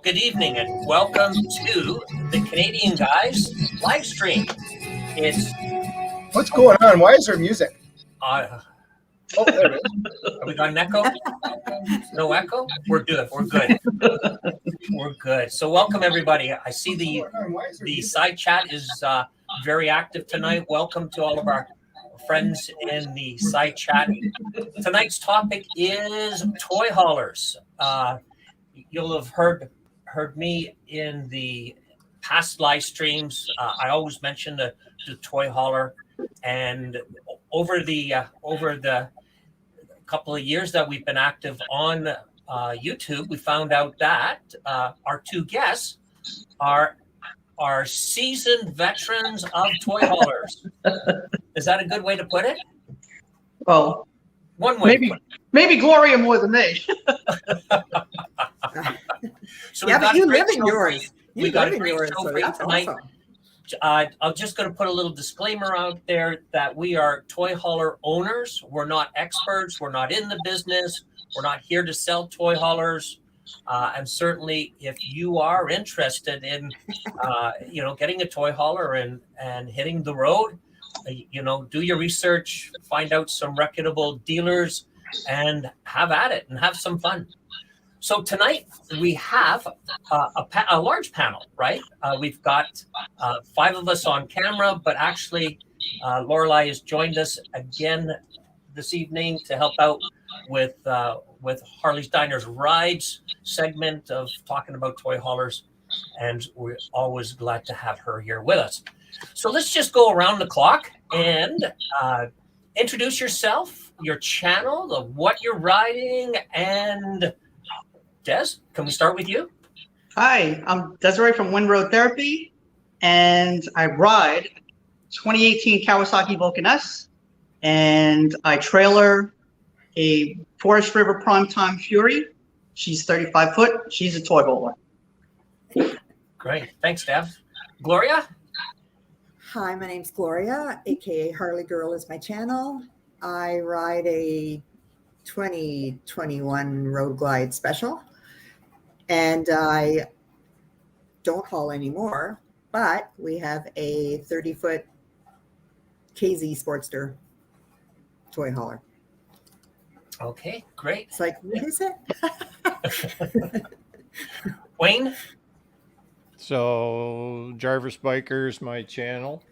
Good evening and welcome to the Canadian Guys live stream. What's going on? Why is there music? Oh, there it is. Have we got an echo? No echo? We're good. We're good. So welcome everybody. I see the side chat is very active tonight. Welcome to all of our friends in the side chat. Tonight's topic is toy haulers. You'll have heard me in the past live streams. I always mention the toy hauler, and over the couple of years that we've been active on YouTube, we found out that our two guests are seasoned veterans of toy haulers. Is that a good way to put it? Well, one way. Maybe Gloria more than me. So yeah, but you live in yours. We got a great show for you tonight. Awesome. I'm just going to put a little disclaimer out there that we are toy hauler owners. We're not experts. We're not in the business. We're not here to sell toy haulers. And certainly, if you are interested in, getting a toy hauler and hitting the road, do your research, find out some reputable dealers, and have at it and have some fun. So tonight we have a large panel, right? We've got 5 of us on camera, but actually Lorilei has joined us again this evening to help out with Harley's Diners Rides segment of talking about toy haulers, and we're always glad to have her here with us. So let's just go around the clock and introduce yourself, your channel, what you're riding, and Des, can we start with you? Hi, I'm Desiree from Wind Road Therapy, and I ride 2018 Kawasaki Vulcan S, and I trailer a Forest River Primetime Fury. She's 35 foot. She's a toy hauler. Great. Thanks, Dev. Gloria? Hi, my name's Gloria, aka Harley Gurl is my channel. I ride a 2021 Road Glide Special, and I don't haul anymore, but we have a 30-foot KZ Sportster toy hauler. Okay, great. It's like, what is it? Wayne? So Jarvis Bikers, my channel.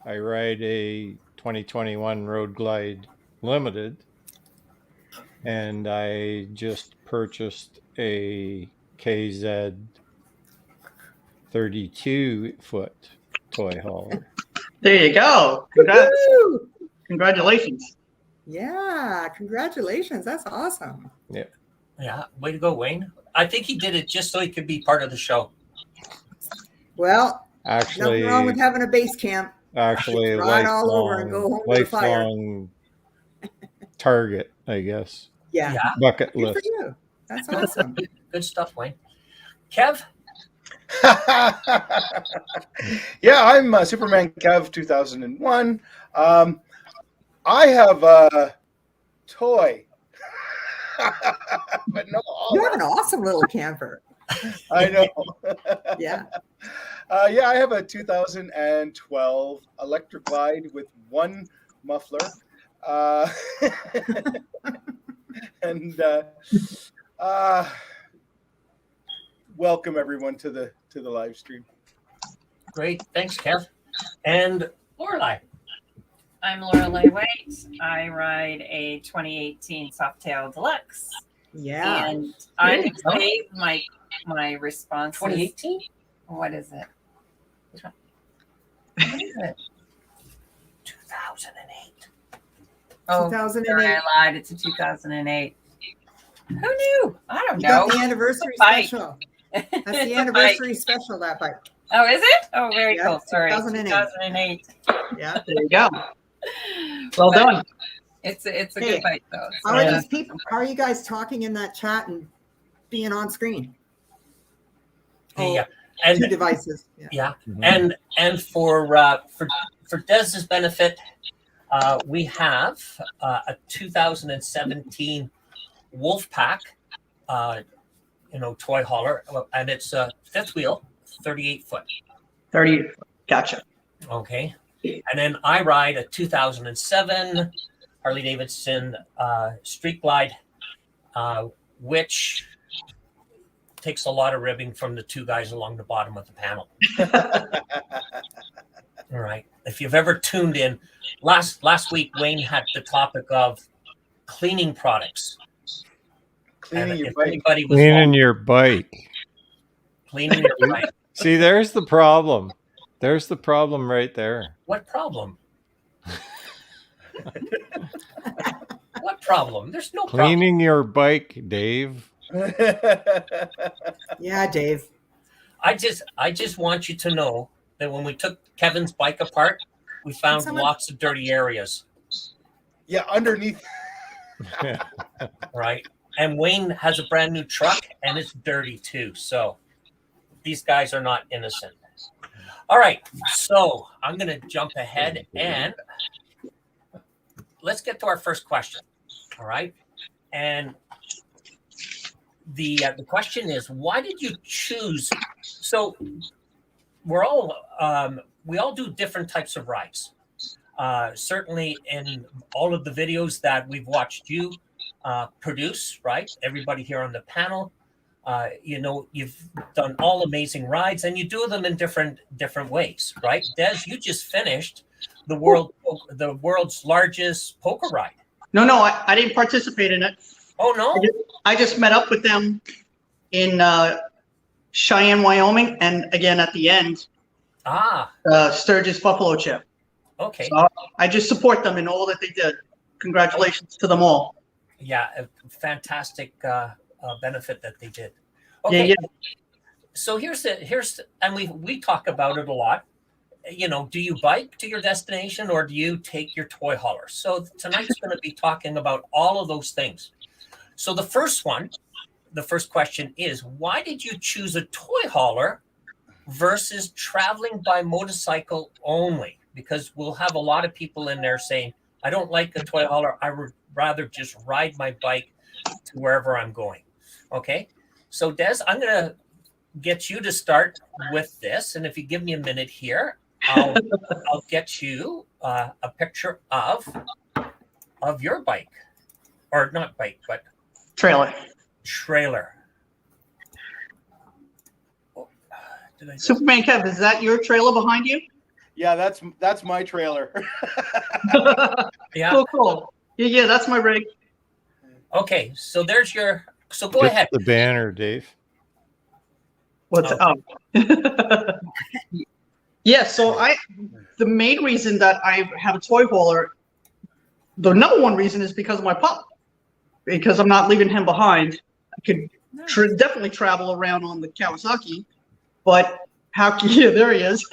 I ride a 2021 Road Glide Limited, and I just purchased a KZ 32-foot toy hauler. There you go. Congratulations. Yeah, congratulations. That's awesome. Yeah, way to go, Wayne. I think he did it just so he could be part of the show. Well, Actually, nothing wrong with having a base camp. Actually, ride all over and go home to the fire. Lifelong target, I guess. Yeah. Bucket Good list. for you. That's awesome. Good stuff, Wayne. Kev? Yeah, I'm Superman Kev 2001. I have a toy, but no. You have an awesome little camper. I know. Yeah. I have a 2012 electric glide with one muffler, and welcome everyone to the live stream. Great, thanks, Kev. And Lorilei. I'm Lorilei White. I ride a 2018 Softail Deluxe. Yeah. And I would say my response 2018? What is it? What is it? 2008. Oh, 2008. sorry, I lied. It's a 2008. Who knew? I don't You know. got the anniversary Bike. special. That's the It's a anniversary special, that bike. Oh, is it? Oh, very Yeah, cool. Sorry. 2008. Yeah. There you go. Well done. It's a good bike though. How are these people? How are you guys talking in that chat and being on screen? Yeah. And Two devices. yeah. And for Des's benefit, we have a 2017 Wolfpack toy hauler, and it's a fifth wheel, 38 foot. 30. Gotcha. Okay. And then I ride a 2007 Harley Davidson Street Glide, which takes a lot of ribbing from the two guys along the bottom of the panel. All right. If you've ever tuned in, last week Wayne had the topic of cleaning products. Cleaning And your if bike. anybody was Cleaning your bike. cleaning your bike, See, there's the problem. There's the problem right there. what problem? What problem? There's no problem. Cleaning your bike, Dave. Yeah, Dave. I just want you to know that when we took Kevin's bike apart, we found lots of dirty areas. Yeah, underneath. Right. And Wayne has a brand new truck and it's dirty too. So these guys are not innocent. All right. So I'm going to jump ahead and let's get to our first question. All right. And the question is, why did you choose? So we all do different types of rides. Certainly in all of the videos that we've watched you produce, right? Everybody here on the panel, you've done all amazing rides and you do them in different ways, right? Des, you just finished the world's largest poker ride. No, I didn't participate in it. Oh no! I just met up with them in Cheyenne, Wyoming, and again at the end, Sturgis Buffalo Chip. Okay. So I just support them in all that they did. Congratulations to them all. Yeah, a fantastic benefit that they did. Okay. Yeah. So here's and we talk about it a lot. Do you bike to your destination or do you take your toy hauler? So tonight's going to be talking about all of those things. So the first question is, why did you choose a toy hauler versus traveling by motorcycle only? Because we'll have a lot of people in there saying, I don't like a toy hauler. I would rather just ride my bike to wherever I'm going. Okay. So Des, I'm going to get you to start with this. And if you give me a minute here, I'll get you a picture of your bike, or not bike, but Trailer. Superman Kev, is that your trailer behind you? Yeah, that's my trailer. Yeah. Cool. Yeah, that's my rig. Okay, so there's so go Get ahead. the banner, Dave. What's Yeah, so the main reason that I have a toy hauler, the number one reason is because of my pup. Because I'm not leaving him behind. I could definitely travel around on the Kawasaki, but there he is.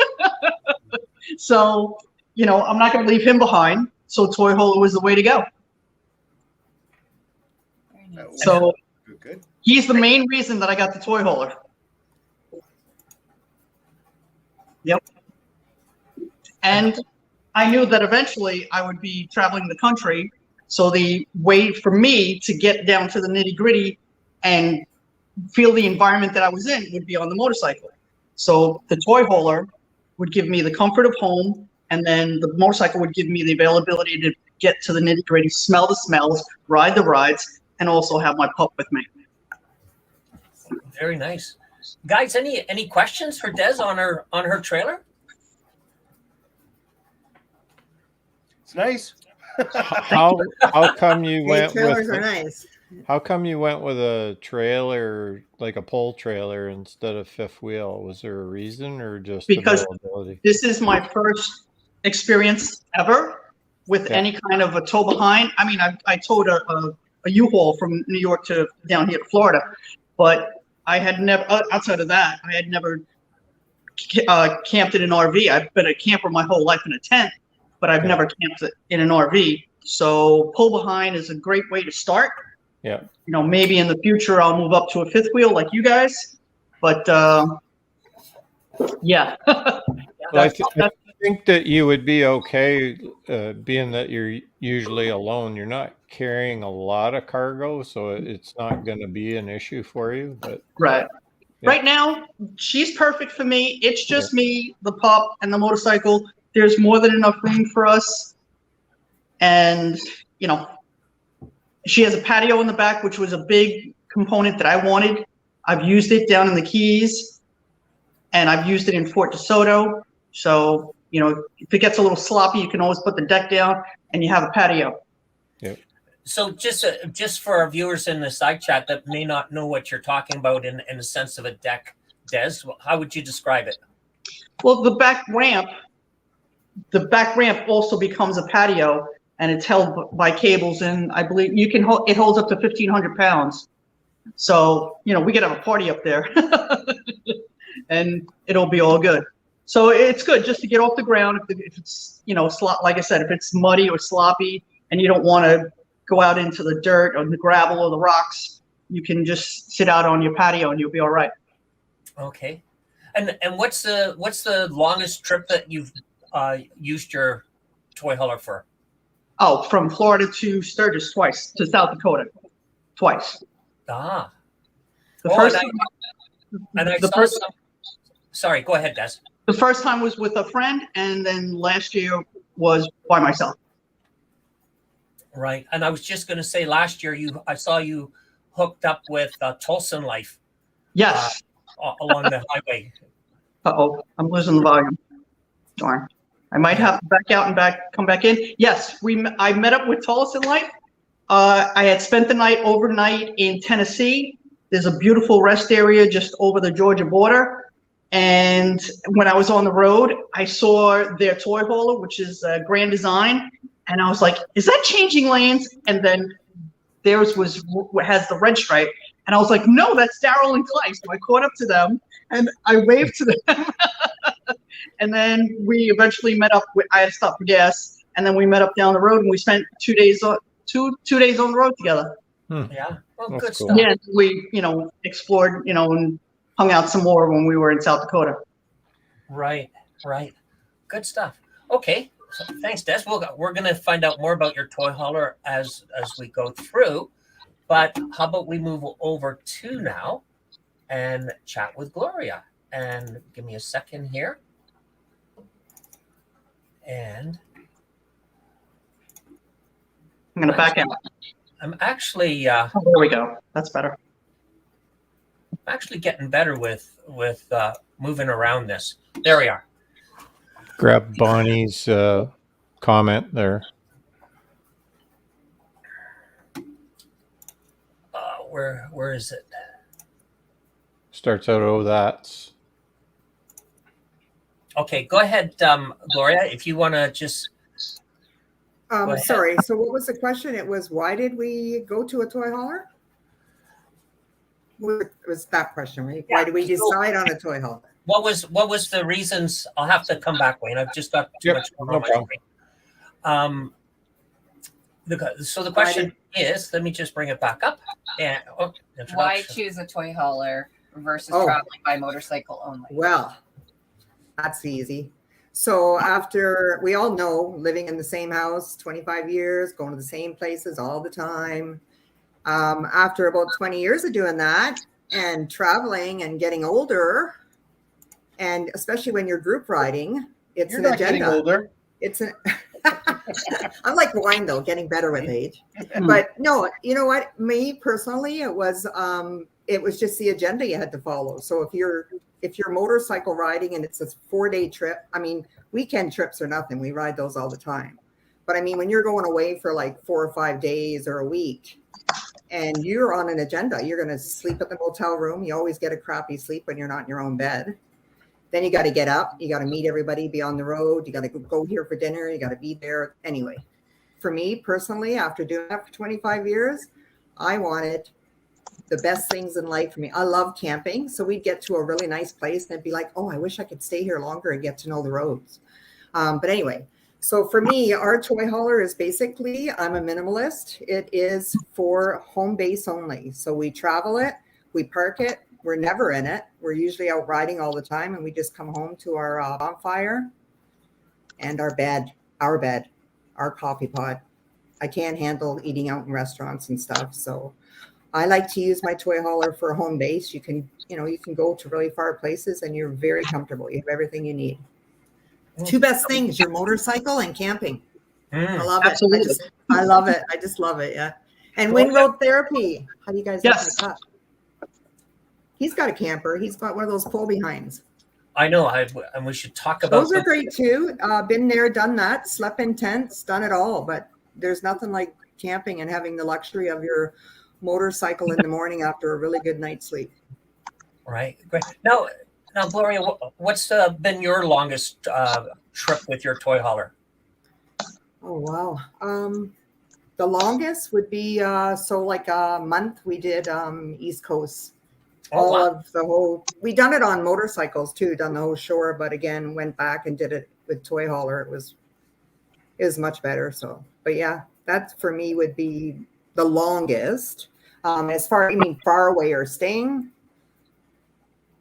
So, I'm not going to leave him behind. So toy hauler was the way to go. So good. He's the main reason that I got the toy hauler. Yep. And I knew that eventually I would be traveling the country. So the way for me to get down to the nitty gritty and feel the environment that I was in would be on the motorcycle. So the toy hauler would give me the comfort of home, and then the motorcycle would give me the availability to get to the nitty gritty, smell the smells, ride the rides, and also have my pup with me. Very nice. Guys, any questions for Des on her trailer? It's nice. How come you went trailers with are nice. How come you went with a trailer, like a pole trailer, instead of fifth wheel? Was there a reason, or just Because availability? this is my first experience ever with any kind of a tow behind. I mean, I towed a U-Haul from New York to down here to Florida, but I had never, outside of that, I had never camped in an RV. I've been a camper my whole life in a tent, but I've never camped in an RV. So pull behind is a great way to start. Yeah. Maybe in the future I'll move up to a fifth wheel like you guys, but yeah. Well, I think think that you would be okay, being that you're usually alone. You're not carrying a lot of cargo, so it's not going to be an issue for you. But Right. Yeah. Right now, she's perfect for me. It's just me, the pup, and the motorcycle. There's more than enough room for us. And, you know, she has a patio in the back, which was a big component that I wanted. I've used it down in the Keys, and I've used it in Fort DeSoto. So, you know, if it gets a little sloppy, you can always put the deck down and you have a patio. yeah. So just for our viewers in the side chat that may not know what you're talking about in the sense of a deck, Des, how would you describe it? Well, the back ramp also becomes a patio, and it's held by cables, and I believe it holds up to 1,500 pounds. So, you know, we could have a party up there and it'll be all good. So it's good just to get off the ground. If it's, you know, like I said, if it's muddy or sloppy and you don't want to go out into the dirt or the gravel or the rocks, you can just sit out on your patio and you'll be all right. Okay. And what's the longest trip that you've used your toy hauler for? Oh, from Florida to Sturgis twice, to South Dakota twice. Ah. The first time, sorry, go ahead, Des. the first time was with a friend, and then last year was by myself. Right. And I was just going to say, last year I saw you hooked up with Tulsa Life. Yes. Along the highway. Uh-oh, I'm losing the volume. Darn. I might have to back out and come back in. Yes, I met up with Tulsa Life. I had spent the night overnight in Tennessee. There's a beautiful rest area just over the Georgia border. And when I was on the road, I saw their toy hauler, which is Grand Design. And I was like, is that changing lanes? And then theirs has the red stripe. And I was like, no, that's Darryl and Clay. So I caught up to them and I waved to them. And then we eventually met up. I had stopped for gas. And then we met up down the road and we spent 2 days on the road together. Yeah. Well, That's good cool. stuff. Yeah, we, explored, and hung out some more when we were in South Dakota. Right. Good stuff. Okay. So thanks, Des. We're going to find out more about your toy hauler as we go through. But how about we move over to now and chat with Gloria? And give me a second here. And I'm going to back out. I'm actually There we go. That's better. getting better with moving around this. There we are. Grab Bonnie's comment there. Where is it? Starts out, oh, that's. Okay, go ahead, Gloria, if you want to just. Go ahead. Sorry. So what was the question? It was, why did we go to a toy hauler? What was that question, right? Why did we decide on a toy hauler? What was the reasons? I'll have to come back, Wayne. I've just got too much going on my screen. So the question is, let me just bring it back up. And Why choose a toy hauler versus traveling by motorcycle only? Well, that's easy. So after, we all know, living in the same house 25 years, going to the same places all the time. After about 20 years of doing that and traveling and getting older, and especially when you're group riding, it's You're an not agenda. getting older. It's an I'm like wine though, getting better with age. But no, you know what? Me personally, it was just the agenda you had to follow. So if you're motorcycle riding and it's a 4-day trip, I mean, weekend trips are nothing. We ride those all the time. But I mean, when you're going away for like 4 or 5 days or a week and you're on an agenda, you're going to sleep at the motel room. You always get a crappy sleep when you're not in your own bed. Then you got to get up, you got to meet everybody, be on the road. You got to go here for dinner. You got to be there. Anyway, for me personally, after doing that for 25 years, I wanted the best things in life for me. I love camping. So we'd get to a really nice place and it'd be like, oh, I wish I could stay here longer and get to know the roads. But anyway, so for me, our toy hauler is basically, I'm a minimalist. It is for home base only. So we travel it, we park it. We're never in it. We're usually out riding all the time and we just come home to our bonfire and our bed, our coffee pot. I can't handle eating out in restaurants and stuff. So I like to use my toy hauler for a home base. You can go to really far places and you're very comfortable. You have everything you need. Two best things, your motorcycle and camping. I love Absolutely. it. I love it. I just love it. Yeah. And wind road therapy. How do you guys like my cup? He's got a camper. He's got one of those pull behinds. I know. And we should talk about those. Are great too. Been there, done that. Slept in tents, done it all. But there's nothing like camping and having the luxury of your motorcycle in the morning after a really good night's sleep. Right. Great. Now, Gloria, what's been your longest trip with your toy hauler? Oh wow. The longest would be like a month. We did East Coast. We done it on motorcycles too, done the whole shore, but again went back and did it with toy hauler. It was much better. So, but yeah, that for me would be the longest. As far, far away or staying,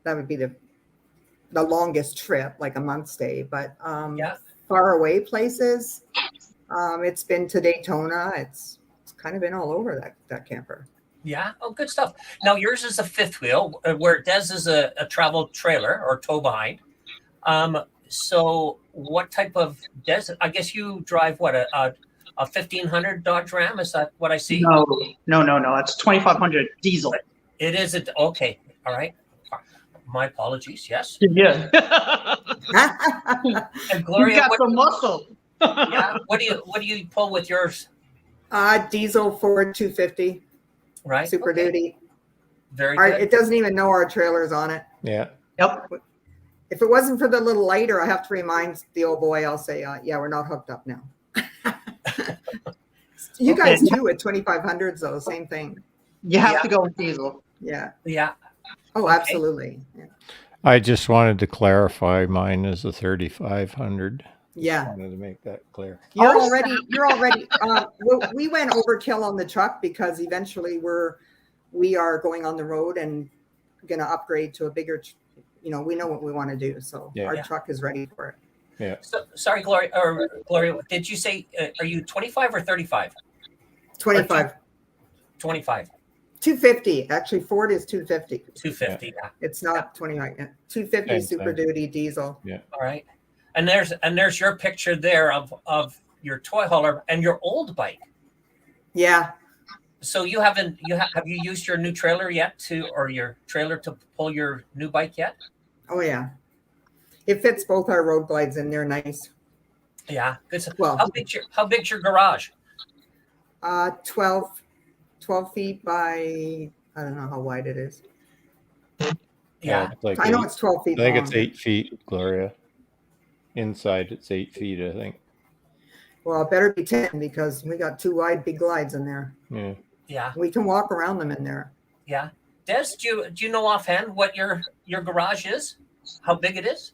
that would be the longest trip, like a month stay. But far away places, it's been to Daytona. It's kind of been all over that camper. Yeah. Oh, good stuff. Now yours is a fifth wheel, where Des is a travel trailer or tow behind. So what type of Des? I guess you drive what a 1500 Dodge Ram? Is that what I see? No. It's 2500 diesel. It is okay. All right. My apologies. Yes. Yeah. And Gloria, you got some muscle. Yeah. What do you pull with yours? Diesel Ford 250. Right. Super Duty. Very good. It doesn't even know our trailer's on it. Yeah. Yep. If it wasn't for the little lighter, I have to remind the old boy, I'll say, yeah, we're not hooked up now. You guys too with 2500s though, same thing. You have to go with diesel. Yeah. Yeah. Oh, absolutely. Yeah. I just wanted to clarify mine is a 3500. Yeah. Wanted to make that clear. You're already we went overkill on the truck because eventually we are going on the road and going to upgrade to a bigger, we know what we want to do. So our truck is ready for it. Yeah. So, sorry, Gloria, did you say, are you 25 or 35? 25. 25. 250. Actually, Ford is 250. 250. Yeah. It's not 29. 250 Super Duty diesel. Yeah. All right. And there's your picture there of your toy hauler and your old bike. Yeah. So have you used your new trailer yet or your trailer to pull your new bike yet? Oh yeah. It fits both our road glides and they're nice. Yeah. Good. Well, how big's your garage? 12 feet by, I don't know how wide it is. Yeah. I know it's 12 feet I think long. it's 8 feet, Gloria. Inside, it's 8 feet, I think. Well, it better be 10 because we got two wide big glides in there. Yeah. Yeah. We can walk around them in there. Yeah. Des, do you know offhand what your garage is? How big it is?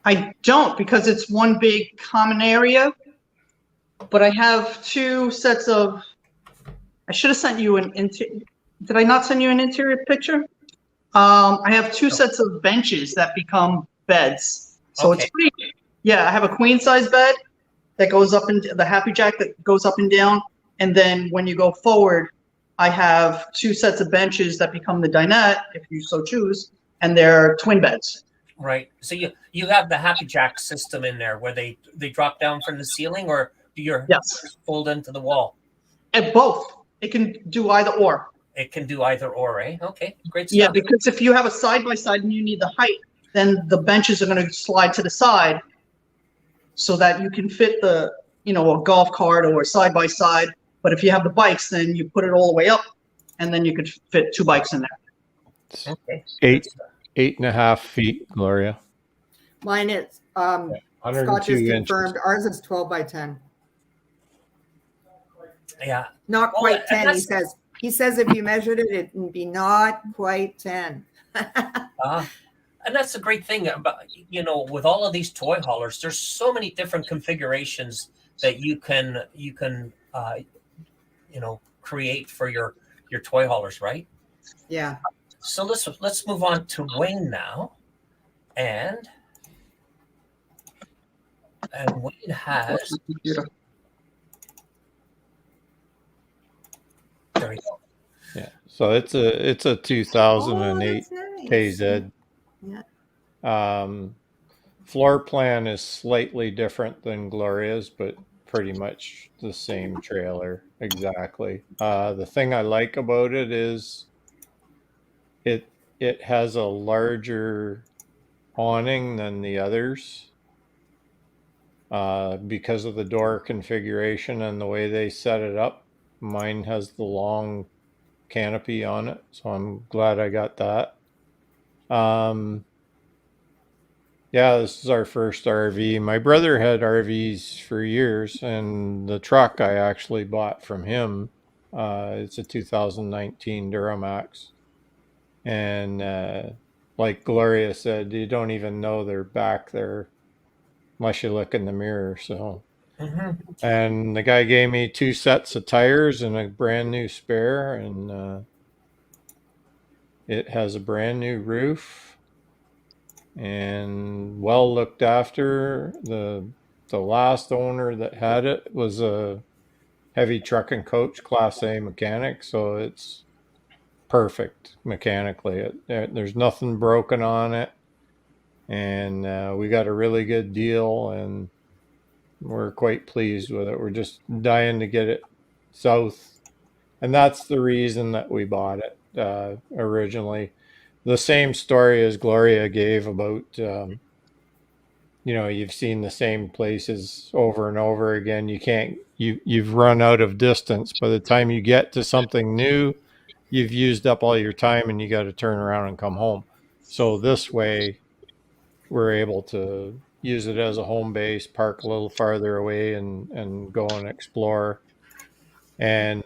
I don't because it's one big common area, but I have two sets of, I should have sent you did I not send you an interior picture? I have two sets of benches that become beds. So it's pretty, I have a queen size bed that goes up and the Happy Jack that goes up and down. And then when you go forward, I have two sets of benches that become the dinette, if you so choose, and they're twin beds. Right. So you have the Happy Jack system in there where they drop down from the ceiling, or do you fold into the wall? And both. It can do either or. It can do either or, eh? Okay, great stuff. Yeah, because if you have a side by side and you need the height, then the benches are going to slide to the side so that you can fit a golf cart or side by side. But if you have the bikes, then you put it all the way up, and then you could fit two bikes in there. Okay. 8.5 feet, Gloria. Mine is, Scott just confirmed, ours is 12 by 10. Yeah. Not quite 10, he says if you measured it, it would be not quite 10. And that's the great thing about, with all of these toy haulers, there's so many different configurations that you can create for your toy haulers, right? Yeah. So let's move on to Wayne now. And And Wayne has. There we go. Yeah. So it's a 2008 that's nice. KZ. Yeah. Floor plan is slightly different than Gloria's, but pretty much the same trailer exactly. The thing I like about it is it has a larger awning than the others because of the door configuration and the way they set it up. Mine has the long canopy on it, so I'm glad I got that. Yeah, this is our first RV. My brother had RVs for years, and the truck I actually bought from him. It's a 2019 Duramax, and like Gloria said, you don't even know they're back there unless you look in the mirror. So, and the guy gave me 2 sets of tires and a brand new spare, and it has a brand new roof and well looked after. The last owner that had it was a heavy truck and coach Class A mechanic, so it's perfect mechanically. There's nothing broken on it, and we got a really good deal, and we're quite pleased with it. We're just dying to get it south, and that's the reason that we bought it originally. The same story as Gloria gave about you've seen the same places over and over again. You've run out of distance. By the time you get to something new, you've used up all your time and you got to turn around and come home. So this way we're able to use it as a home base, park a little farther away and go and explore. And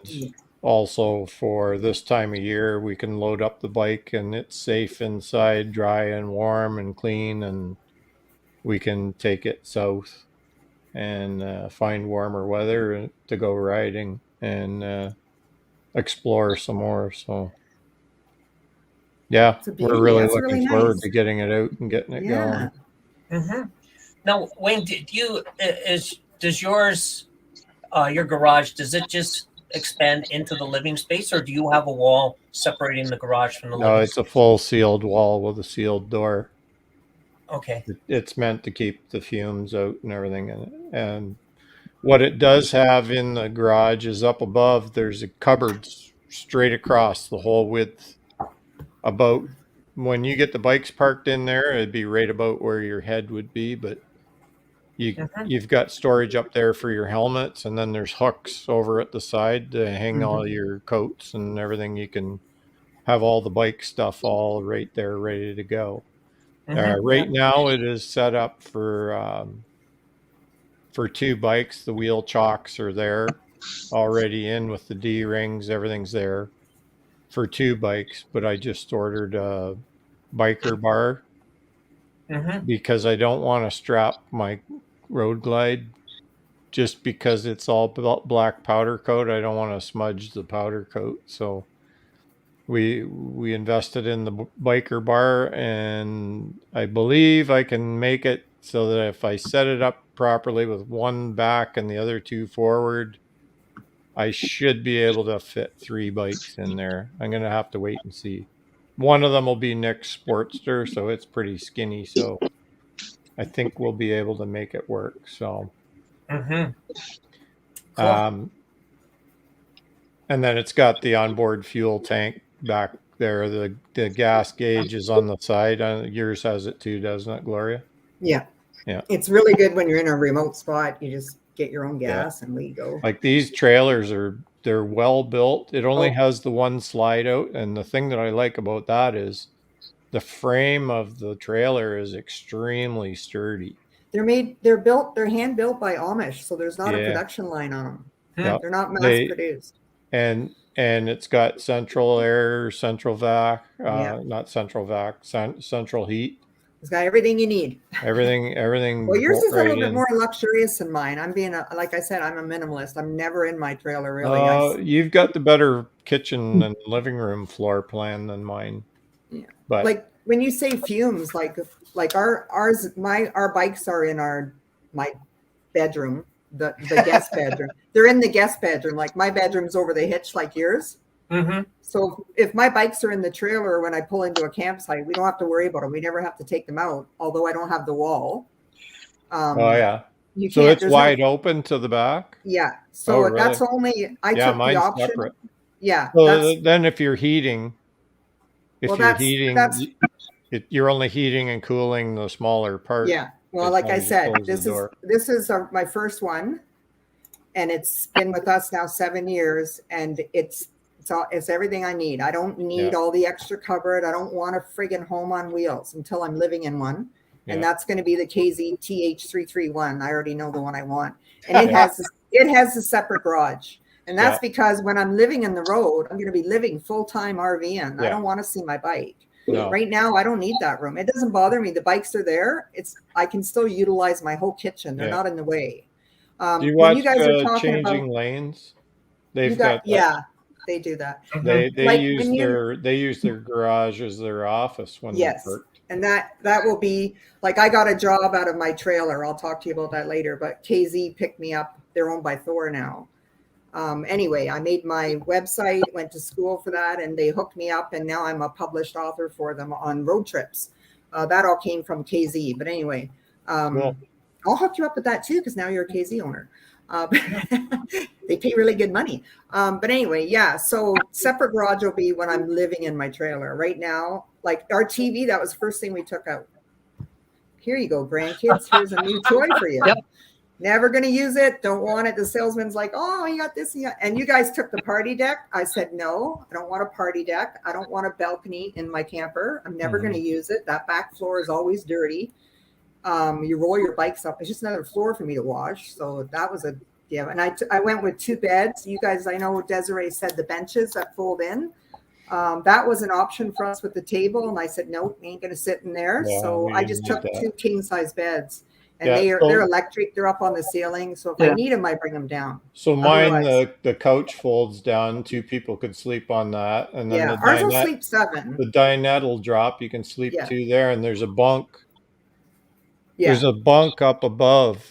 also for this time of year, we can load up the bike and it's safe inside, dry and warm and clean, and we can take it south and find warmer weather to go riding and explore some more. So yeah, we're really looking forward to getting it out and getting it going. Now, Wayne, does yours, your garage, does it just expand into the living space, or do you have a wall separating the garage from the living space? No, it's a full sealed wall with a sealed door. Okay. It's meant to keep the fumes out and everything. And what it does have in the garage is up above, there's a cupboard straight across the whole width. About when you get the bikes parked in there, it'd be right about where your head would be, but you've got storage up there for your helmets, and then there's hooks over at the side to hang all your coats and everything. You can have all the bike stuff all right there ready to go. Right now it is set up for 2 bikes. The wheel chocks are there already in with the D rings. Everything's there for 2 bikes, but I just ordered a biker bar because I don't want to strap my Road Glide just because it's all black powder coat. I don't want to smudge the powder coat. So we invested in the biker bar, and I believe I can make it so that if I set it up properly with 1 back and the other 2 forward, I should be able to fit 3 bikes in there. I'm going to have to wait and see. One of them will be Nick's Sportster, so it's pretty skinny. So I think we'll be able to make it work. So, Cool. And then it's got the onboard fuel tank back there. The gas gauge is on the side. Yours has it too, doesn't it, Gloria? Yeah. Yeah. It's really good when you're in a remote spot. You just get your own gas and we go. Like these trailers they're well built. It only has the 1 slide out, and the thing that I like about that is the frame of the trailer is extremely sturdy. They're hand built by Amish, so there's not a production line on them. They're not mass produced. And it's got central air, central vac, not central vac, central heat. It's got everything you need. Everything. Well, yours is a little bit more luxurious than mine. I'm like I said, I'm a minimalist. I'm never in my trailer really. You've got the better kitchen and living room floor plan than mine. Yeah. But like when you say fumes, like our bikes are in my bedroom, the guest bedroom. They're in the guest bedroom. Like my bedroom's over the hitch, like yours. Mm-hmm. So if my bikes are in the trailer when I pull into a campsite, we don't have to worry about them. We never have to take them out, although I don't have the wall. Oh yeah. You So can't, it's wide open to the back? Yeah. So Oh, really? that's only, I took the mine's option. separate. Yeah. So then if you're heating, Well, you're only heating and cooling the smaller part. Yeah. Well, as like long I as you said, close the door. this is my first one, and it's been with us now 7 years, and it's everything I need. I don't need all the extra cupboard. I don't want a friggin' home on wheels until I'm living in one. And that's going to be the KZ TH331. I already know the one I want. And it has a separate garage. And that's because when I'm living in the road, I'm going to be living full-time RVing. I don't want to see my bike. No. Right now, I don't need that room. It doesn't bother me. The bikes are there. I can still utilize my whole kitchen. They're not in the way. Do you watch Changing Lanes? They've got they do that. They use their garage as their office when they're parked. And that will be like, I got a job out of my trailer. I'll talk to you about that later, but KZ picked me up. They're owned by Thor now. Anyway, I made my website, went to school for that, and they hooked me up, and now I'm a published author for them on road trips. That all came from KZ. But anyway, I'll hook you up with that too, because now you're a KZ owner. They pay really good money. But anyway, so separate garage will be when I'm living in my trailer. Right now, like our TV, that was the first thing we took out. Here you go, grandkids. Here's a new toy for you. Yep. Never going to use it. Don't want it. The salesman's like, oh, you got this. And you guys took the party deck. I said, no, I don't want a party deck. I don't want a balcony in my camper. I'm never going to use it. That back floor is always dirty. You roll your bikes up. It's just another floor for me to wash. So that was and I went with 2 beds. You guys, I know Desiree said the benches that fold in. That was an option for us with the table. And I said, no, we ain't going to sit in there. Yeah, so I just took 2 king size beds. And they're electric. They're up on the ceiling. So if I need them, I bring them down. So mine, the couch folds down. 2 people could sleep on that. And then ours will sleep 7. The dinette will drop. You can sleep 2 there. And there's a bunk. There's a bunk up above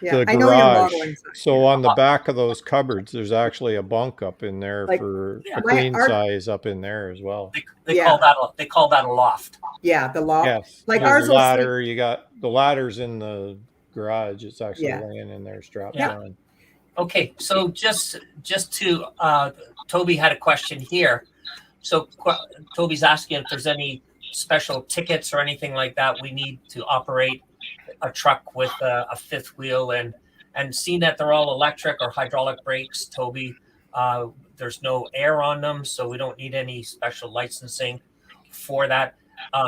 the garage. So on the back of those cupboards, there's actually a bunk up in there for a queen size up in there as well. They call that a loft. Yeah, the loft. Yes. Like there's ours a ladder. You got the ladders in the garage. It's actually laying in there strapped down. Okay, so just to Toby had a question here. So Toby's asking if there's any special tickets or anything like that we need to operate a truck with a 5th wheel, and seeing that they're all electric or hydraulic brakes, Toby, there's no air on them, so we don't need any special licensing for that,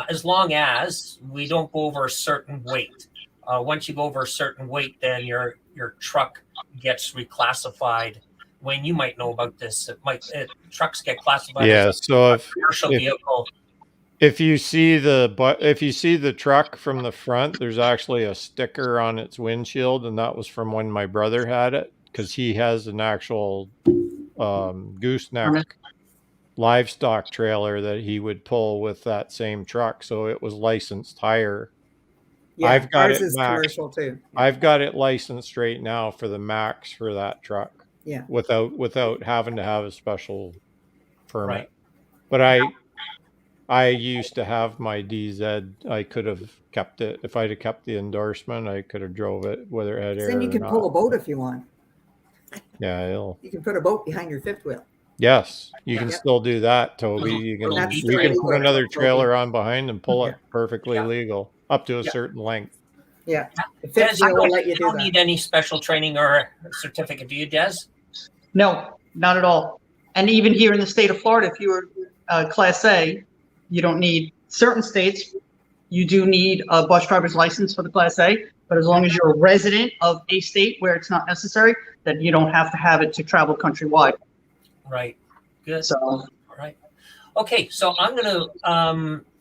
as long as we don't go over a certain weight. Once you go over a certain weight, then your truck gets reclassified. Wayne, you might know about this. Trucks get classified as a commercial vehicle. If you see the truck from the front, there's actually a sticker on its windshield, and that was from when my brother had it, because he has an actual gooseneck livestock trailer that he would pull with that same truck. So it was licensed higher. Yeah, I've got ours is commercial too. I've got it licensed right now for the max for that truck. Yeah. Without having to have a special permit. Right. But I used to have my DZ. I could have kept it. If I'd have kept the endorsement, I could have drove it whether it had air or not. Then you can pull a boat if you want. Yeah, you can put a boat behind your 5th wheel. Yes, you can still do that, Toby. You can put another trailer on behind and pull it perfectly legal up to a certain length. Yeah. Des, you don't need any special training or certificate, do you, Des? No, not at all. And even here in the state of Florida, if you were Class A, you don't need certain states. You do need a bus driver's license for the Class A, but as long as you're a resident of a state where it's not necessary, then you don't have to have it to travel countrywide. Right. Good. So, all right. Okay. So I'm going to,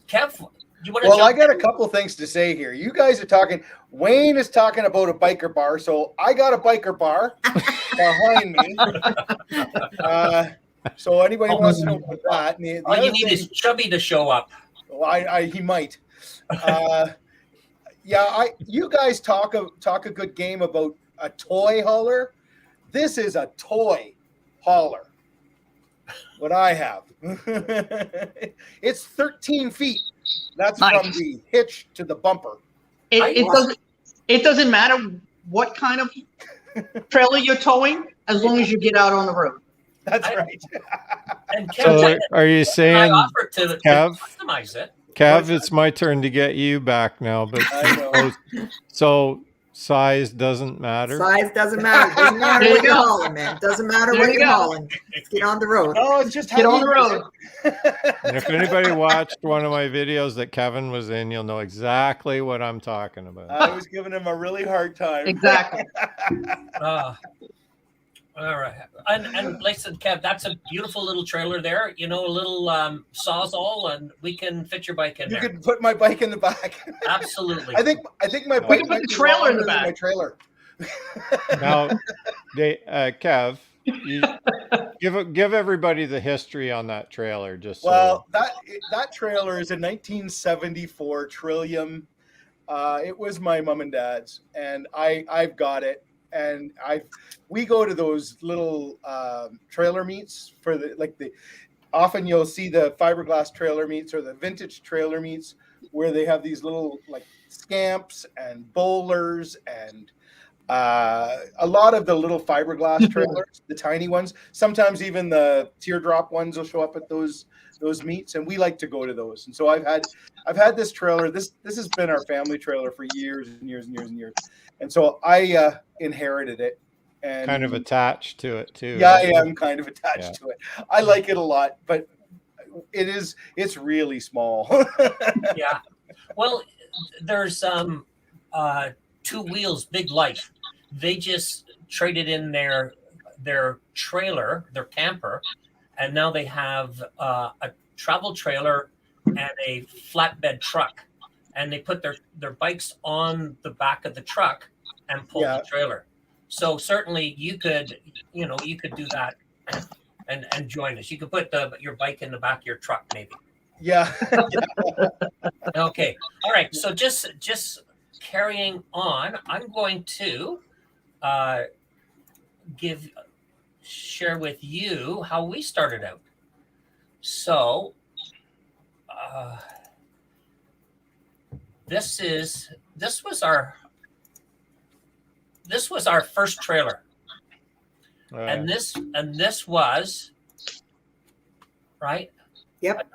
Kev, do you want to I got a couple of things to say here. You guys are talking, Wayne is talking about a biker bar. So I got a biker bar behind me. So anybody wants to know about that? All you need is Chubby to show up. Well, he might. You guys talk a good game about a toy hauler. This is a toy hauler. What I have. It's 13 feet. That's Nice. from the hitch to the bumper. It doesn't matter what kind of trailer you're towing, as long as you get out on the road. That's right. And So Kev, are you I saying, offered to Kev? customize it. Kev, it's my turn to get you back now, but I know. so size doesn't matter. Size doesn't matter. Doesn't matter There what you you're go. hauling, man. Doesn't matter There what you you're go. hauling. Get on the road. No, it's just how Get on you the use road. it. And if anybody watched one of my videos that Kevin was in, you'll know exactly what I'm talking about. I was giving him a really hard time. Exactly. All right. And like I said, Kev, that's a beautiful little trailer there. You know, a little sawzall, and we can fit your bike in You there. could put my bike in the back. Absolutely. I think my We bike can put might the be trailer in longer the than back. my trailer. Now, Kev, you give everybody the history on that trailer, just Well, that trailer is a 1974 Trillium. It was my mom and dad's, and I've got it. And we go to those little trailer meets for often you'll see the fiberglass trailer meets or the vintage trailer meets where they have these little like scamps and bowlers and a lot of the little fiberglass trailers, the tiny ones. Sometimes even the teardrop ones will show up at those meets, and we like to go to those. And so I've had this trailer. This has been our family trailer for years and years and years and years. And so I inherited it, and kind of attached to it too. yeah, right? I am kind of attached to it. I like it a lot, but it's really small. Yeah. Well, there's Two Wheels Big Life. They just traded in their trailer, their camper, and now they have a travel trailer and a flatbed truck, and they put their bikes on the back of the truck and pull the trailer. So certainly you could do that and join us. You could put your bike in the back of your truck, maybe. Yeah. Okay. All right. So just carrying on, I'm going to share with you how we started out. So this was our first trailer. And this was right. Yep.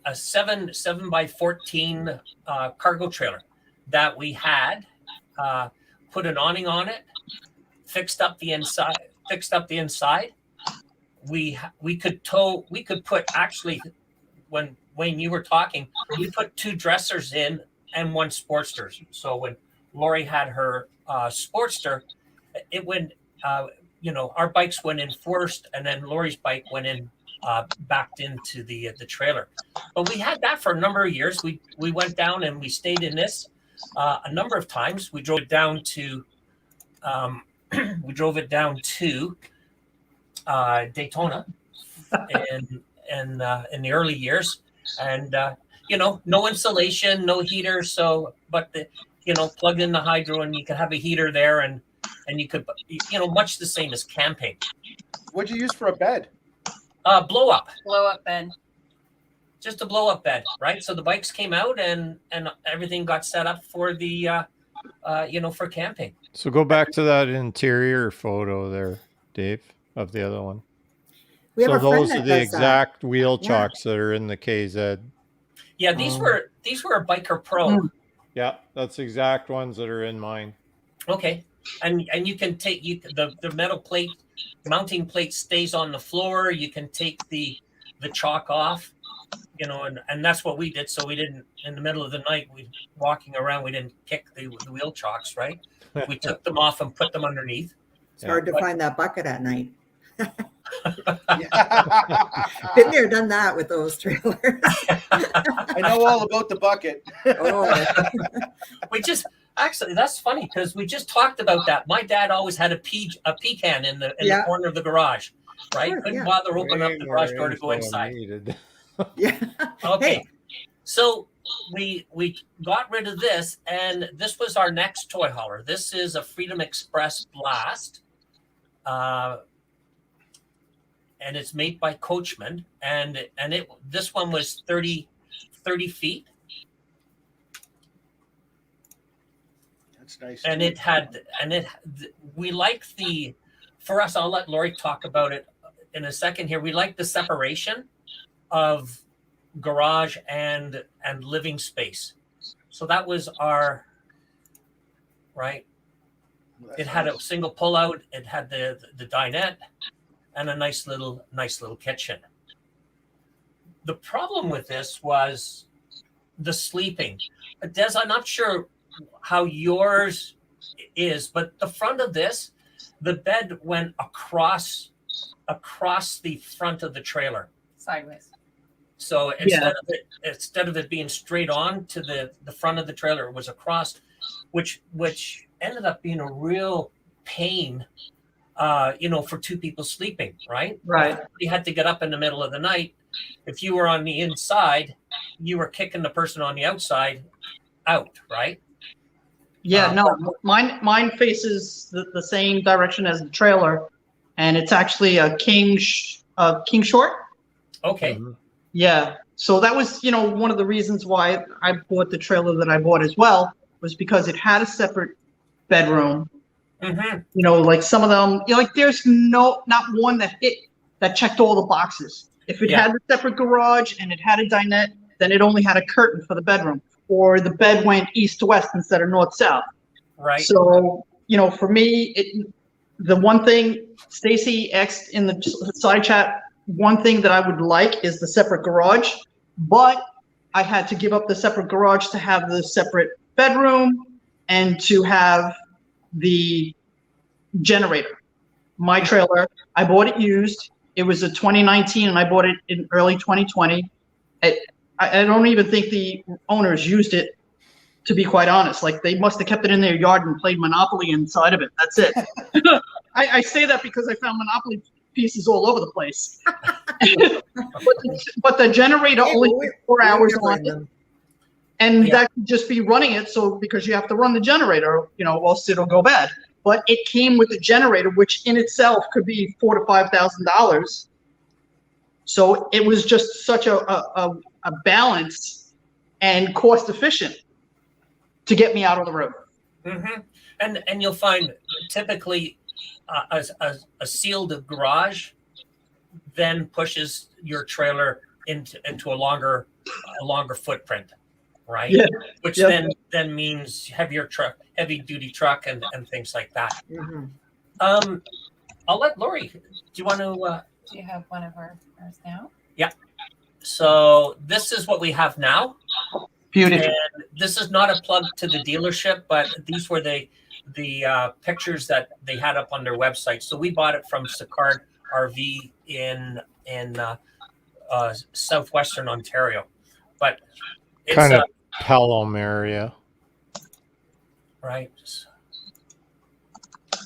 A 7 by 14 cargo trailer that we had put an awning on it, fixed up the inside. We could put, actually, when Wayne, you were talking, we put 2 dressers in and 1 Sportster. So when Lori had her Sportster, it went, our bikes went in first, and then Lori's bike went in, backed into the trailer. But we had that for a number of years. We went down and we stayed in this a number of times. We drove it down to Daytona in the early years, and no insulation, no heater. So, but plugged in the hydro, and you could have a heater there, and you could, much the same as camping. What'd you use for a bed? Blow up bed. Just a blow up bed, right? So the bikes came out and everything got set up for the for camping. So go back to that interior photo there, Dave, of the other one. We have So a friend those are that the does exact wheel chocks that are in the KZ. Yeah, these were a Biker Pro. Yeah, that's the exact ones that are in mine. Okay, and you can take the metal plate, mounting plate stays on the floor. You can take the chalk off, and that's what we did. So we didn't, in the middle of the night, walking around, we didn't kick the wheel chocks, right? We took them off and put them underneath. It's hard to find that bucket at night. Yeah. Been there, done that with those trailers. I know all about the bucket. Oh, Actually, that's funny because we just talked about that. My dad always had a pecan in the corner of the garage, right? Sure, Couldn't yeah. bother opening up the garage door to go Way more inside. needed. yeah. Okay. Hey, So we got rid of this, and this was our next toy hauler. This is a Freedom Express Blast, and it's made by Coachman, and this one was 30 feet. That's nice. And we like for us, I'll let Lori talk about it in a second here. We like the separation of garage and living space. So that was our, right. It had a single pull out. It had the dinette and a nice little kitchen. The problem with this was the sleeping. Des, I'm not sure how yours is, but the front of this, the bed went across the front of the trailer. Sideways. So instead of it being straight on to the front of the trailer, it was across, which ended up being a real pain, for two people sleeping, right? Right. You had to get up in the middle of the night. If you were on the inside, you were kicking the person on the outside out, right? Yeah, no, mine faces the same direction as the trailer, and it's actually a king short. Okay. Mm-hmm. Yeah, so that was one of the reasons why I bought the trailer that I bought as well, was because it had a separate bedroom. Mm-hmm. Like some of them, like there's not one that checked all the boxes. If it had a separate garage and it had a dinette, then it only had a curtain for the bedroom, or the bed went east to west instead of north south. Right. So for me, the one thing Stacy asked in the side chat, one thing that I would like is the separate garage, but I had to give up the separate garage to have the separate bedroom and to have the generator. My trailer, I bought it used. It was a 2019 and I bought it in early 2020. I don't even think the owners used it, to be quite honest. Like, they must have kept it in their yard and played Monopoly inside of it. That's it. I say that because I found Monopoly pieces all over the place. but the generator only takes 4 hours on it. And that could just be running it. So because you have to run the generator, else it'll go bad. But it came with a generator, which in itself could be $4,000 to $5,000. So it was just such a balance and cost efficient to get me out on the road. Mm-hmm. And you'll find typically a sealed garage then pushes your trailer into a longer footprint, right? Yeah. Which then means heavy duty truck and things like that. Mm-hmm. I'll let Lori. Do you want to? Do you have one of ours now? Yeah. So this is what we have now. Beautiful. And this is not a plug to the dealership, but these were the pictures that they had up on their website. So we bought it from Sicard RV in southwestern Ontario, but it's kind of Pelham area, right?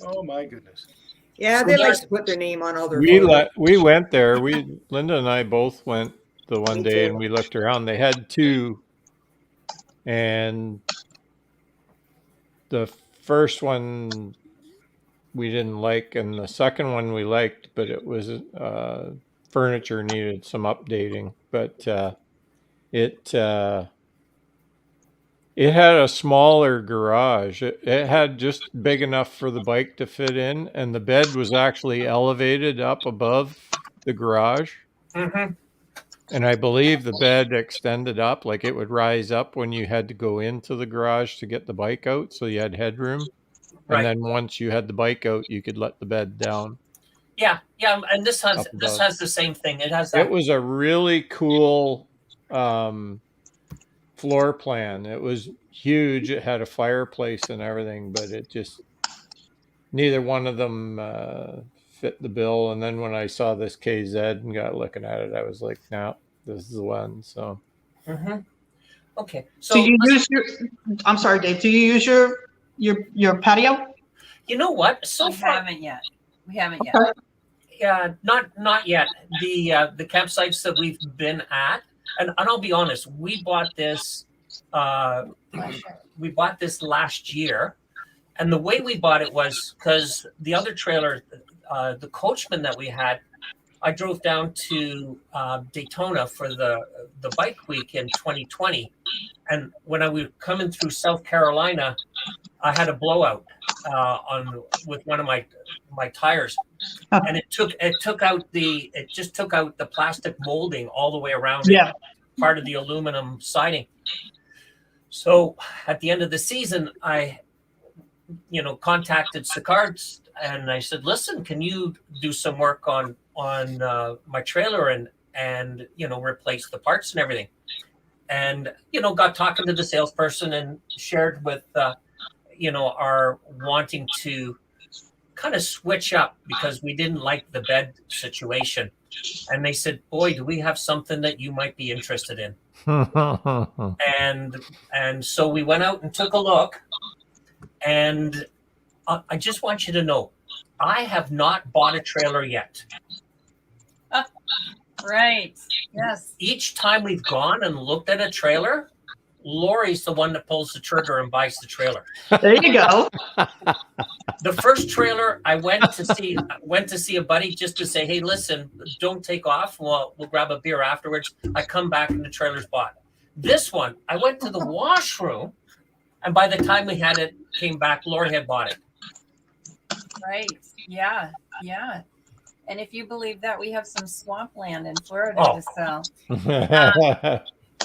Oh my goodness! Yeah, they like to put their name on all their. We went there. Linda and I both went the one day and we looked around. They had two, and the first one we didn't like, and the second one we liked, but it was furniture needed some updating. But it had a smaller garage. It had just big enough for the bike to fit in, and the bed was actually elevated up above the garage. Mm-hmm. And I believe the bed extended up, like it would rise up when you had to go into the garage to get the bike out, so you had headroom. Right. And then once you had the bike out, you could let the bed down. Yeah, and this has the same thing. It has that. It was a really cool floor plan. It was huge. It had a fireplace and everything, but it just, neither one of them fit the bill. And then when I saw this KZ and got looking at it, I was like, no, this is the one. So Mm-hmm. Okay. So do you use I'm sorry, Dave, do you use your patio? You know what? So We far, haven't yet. not yet. The campsites that we've been at, and I'll be honest, we bought this last year, and the way we bought it was because the other trailer, the Coachman that we had, I drove down to Daytona for the bike week in 2020, and when I was coming through South Carolina, I had a blowout with one of my tires, and it just took out the plastic molding all the way around it, part of the aluminum siding. So at the end of the season, I contacted Sicard's and I said, listen, can you do some work on my trailer and replace the parts and everything? And got talking to the salesperson and shared with our wanting to kind of switch up because we didn't like the bed situation. And they said, boy, do we have something that you might be interested in. and so we went out and took a look, and I just want you to know, I have not bought a trailer yet. Right. Yes. Each time we've gone and looked at a trailer, Lori's the one that pulls the trigger and buys the trailer. There you go. The first trailer I went to see a buddy just to say, hey, listen, don't take off. We'll grab a beer afterwards. I come back and the trailer's bought. This one, I went to the washroom, and by the time we had it came back, Lori had bought it. Right. Yeah. Yeah. And if you believe that, we have some swampland in Florida to sell.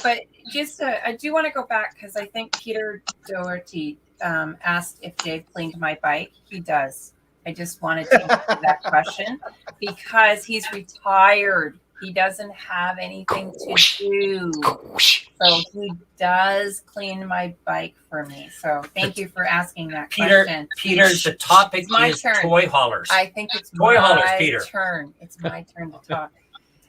But just, I do want to go back because I think Peter Doherty asked if Dave cleaned my bike. He does. I just wanted to answer that question because he's retired. He doesn't have anything to do. So he does clean my bike for me. So thank you for asking that question. Peter, the topic is turn. toy haulers. I think it's toy haulers, my Peter. turn. It's my turn to talk.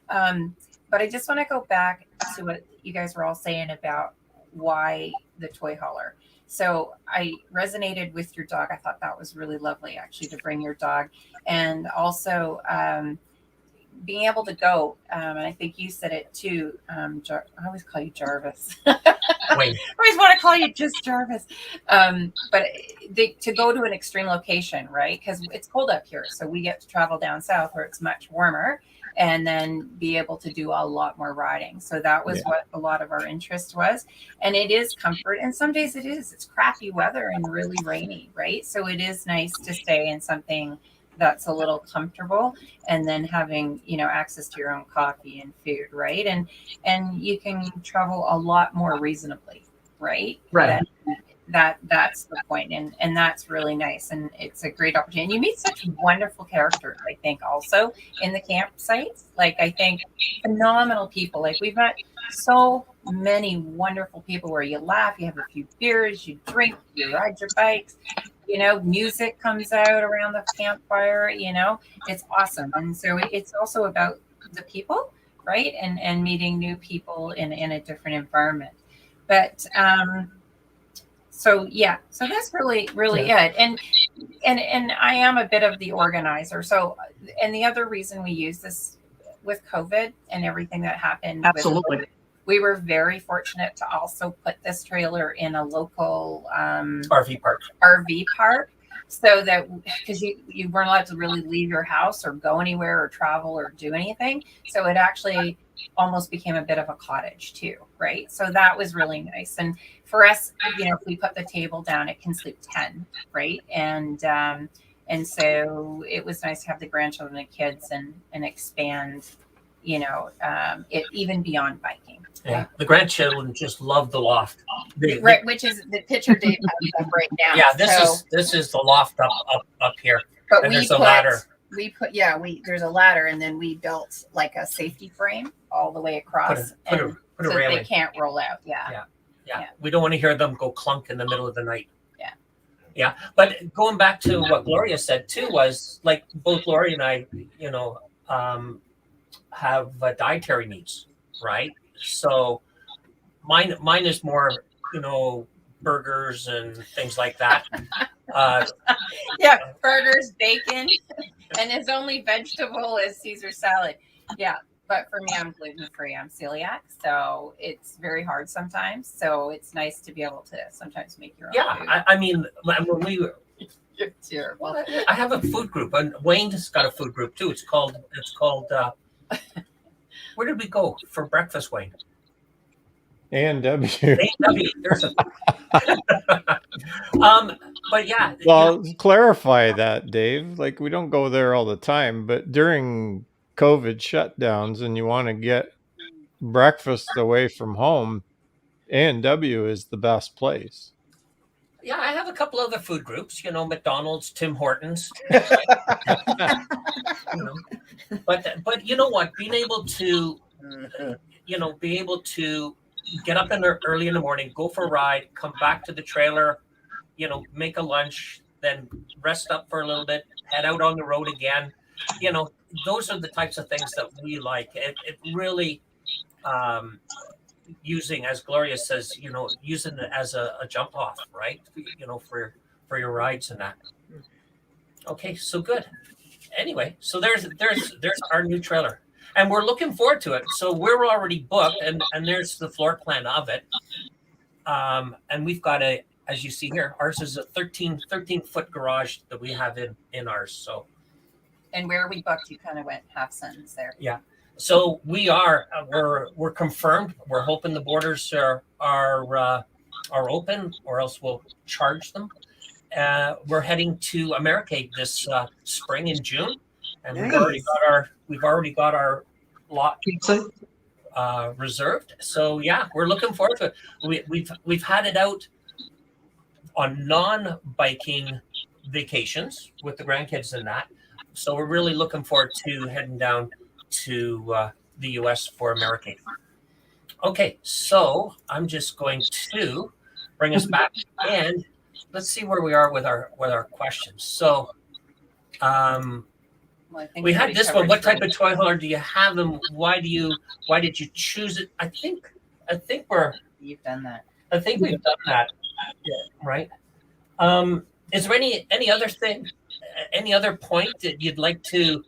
But I just want to go back to what you guys were all saying about why the toy hauler. So I resonated with your dog. I thought that was really lovely, actually, to bring your dog. And also being able to go, and I think you said it too, I always call you Jarvis. Wait. I always want to call you just Jarvis. But to go to an extreme location, right? Because it's cold up here. So we get to travel down south where it's much warmer and then be able to do a lot more riding. So that was what a lot of our interest was. And it is comfort. And some days it's crappy weather and really rainy, right? So it is nice to stay in something that's a little comfortable, and then having access to your own coffee and food, right? And you can travel a lot more reasonably, right? That's the point, and that's really nice, and it's a great opportunity. And you meet such wonderful characters, I think, also in the campsites. Like, I think phenomenal people. Like, we've met so many wonderful people where you laugh, you have a few beers, you drink, you ride your bikes. Music comes out around the campfire, it's awesome. And so it's also about the people, right? And meeting new people in a different environment. But, so that's really it. And I am a bit of the organizer. So, and the other reason we use this with COVID and everything that happened. Absolutely. We were very fortunate to also put this trailer in a local RV park, so that because you weren't allowed to really leave your house or go anywhere or travel or do anything. So it actually almost became a bit of a cottage too, right? So that was really nice. And for us, if we put the table down, it can sleep 10, right? And so it was nice to have the grandchildren and kids and expand, it even beyond biking. Yeah, the grandchildren just love the loft. Which is the picture Dave has up right now. Yeah, this is the loft up here. But and there's a ladder. There's a ladder, and then we built like a safety frame all the way across, put a so railing. they can't roll out. Yeah. We don't want to hear them go clunk in the middle of the night. Yeah. But going back to what Gloria said too was, like, both Gloria and I, have dietary needs, right? So mine is more, burgers and things like that. Burgers, bacon, and his only vegetable is Caesar salad. Yeah. But for me, I'm gluten free. I'm celiac, so it's very hard sometimes. So it's nice to be able to sometimes make your own food. I mean, when we were, You're terrible. I have a food group, and Wayne's got a food group too. It's called. Where did we go for breakfast, Wayne? A&W. A&W. There's a. But yeah. Well, clarify that, Dave. Like, we don't go there all the time, but during COVID shutdowns and you want to get breakfast away from home, A&W is the best place. Yeah, I have a couple other food groups, McDonald's, Tim Hortons. But you know what? Being able to, get up early in the morning, go for a ride, come back to the trailer, make a lunch, then rest up for a little bit, head out on the road again. Those are the types of things that we like. It really, using, as Gloria says, using it as a jump off, right? For your rides and that. Okay, so good. Anyway, so there's our new trailer, and we're looking forward to it. So we're already booked, and there's the floor plan of it. And we've got as you see here, ours is a 13 foot garage that we have in ours. So, and where we booked, you kind of went half sentence there. Yeah. So we're confirmed. We're hoping the borders are open, or else we'll charge them. We're heading to America this spring in June, and Nice. we've already got our lot reserved. So yeah, we're looking forward to it. We've had it out on non-biking vacations with the grandkids and that. So we're really looking forward to heading down to the US for America. Okay, so I'm just going to bring us back, and let's see where we are with our questions. So Well, I think we had already this one. covered What type food. of toy hauler do you have, and why did you choose it? I think You've done that. we've done that. Yeah, right. Is there any other thing, any other point that you'd like to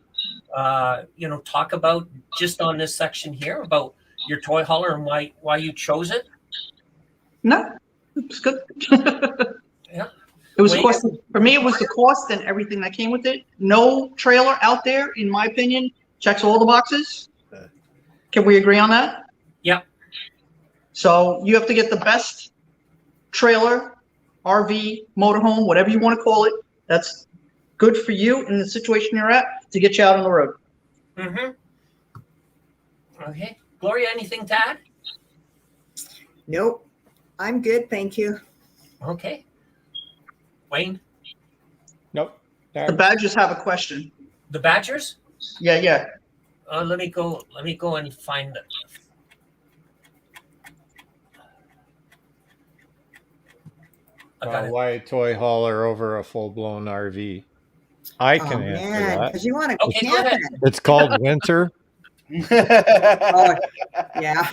talk about just on this section here about your toy hauler and why you chose it? No, it's good. Yeah. It was the Wait. cost. For me, it was the cost and everything that came with it. No trailer out there, in my opinion, checks all the boxes. Can we agree on that? Yep. So you have to get the best trailer, RV, motorhome, whatever you want to call it. That's good for you in the situation you're at to get you out on the road. Mm-hmm. Okay. Gloria, anything to add? Nope. I'm good. Thank you. Okay. Wayne, Nope. The badgers have a question. the Badgers? Yeah. Let me go and find it. I got it. Why a toy hauler over a full-blown RV? I can answer man, that. because you want to Okay, go camp ahead. it. It's called winter. Oh, yeah.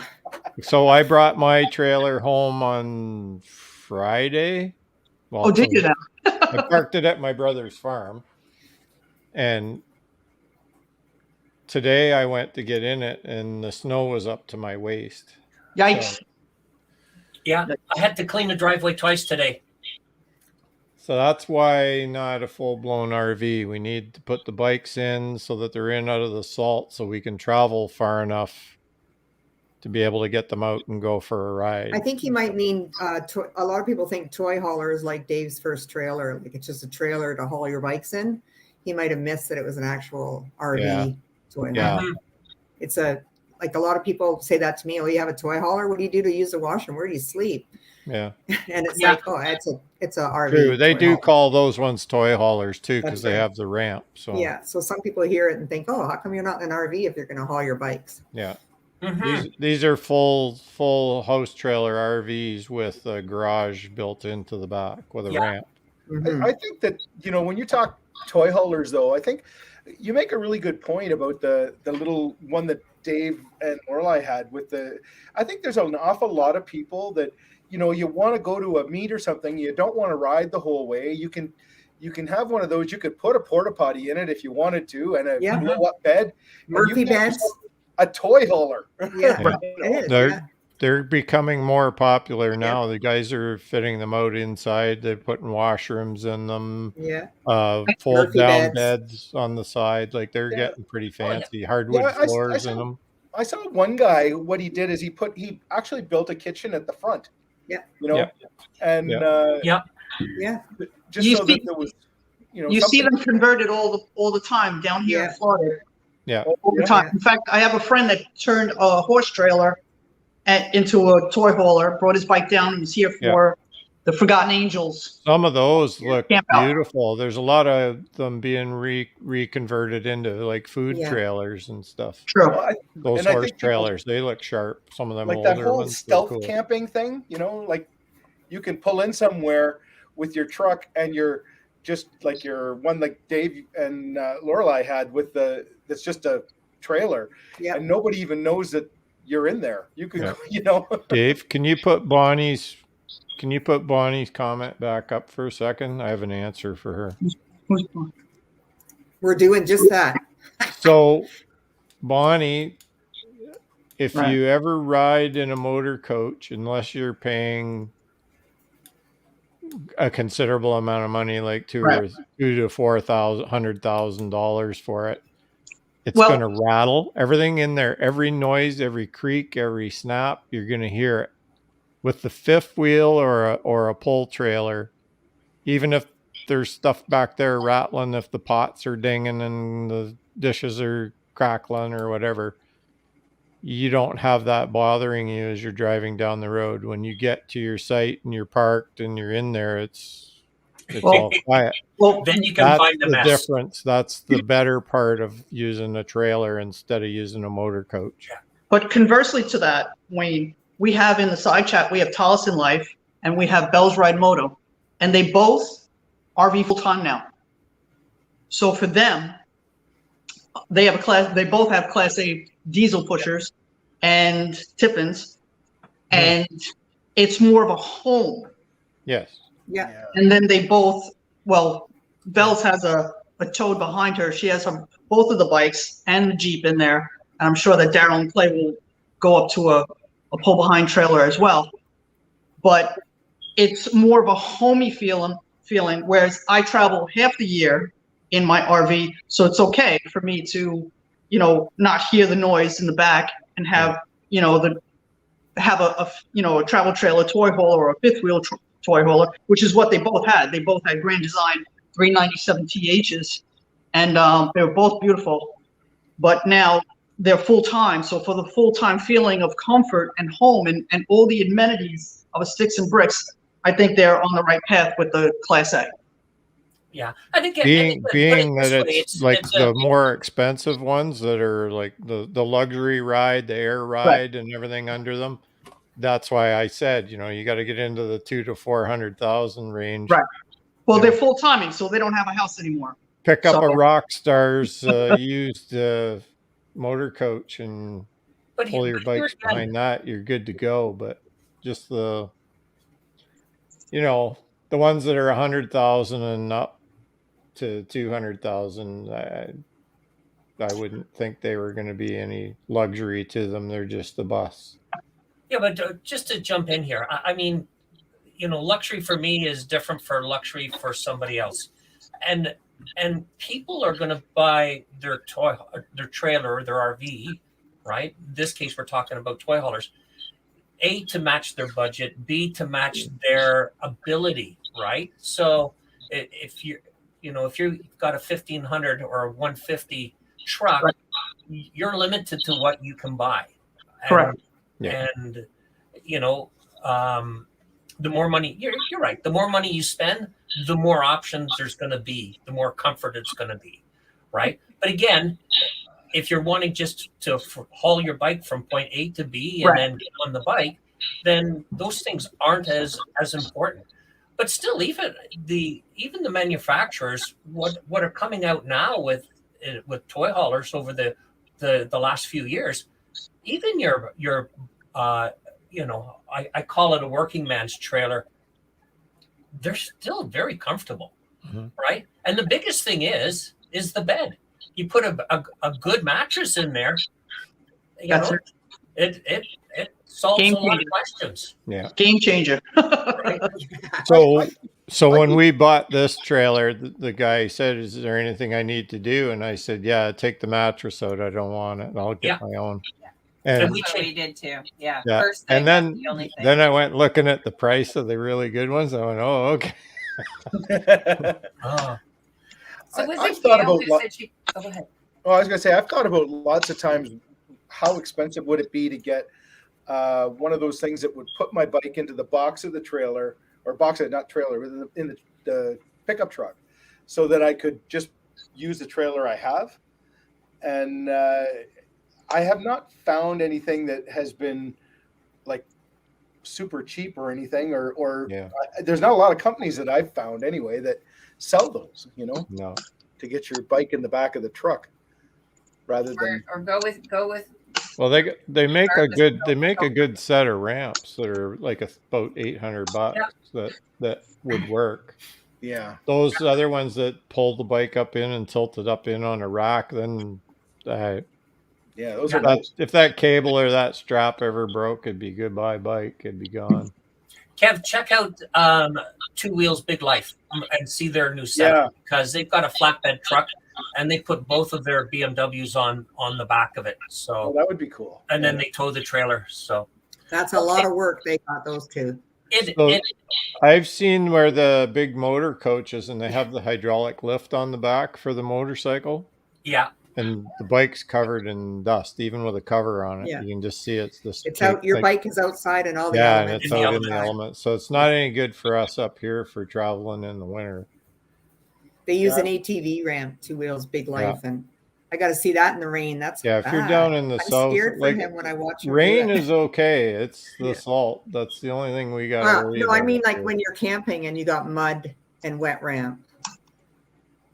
So I brought my trailer home on Friday. Well, Oh, did you now? I parked it at my brother's farm, and today I went to get in it, and the snow was up to my waist. Yikes. Yeah, I had to clean the driveway twice today. So that's why not a full-blown RV. We need to put the bikes in so that they're in out of the salt, so we can travel far enough to be able to get them out and go for a ride. I think he might mean a lot of people think toy hauler is like Dave's first trailer, like it's just a trailer to haul your bikes in. He might have missed that it was an actual RV Yeah. toy Yeah. hauler. It's like a lot of people say that to me. Oh, you have a toy hauler? What do you do to use the washroom? Where do you sleep? Yeah. And it's Yeah. like, oh, it's a RV. True. They toy do hauler. call those ones toy haulers too, because That's they right. have the ramp. So Yeah. So some people hear it and think, oh, how come you're not in an RV if you're going to haul your bikes? yeah. Mhm. These are full house trailer RVs with a garage built into the back with a Yeah. ramp. Mhm. I think that, when you talk toy haulers, though, I think you make a really good point about the little one that Dave and Lorilei had with I think there's an awful lot of people that, you want to go to a meet or something. You don't want to ride the whole way. You can have one of those. You could put a porta potty in it if you wanted to, and a Yeah. blow up bed. And you Murphy get beds. yourself- a toy hauler. Yeah, Yeah. it is. They're Yeah. they're becoming more popular now. The guys are fitting them out inside. They're putting washrooms in them, Yeah. fold Murphy down beds. beds on the side. Like they're Yeah. getting pretty Oh, yeah. fancy. Hardwood Yeah, floors in them. I saw one guy. What he did is he actually built a kitchen at the front. Yeah. You know, Yeah. and Yeah. Yeah. Yeah. just You so see- that there was, You see something- them converted all the time down here in Yeah. Florida. Yeah. All the Yeah. time. In fact, I have a friend that turned a horse trailer into a toy hauler, brought his bike down, and was here for the Forgotten Angels. Some of those look Camp out. beautiful. There's a lot of them being reconverted into like food Yeah. trailers and stuff. True. Well, Those And I horse think people- trailers, they look sharp. Some of them like that older whole ones. They're stealth cool. camping thing. Like you can pull in somewhere with your truck and you're just like your one like Dave and Lorilei had with that's just a trailer, Yeah. and nobody even knows that you're in there. You could, Yeah. Dave, can you put Bonnie's comment back up for a second? I have an answer for her. We're doing just that. So, Bonnie, if Right. you ever ride in a motor coach, unless you're paying a considerable amount of money, like $2,000 to $400,000 for it, it's Well- going to rattle. Everything in there, every noise, every creak, every snap, you're going to hear it. With the fifth wheel or a pull trailer, even if there's stuff back there rattling, if the pots are dinging and the dishes are crackling or whatever, you don't have that bothering you as you're driving down the road. When you get to your site and you're parked and you're in there, it's all quiet. Well, Then you can That's find the the mess. difference. That's the better part of using a trailer instead of using a motor coach. but conversely to that, Wayne, we have in the side chat, we have Tolleson Life and we have Bell's Ride Moto, and they both RV full time now. So for them, they both have Class A diesel pushers and Tiffins, and it's more of a home. Yes. Yeah. And then they both, well, Bells has a toad behind her. She has both of the bikes and the Jeep in there. And I'm sure that Daryl and Clay will go up to a pull behind trailer as well. But it's more of a homey feeling, whereas I travel half the year in my RV. So it's okay for me to, not hear the noise in the back and have, have a travel trailer toy hauler or a fifth wheel toy hauler, which is what they both had. They both had Grand Design 397 THs, and they were both beautiful. But now they're full time. So for the full time feeling of comfort and home and all the amenities of a sticks and bricks, I think they're on the right path with the Class A. Yeah, I think Being that it's like it's the more expensive ones that are like the luxury ride, the air ride, and everything under them. That's why I said, you got to get into the 200,000 to 400,000 range. Right. Well, Yeah. they're full timing, so they don't have a house anymore. Pick up So- a Rockstar's used motor coach and but pull your here bikes again, behind that. You're good to go. But just the ones that are 100,000 and up to 200,000, I wouldn't think they were going to be any luxury to them. They're just the bus. Yeah, but just to jump in here, I mean, luxury for me is different for luxury for somebody else, and people are going to buy their trailer, their RV, right? In this case, we're talking about toy haulers. A, to match their budget. B, to match their ability, right? So if you've got a 1,500 or a 150 truck, Right. you're limited to what you can buy. Correct. Yeah. And the more money, you're right. The more money you spend, the more options there's going to be, the more comfort it's going to be, right? But again, if you're wanting just to haul your bike from point A to B and Right. then get on the bike, then those things aren't as important. But still, even the manufacturers, what are coming out now with toy haulers over the last few years, even your I call it a working man's trailer. They're still very comfortable, right? And the biggest thing is the bed. You put a good mattress in there, you That's know, it solves Game a lot of changer. questions. Yeah. Game changer. Right? So when we bought this trailer, the guy said, "Is there anything I need to do?" And I said, "Yeah, take the mattress out. I don't want it. I'll get my own." And And we That's what changed. we did too. Yeah. yeah, First thing. and That's the only thing. then I went looking at the price of the really good ones. I went, "Oh, okay." Oh, So was I've it thought Gail about who said she? Oh, go ahead. Well, I was going to say, I've thought about lots of times how expensive would it be to get one of those things that would put my bike into the box of the trailer, or box of, not trailer, in the pickup truck, so that I could just use the trailer I have. And I have not found anything that has been like super cheap or anything, or Yeah. there's not a lot of companies that I've found anyway that sell those, No. to get your bike in the back of the truck rather than. Or go with. Well, they make a good set of ramps that are like about $800 that would work. Yeah. Those other ones that pull the bike up in and tilt it up in on a rack, then Yeah, those are nice. if that cable or that strap ever broke, it'd be goodbye bike. It'd be gone. Kev, check out Two Wheels Big Life and see their new setup, because they've got a flatbed truck and they put both of their BMWs on the back of it. So that would be cool. And then they tow the trailer. So That's a lot of work. They got those two. I've seen where the big motor coaches and they have the hydraulic lift on the back for the motorcycle. Yeah. And the bike's covered in dust, even with a cover on it. Yeah. You can just see it's out. Your bike is outside and all the elements. elements. And it's out in the elements. So it's not any good for us up here for traveling in the winter. They use an ATV ramp, Two Wheels Big Life, and I got to see that in the rain. That's if you're down in the south, scared for him when I watch him. Rain is okay. It's the salt. That's the only thing we got to worry about. No, I mean like when you're camping and you got mud and wet ramp.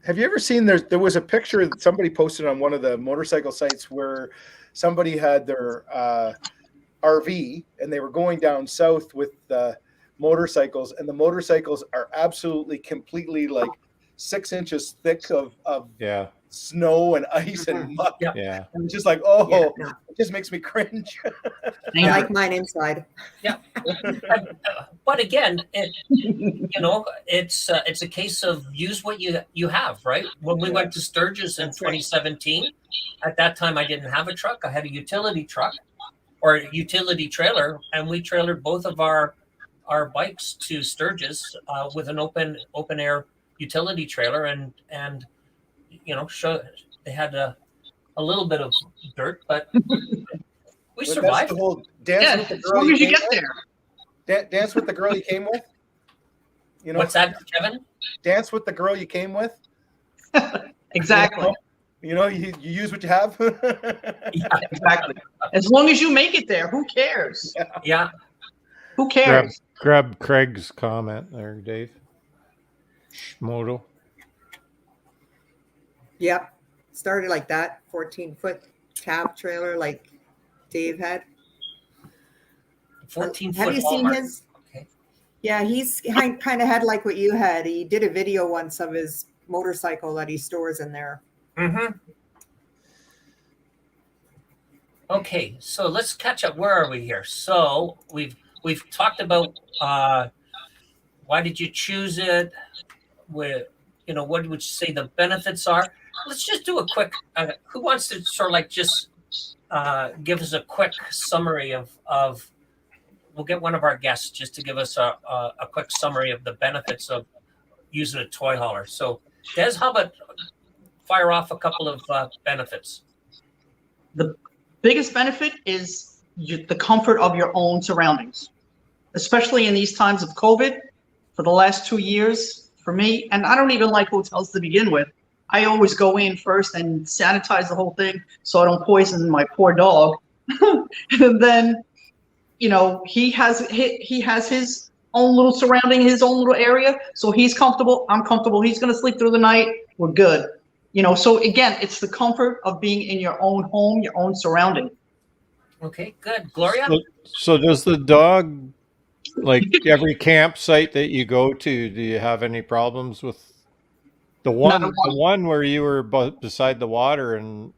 Have you ever seen there was a picture that somebody posted on one of the motorcycle sites where somebody had their RV and they were going down south with the motorcycles, and the motorcycles are absolutely completely like 6 inches thick of snow and ice and mud. Yeah. And it's just like, it just makes me cringe. I like mine inside. Yeah. But again, it's a case of use what you have, right? When we went to Sturgis in 2017, at that time I didn't have a truck. I had a utility truck or a utility trailer, and we trailered both of our bikes to Sturgis with an open air utility trailer, and they had a little bit of dirt, but we survived. That's the whole dance with the girl. As long as you get there. Dance with the girl you came with. What's that, Kevin? Dance with the girl you came with. Exactly. You use what you have. Exactly. As long as you make it there, who cares? Yeah. Who cares? Grab Craig's comment there, Dave. Schmodo. Yep. Started like that, 14-foot cab trailer like Dave had. 14-foot. Have you seen his? Okay. Yeah, he's kind of had like what you had. He did a video once of his motorcycle that he stores in there. Mm-hmm. Okay, so let's catch up. Where are we here? So we've talked about why did you choose it? What would you say the benefits are? Let's just do a quick. Who wants to sort of like just give us a quick summary of? We'll get one of our guests just to give us a quick summary of the benefits of using a toy hauler. So, Des, how about fire off a couple of benefits? The biggest benefit is the comfort of your own surroundings, especially in these times of COVID. For the last 2 years, for me, and I don't even like hotels to begin with. I always go in first and sanitize the whole thing so I don't poison my poor dog. And then, he has his own little surrounding, his own little area. So he's comfortable. I'm comfortable. He's going to sleep through the night. We're good. So again, it's the comfort of being in your own home, your own surrounding. Okay, good. Gloria? So does the dog, like every campsite that you go to, do you have any problems with the one where you were beside the water and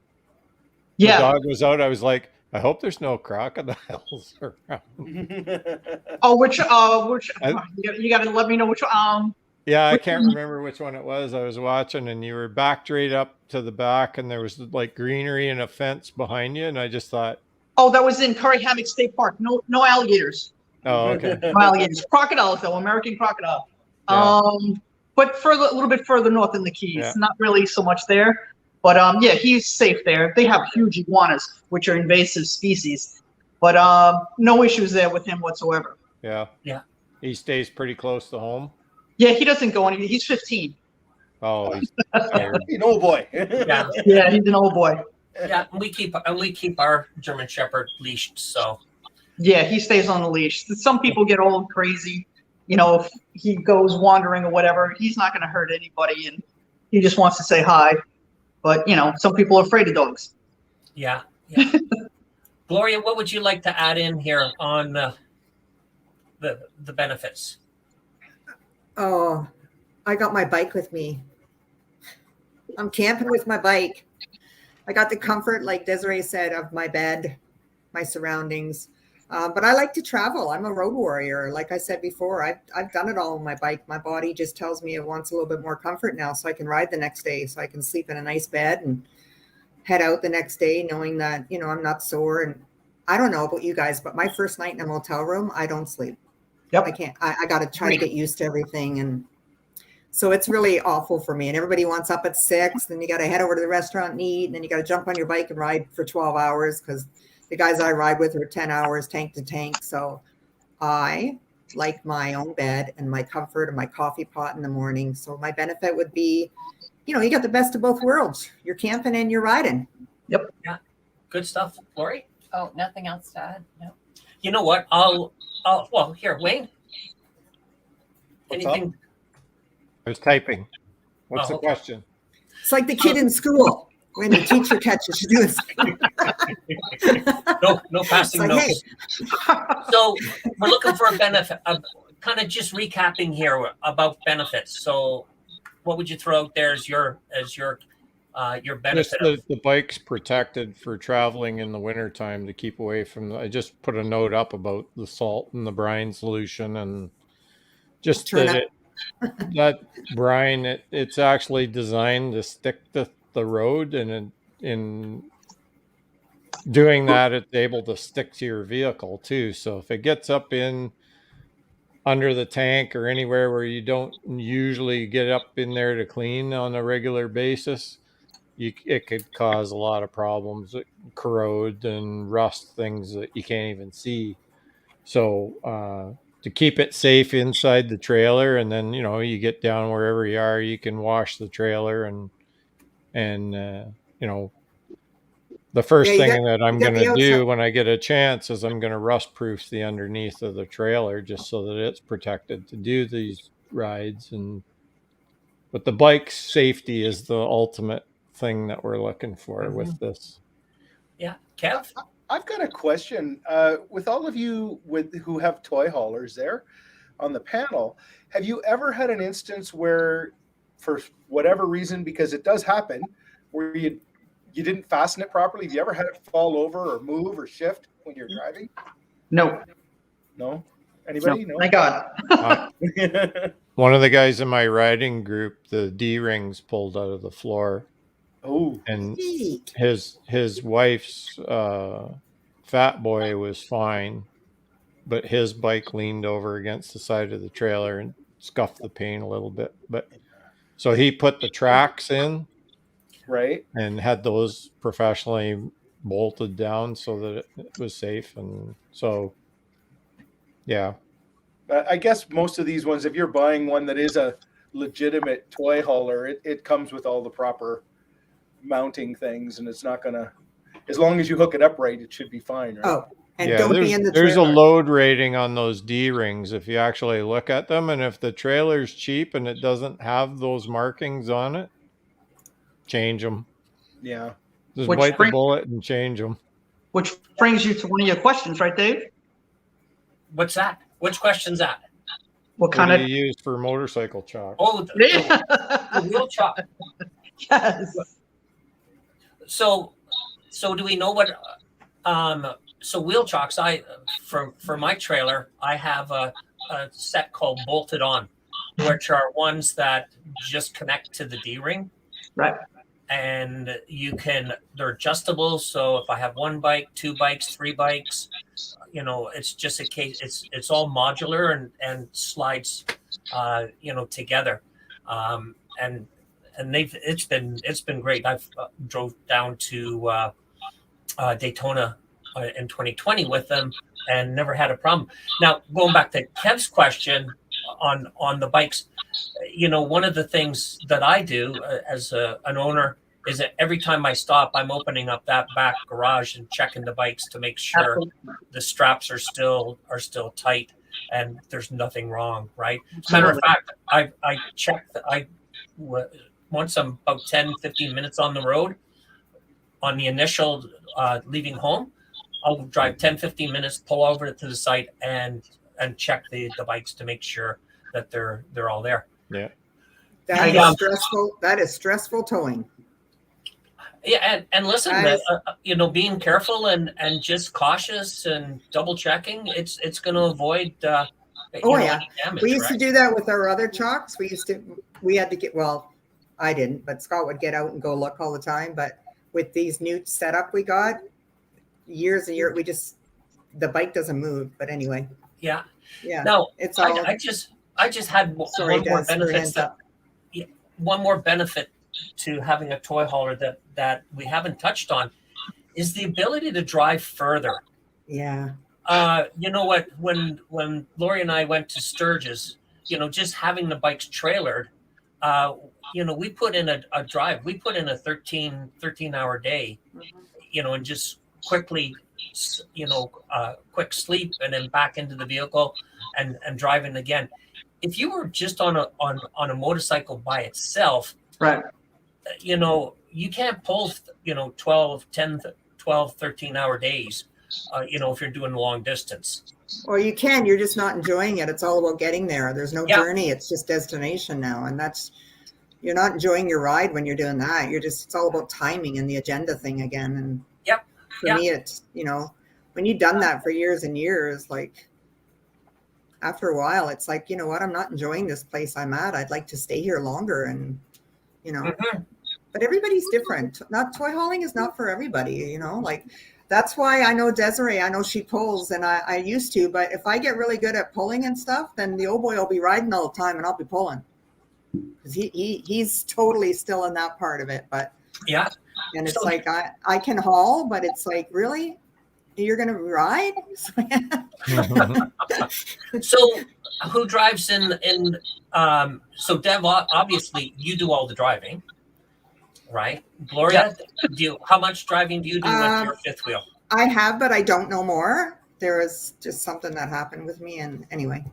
the dog was out? I was like, I hope there's no crocodiles around. Oh, which I- you got to let me know which Yeah, I Which can't one? remember which one it was. I was watching, and you were backed right up to the back, and there was like greenery and a fence behind you, and I just thought, Oh, that was in Curry Hammock State Park. No alligators. oh, okay, No alligators. Crocodiles though, American crocodile. Yeah. But further, a little bit further north in the Keys, Yeah. not really so much there. But yeah, he's safe there. They have huge iguanas, which are invasive species. But no issues there with him whatsoever. yeah, Yeah. He stays pretty close to home. Yeah, he doesn't go anywhere. He's 15. Oh, he's tired. You know, boy. Yeah, Yeah, he's an old boy. yeah. We keep our German Shepherd leashed. So Yeah, he stays on the leash. Some people get old crazy, you know, if he goes wandering or whatever. He's not going to hurt anybody, and he just wants to say hi. But you know, some people are afraid of dogs. yeah. Gloria, what would you like to add in here on the benefits? Oh, I got my bike with me. I'm camping with my bike. I got the comfort, like Desiree said, of my bed, my surroundings. But I like to travel. I'm a road warrior. Like I said before, I've done it all on my bike. My body just tells me it wants a little bit more comfort now, so I can ride the next day, so I can sleep in a nice bed and head out the next day knowing that, you know, I'm not sore. And I don't know about you guys, but my first night in a motel room, I don't sleep. Yep. I can't. I got to try to get used to everything. And so it's really awful for me. And everybody wants up at 6, then you got to head over to the restaurant and eat, and then you got to jump on your bike and ride for 12 hours because the guys I ride with are 10 hours tank to tank. So I like my own bed and my comfort and my coffee pot in the morning. So my benefit would be, you know, you got the best of both worlds. You're camping and you're riding. Good stuff, Lori. Oh, nothing else to add? No. You know what? Well, here, Wayne. What's Anything? I was typing. What's Oh, the okay. question? It's like the kid in school when the teacher catches you doing something. No passing It's like, notes. So we're looking for a benefit. Kind of just recapping here about benefits. So, what would you throw out there as your Just benefit? the bike's protected for traveling in the wintertime to keep away from I just put a note up about the salt and the brine solution, and just Turn that that brine, it's actually designed to stick to the road, and in doing that, it's able to stick to your vehicle too. So if it gets up in under the tank or anywhere where you don't usually get up in there to clean on a regular basis, it could cause a lot of problems. It corrode and rust things that you can't even see. So to keep it safe inside the trailer, and then you get down wherever you are, you can wash the trailer, and the first thing that I'm going to do when I get a chance is I'm going to rust proof the underneath of the trailer just so that it's protected to do these rides. But the bike's safety is the ultimate thing that we're looking for with this. Yeah, Kev. I've got a question. With all of you who have toy haulers there on the panel, have you ever had an instance where, for whatever reason, because it does happen, where you didn't fasten it properly? Have you ever had it fall over or move or shift when you're driving? No. No? Anybody? No? Thank God. One of the guys in my riding group, the D-rings pulled out of the floor. Oh. And his wife's Fat Boy was fine, but his bike leaned over against the side of the trailer and scuffed the paint a little bit. But so he put the tracks in, right, and had those professionally bolted down so that it was safe. And so, yeah. I guess most of these ones, if you're buying one that is a legitimate toy hauler, it comes with all the proper mounting things, and it's not gonna, as long as you hook it up right, it should be fine, right? Oh, and yeah, don't be in the trailer. There's a load rating on those D-rings if you actually look at them, and if the trailer's cheap and it doesn't have those markings on it, change them. Yeah. Just bite the bullet and change them. Which brings you to one of your questions, right, Dave? What's that? Which question's that? What kind do you use for motorcycle chocks? Oh, the wheel chock. Yes. So do we know what So wheel chocks, for my trailer, I have a set called Bolted On, which are ones that just connect to the D-ring. Right. And they're adjustable. So if I have one bike, two bikes, three bikes, it's just a case. It's all modular and slides, together. And it's been great. I've drove down to Daytona in 2020 with them and never had a problem. Now, going back to Kev's question on the bikes, one of the things that I do as an owner is that every time I stop, I'm opening up that back garage and checking the bikes to make sure the straps are still tight and there's nothing wrong, right? Matter of fact, I checked. Once I'm about 10, 15 minutes on the road, on the initial leaving home, I'll drive 10, 15 minutes, pull over to the site and check the bikes to make sure that they're all there. Yeah. That is stressful. That is stressful towing. Yeah, and listen, being careful and just cautious and double checking, it's going to avoid damage. We used to do that with our other chocks. We had to get, well, I didn't, but Scott would get out and go look all the time. But with these new setup we got, years and years, the bike doesn't move. But anyway. Yeah. Yeah. No, it's all. I just had one more benefit to having a toy hauler that we haven't touched on is the ability to drive further. Yeah. You know what? When Gloria and I went to Sturgis, just having the bikes trailered, we put in a drive. We put in a 13-hour day, and just quickly, quick sleep and then back into the vehicle and driving again. If you were just on a motorcycle by itself, right, you can't pull 12, 13-hour days, if you're doing long distance. Or you can, you're just not enjoying it. It's all about getting there. There's no journey. It's just destination now. And you're not enjoying your ride when you're doing that. It's all about timing and the agenda thing again. And for me, it's, when you've done that for years and years, like after a while, it's like, you know what, I'm not enjoying this place I'm at. I'd like to stay here longer. And, but everybody's different. Not toy hauling is not for everybody, like that's why I know Desiree, I know she pulls and I used to, but if I get really good at pulling and stuff, then the old boy will be riding all the time and I'll be pulling. Because he's totally still in that part of it. But yeah. And it's like, I can haul, but it's like, really? You're going to ride? So who drives in so Dev, obviously you do all the driving, right? Gloria, how much driving do you do with your fifth wheel? I have, but I don't know more. There was just something that happened with me. And anyway,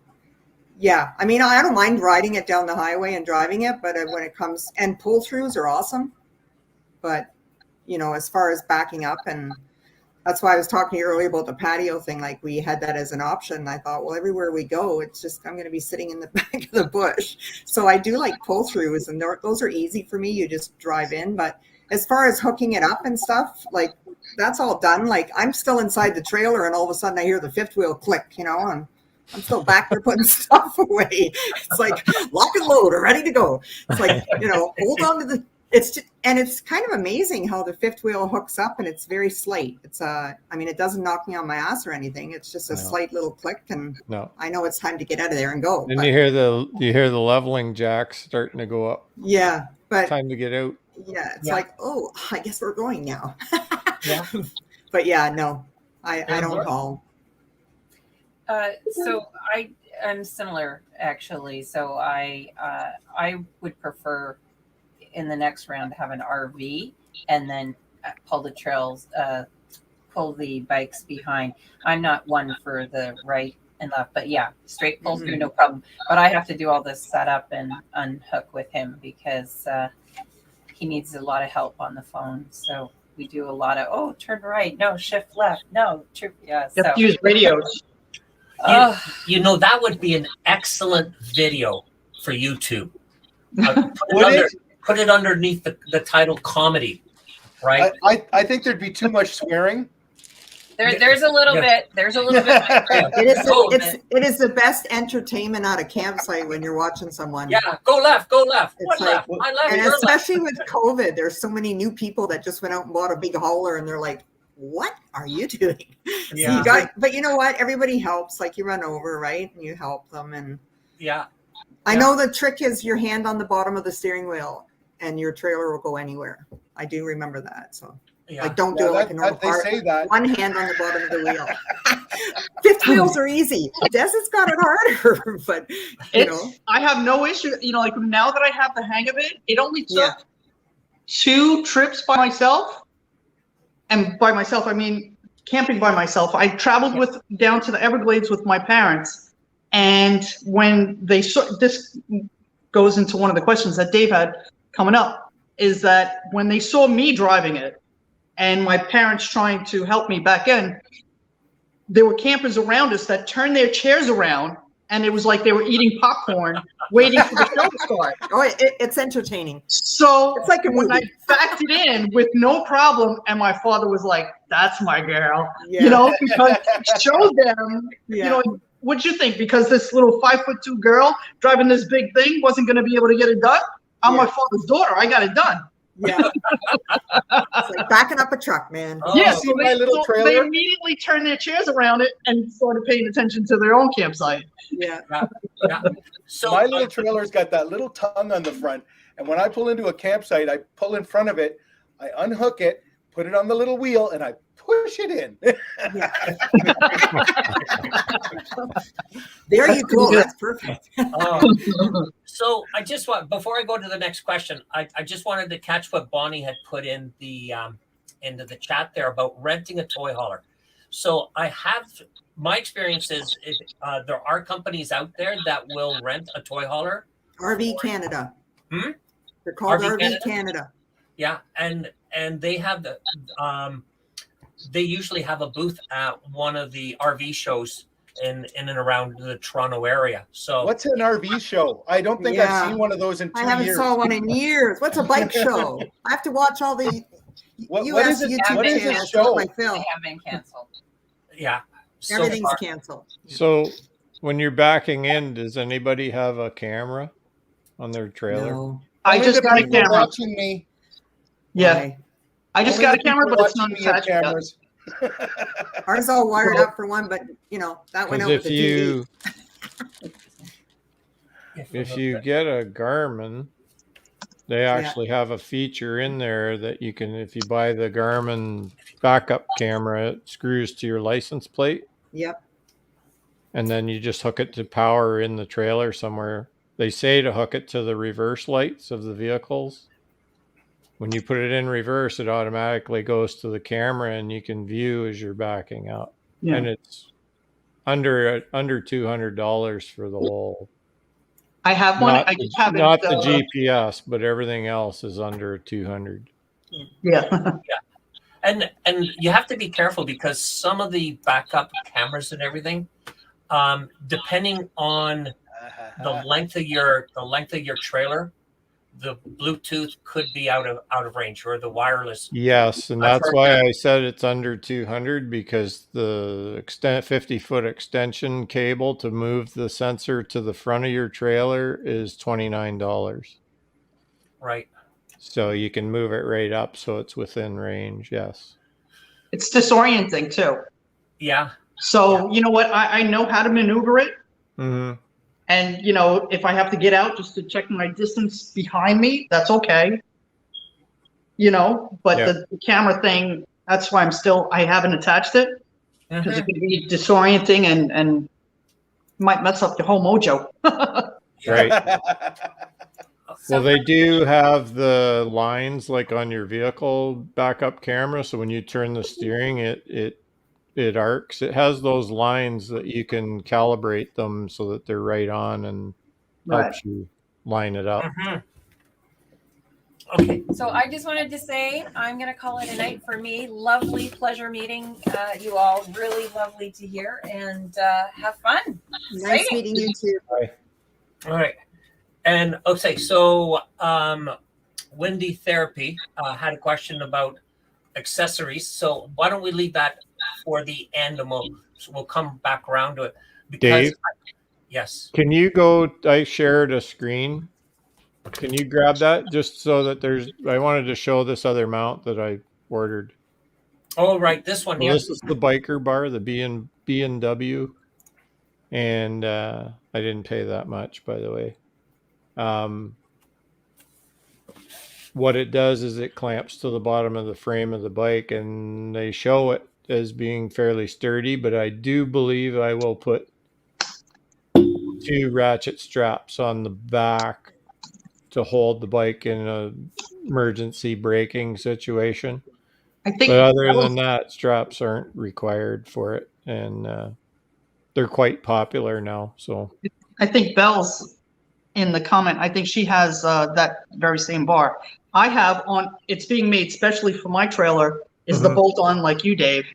yeah, I mean, I don't mind riding it down the highway and driving it, but when it comes, and pull throughs are awesome. But, as far as backing up, and that's why I was talking to you earlier about the patio thing. Like we had that as an option. I thought, well, everywhere we go, it's just, I'm going to be sitting in the back of the bush. So I do like pull throughs, and those are easy for me. You just drive in. But as far as hooking it up and stuff, like that's all done. Like I'm still inside the trailer and all of a sudden I hear the fifth wheel click, and I'm still back there putting stuff away. It's like lock and load or ready to go. It's like, hold on to and it's kind of amazing how the fifth wheel hooks up, and it's very slight. It's it doesn't knock me on my ass or anything. It's just a slight little click, and I know it's time to get out of there and go. Then you hear the leveling jacks starting to go up. Yeah, but time to get out. Yeah, it's like, oh, I guess we're going now. Yeah, but yeah, no, I don't haul. So I'm similar actually. So I would prefer in the next round to have an RV and then pull the trails, pull the bikes behind. I'm not one for the right and left, but yeah, straight pull through, no problem. But I have to do all this setup and unhook with him because he needs a lot of help on the phone. So we do a lot of, turn right, no, shift left, no, yeah. You have to use radios. That would be an excellent video for YouTube. Put it underneath the title comedy, right? I think there'd be too much swearing. There's a little bit. There's a little bit. It is the best entertainment at a campsite when you're watching someone. Yeah, go left. What It's left? like- My left. And Your especially with COVID, there's so many new people that just went out and bought a big hauler, and they're like, "What are you doing?" Yeah. So but you know what? Everybody helps. Like you run over, right, and you help them. And Yeah. I know the trick is your hand on the bottom of the steering wheel, and your trailer will go anywhere. I do remember that. So Yeah. like, don't do it like a normal they car. say that. One hand on the bottom of the wheel. Fifth wheels are easy. Des has got it harder, but you know. I have no issue. Like now that I have the hang of it, it only took 2 trips by myself. And by myself, I mean camping by myself. I traveled down to the Everglades with my parents. And when they saw, this goes into one of the questions that Dave had coming up, is that when they saw me driving it and my parents trying to help me back in, there were campers around us that turned their chairs around, and it was like they were eating popcorn, waiting for the show to start. Oh, it's entertaining. So It's like a when I movie. backed it in with no problem, and my father was like, "That's my girl," Yeah. you know, because it showed them, Yeah. you know, what'd you think? Because this little 5'2" girl driving this big thing wasn't going to be able to get it done. I'm my father's daughter. I got it done. Yeah. It's like backing up a truck, man. Oh, Yeah, see my little they trailer? immediately turned their chairs around it and started paying attention to their own campsite. Yeah. Yeah. So My little trailer's got that little tongue on the front, and when I pull into a campsite, I pull in front of it, I unhook it, put it on the little wheel, and I push it in. There you go. That's perfect. So I just want, before I go to the next question, I just wanted to catch what Bonnie had put in the into the chat there about renting a toy hauler. So I have, my experience is there are companies out there that will rent a toy hauler. RV Canada. Hmm? They're called RV RV Canada. Yeah, and they have the they usually have a booth at one of the RV shows in and around the Toronto area. So What's an RV show? I don't think Yeah. I've seen one of those in 2 I haven't years. saw one in years. What's a bike show? I have to watch all the What US is it? YouTube What is a channels show? with my film. They have been canceled. yeah, so Everything's far- canceled. So when you're backing in, does anybody have a camera on their trailer? No. I Only just the got a people camera. watching me. Yeah, Why? I just Only got a the camera, people but it's not watching me have attached yet. cameras. Ours all wired up for one, but you know that went Because out with the TV. if you get a Garmin, they actually have a feature in there that you can, if you buy the Garmin backup camera, it screws to your license plate, Yep. and then you just hook it to power in the trailer somewhere. They say to hook it to the reverse lights of the vehicles. When you put it in reverse, it automatically goes to the camera, and you can view as you're backing up. Yeah. And it's under $200 for the whole. I have one. Not, I the, just haven't. not the GPS, but everything else is under 200. Yeah. and you have to be careful because some of the backup cameras and everything, depending on the length of your trailer, the Bluetooth could be out of range, or the wireless. Yes, and I've that's heard why that. I said it's under 200, because the 50-foot extension cable to move the sensor to the front of your trailer is $29. Right. So you can move it right up so it's within range. Yes. It's disorienting too. Yeah. So you know what? I know how to maneuver it. Mm-hmm. And, you know, if I have to get out just to check my distance behind me, that's okay. You know, but Yeah. the camera thing, that's why I haven't attached it, because it could be disorienting and might mess up your whole mojo. Right. So Well, they do have the lines like on your vehicle backup camera. So when you turn the steering, it arcs. It has those lines that you can calibrate them so that they're right on and helps you line it up. Mhm. Okay. So I just wanted to say I'm going to call it a night for me. Lovely pleasure meeting you all. Really lovely to hear, and have fun. Nice Exciting. meeting you too. All right. And okay, so Wendy Therapy had a question about accessories. So why don't we leave that for the end, and we'll come back around to it. Dave? Yes. Can you go? I shared a screen. Can you grab that just so that I wanted to show this other mount that I ordered. Oh, right. This one here. Well, this is the biker bar, the B&W. And I didn't pay that much, by the way. What it does is it clamps to the bottom of the frame of the bike, and they show it as being fairly sturdy, but I do believe I will put 2 ratchet straps on the back to hold the bike in an emergency braking situation. I think, But other than that, straps aren't required for it, and they're quite popular now. So I think Belle's in the comment. I think she has that very same bar. I have on. It's being made specially for my trailer. Is the bolt-on like you, Dave?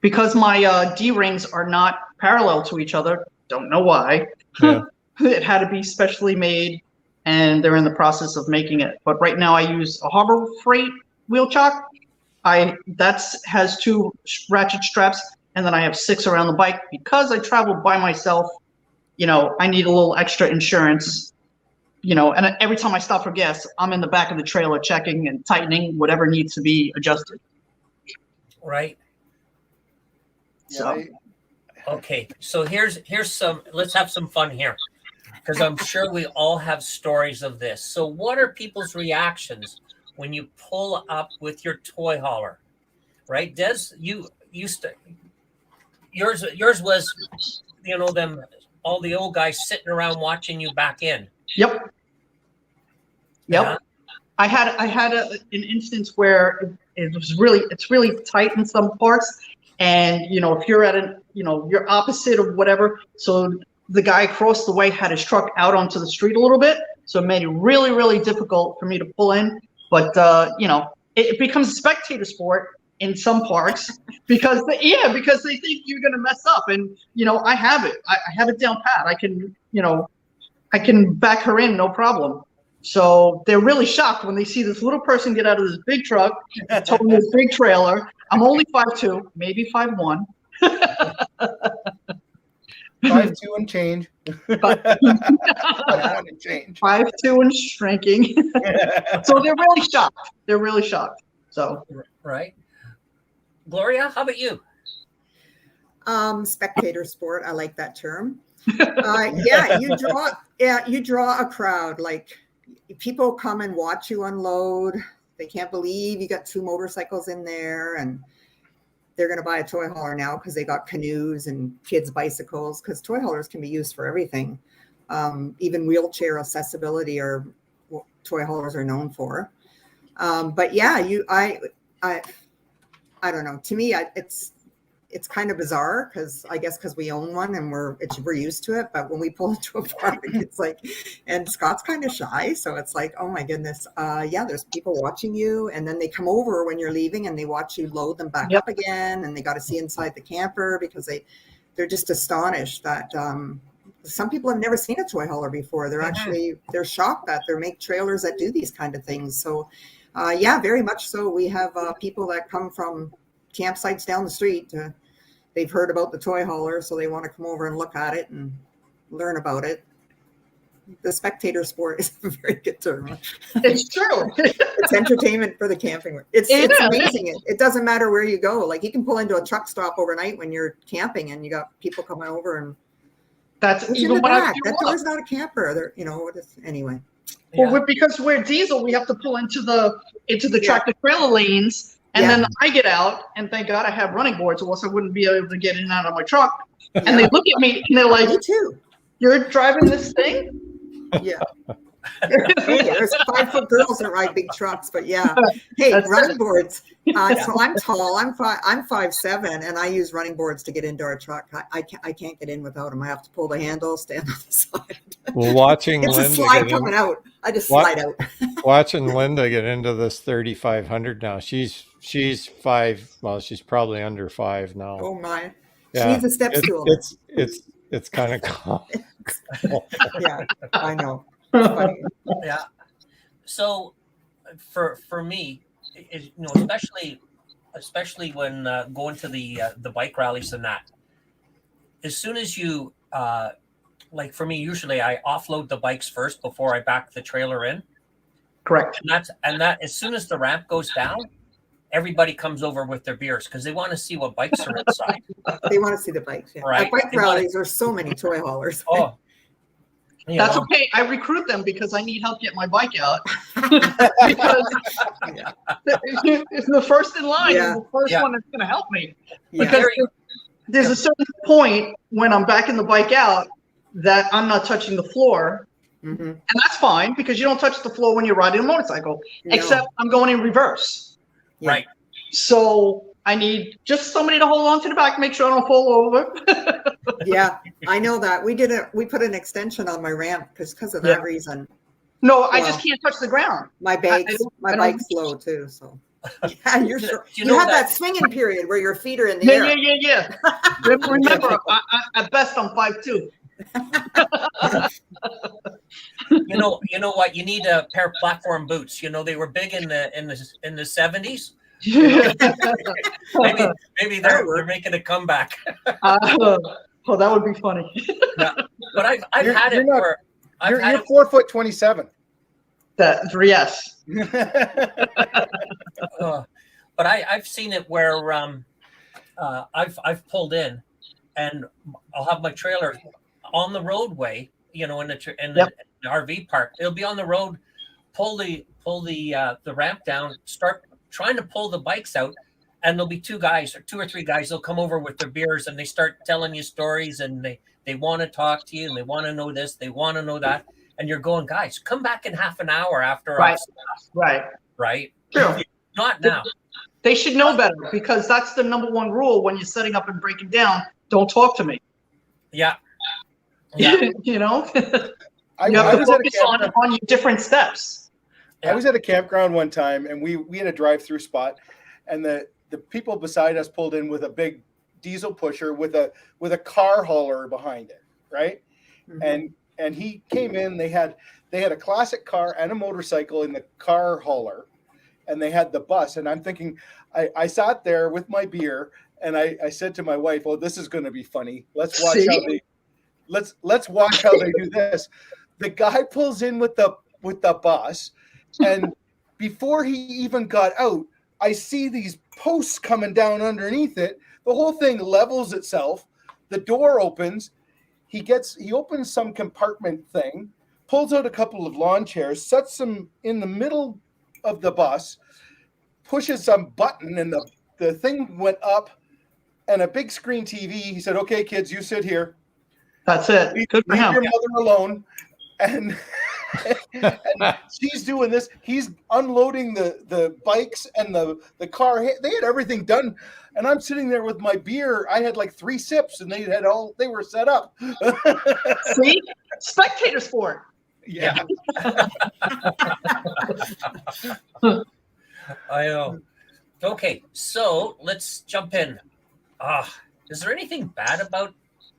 Because my D rings are not parallel to each other. Don't know why. yeah. It had to be specially made, and they're in the process of making it. But right now, I use a Harbor Freight wheel chock. That has 2 ratchet straps, and then I have 6 around the bike because I travel by myself. You know, I need a little extra insurance. You know, and every time I stop for gas, I'm in the back of the trailer checking and tightening whatever needs to be adjusted. Right. So. Okay, so here's some. Let's have some fun here, because I'm sure we all have stories of this. So, what are people's reactions when you pull up with your toy hauler? Right, Des, you used to. Yours was, you know, all the old guys sitting around watching you back in. Yep. Yeah. I had an instance where it's really tight in some parts, and you know, if you're at you're opposite of whatever, so the guy across the way had his truck out onto the street a little bit, so it made it really, really difficult for me to pull in. But you know, it becomes a spectator sport in some parts because they think you're gonna mess up, and you know, I have it down pat. I can back her in, no problem. So they're really shocked when they see this little person get out of this big truck, towing this big trailer. I'm only 5'2", maybe 5'1". 5'2" and change. 5'1" and change. 5'2" and shrinking. So they're really shocked. They're really shocked. So right. Gloria, how about you? Spectator sport. I like that term. Yeah, you draw a crowd. Like, people come and watch you unload. They can't believe you got 2 motorcycles in there, and they're going to buy a toy hauler now because they got canoes and kids' bicycles, because toy haulers can be used for everything. Even wheelchair accessibility are what toy haulers are known for. But yeah, I don't know. To me, it's kind of bizarre because we own one and we're used to it. But when we pull into a park, it's like, and Scott's kind of shy. So it's like, oh my goodness. Yeah, there's people watching you. And then they come over when you're leaving and they watch you load them back up again. And they got to see inside the camper because they're just astonished that some people have never seen a toy hauler before. They're shocked that they make trailers that do these kind of things. So yeah, very much so. We have people that come from campsites down the street. They've heard about the toy hauler, so they want to come over and look at it and learn about it. The spectator sport is a very good term. it's true. It's entertainment for the camping. It's amazing. It doesn't matter where you go. Like, you can pull into a truck stop overnight when you're camping, and you got people coming over, and that's even when I that door's not a camper. Anyway. Well, because we're diesel, we have to pull into the tractor trailer lanes. And then I get out, and thank God I have running boards, or else I wouldn't be able to get in and out of my truck. And they look at me, and they're like, "Me too. You're driving this thing?" Yeah. Hey, there's 5-foot girls that ride big trucks, but yeah. Hey, running boards. So I'm tall. I'm 5'7", and I use running boards to get into our truck. I can't get in without them. I have to pull the handle, stand on the side. Well, watching it's Linda a slide coming out. I just slide out. Watching Linda get into this 3,500 now. She's 5. Well, she's probably under 5 now. Oh my! Yeah. She needs a step stool. It's kind of cool. Yeah, I know. Yeah. So for me, especially especially when going to the bike rallies and that. As soon as you like for me, usually I offload the bikes first before I back the trailer in. Correct. And that as soon as the ramp goes down, everybody comes over with their beers because they want to see what bikes are inside. They want to see the bikes. Yeah. Right. At bike rallies, there's so many toy haulers. Oh, That's okay. I recruit them because I need help getting my bike out. Because it's the first in line, Yeah. and the first Yeah. one that's going to help me. Yeah. Because there's a certain point when I'm backing the bike out that I'm not touching the floor. Mhm. And that's fine because you don't touch the floor when you're riding a motorcycle, No. except I'm going in reverse. Yeah. Right. So I need just somebody to hold on to the back, make sure I don't fall over. Yeah, I know that. We put an extension on my ramp because of that reason. No, I Wow. just can't touch the ground. My bike's I don't- bike's low too, so yeah, you're sure. You You, know have that- that swinging period where your feet are in the Yeah, air. yeah. Remember, at best I'm 5'2". You know what? You need a pair of platform boots. You know they were big in the 70s. Maybe they're making a comeback. Oh, that would be funny. But I've You're- had you're it not- where I've had You're it. 4'27". Yes. But I've seen it where I've pulled in, and I'll have my trailer on the roadway. You know, in the RV park, it'll be on the road. Pull the ramp down. Start trying to pull the bikes out, and there'll be two or three guys. They'll come over with their beers, and they start telling you stories, and they want to talk to you, and they want to know this, they want to know that, and you're going, guys, come back in half an hour after Right. us, Right. right? True. Not now. They should know better because that's the number one rule when you're setting up and breaking down. Don't talk to me. Yeah. Yeah. You know, I you have to was at a focus campground. on your different steps. I was at a campground one time, and we had a drive-through spot, and the people beside us pulled in with a big diesel pusher with a car hauler behind it, right? Mhm. And he came in. They had a classic car and a motorcycle in the car hauler, and they had the bus. And I'm thinking, I sat there with my beer, and I said to my wife, "Oh, this is going to be funny. Let's watch See? how they let's watch how they do this." The guy pulls in with the bus, and before he even got out, I see these posts coming down underneath it. The whole thing levels itself. The door opens. He opens some compartment thing, pulls out a couple of lawn chairs, sets them in the middle of the bus, pushes some button, and the thing went up, and a big screen TV. He said, "Okay, kids, you sit here. That's it. Good for Leave him. your mother alone." And she's doing this. He's unloading the bikes and the car. They had everything done, and I'm sitting there with my beer. I had like 3 sips, and they were set up. See, spectator sport. Yeah. I know. Okay, so let's jump in. Is there anything bad about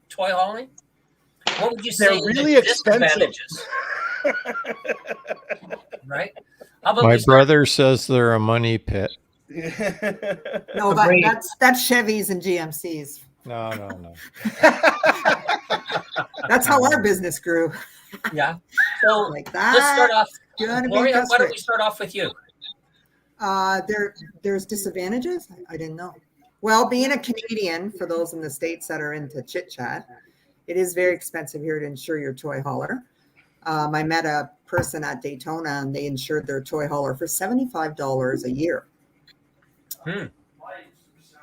toy hauling? What would you say? They're really expensive. Disadvantages? Right? How about My we start- brother says they're a money pit. No, Agreed. that's Chevys and GMCs. No. That's how our business grew. Yeah. So Like that. let's start off. Gonna be Gloria, why don't we frustrating. start off with you? There's disadvantages. I didn't know. Well, being a Canadian, for those in the States that are into chit chat, it is very expensive here to insure your toy hauler. I met a person at Daytona, and they insured their toy hauler for $75 a year.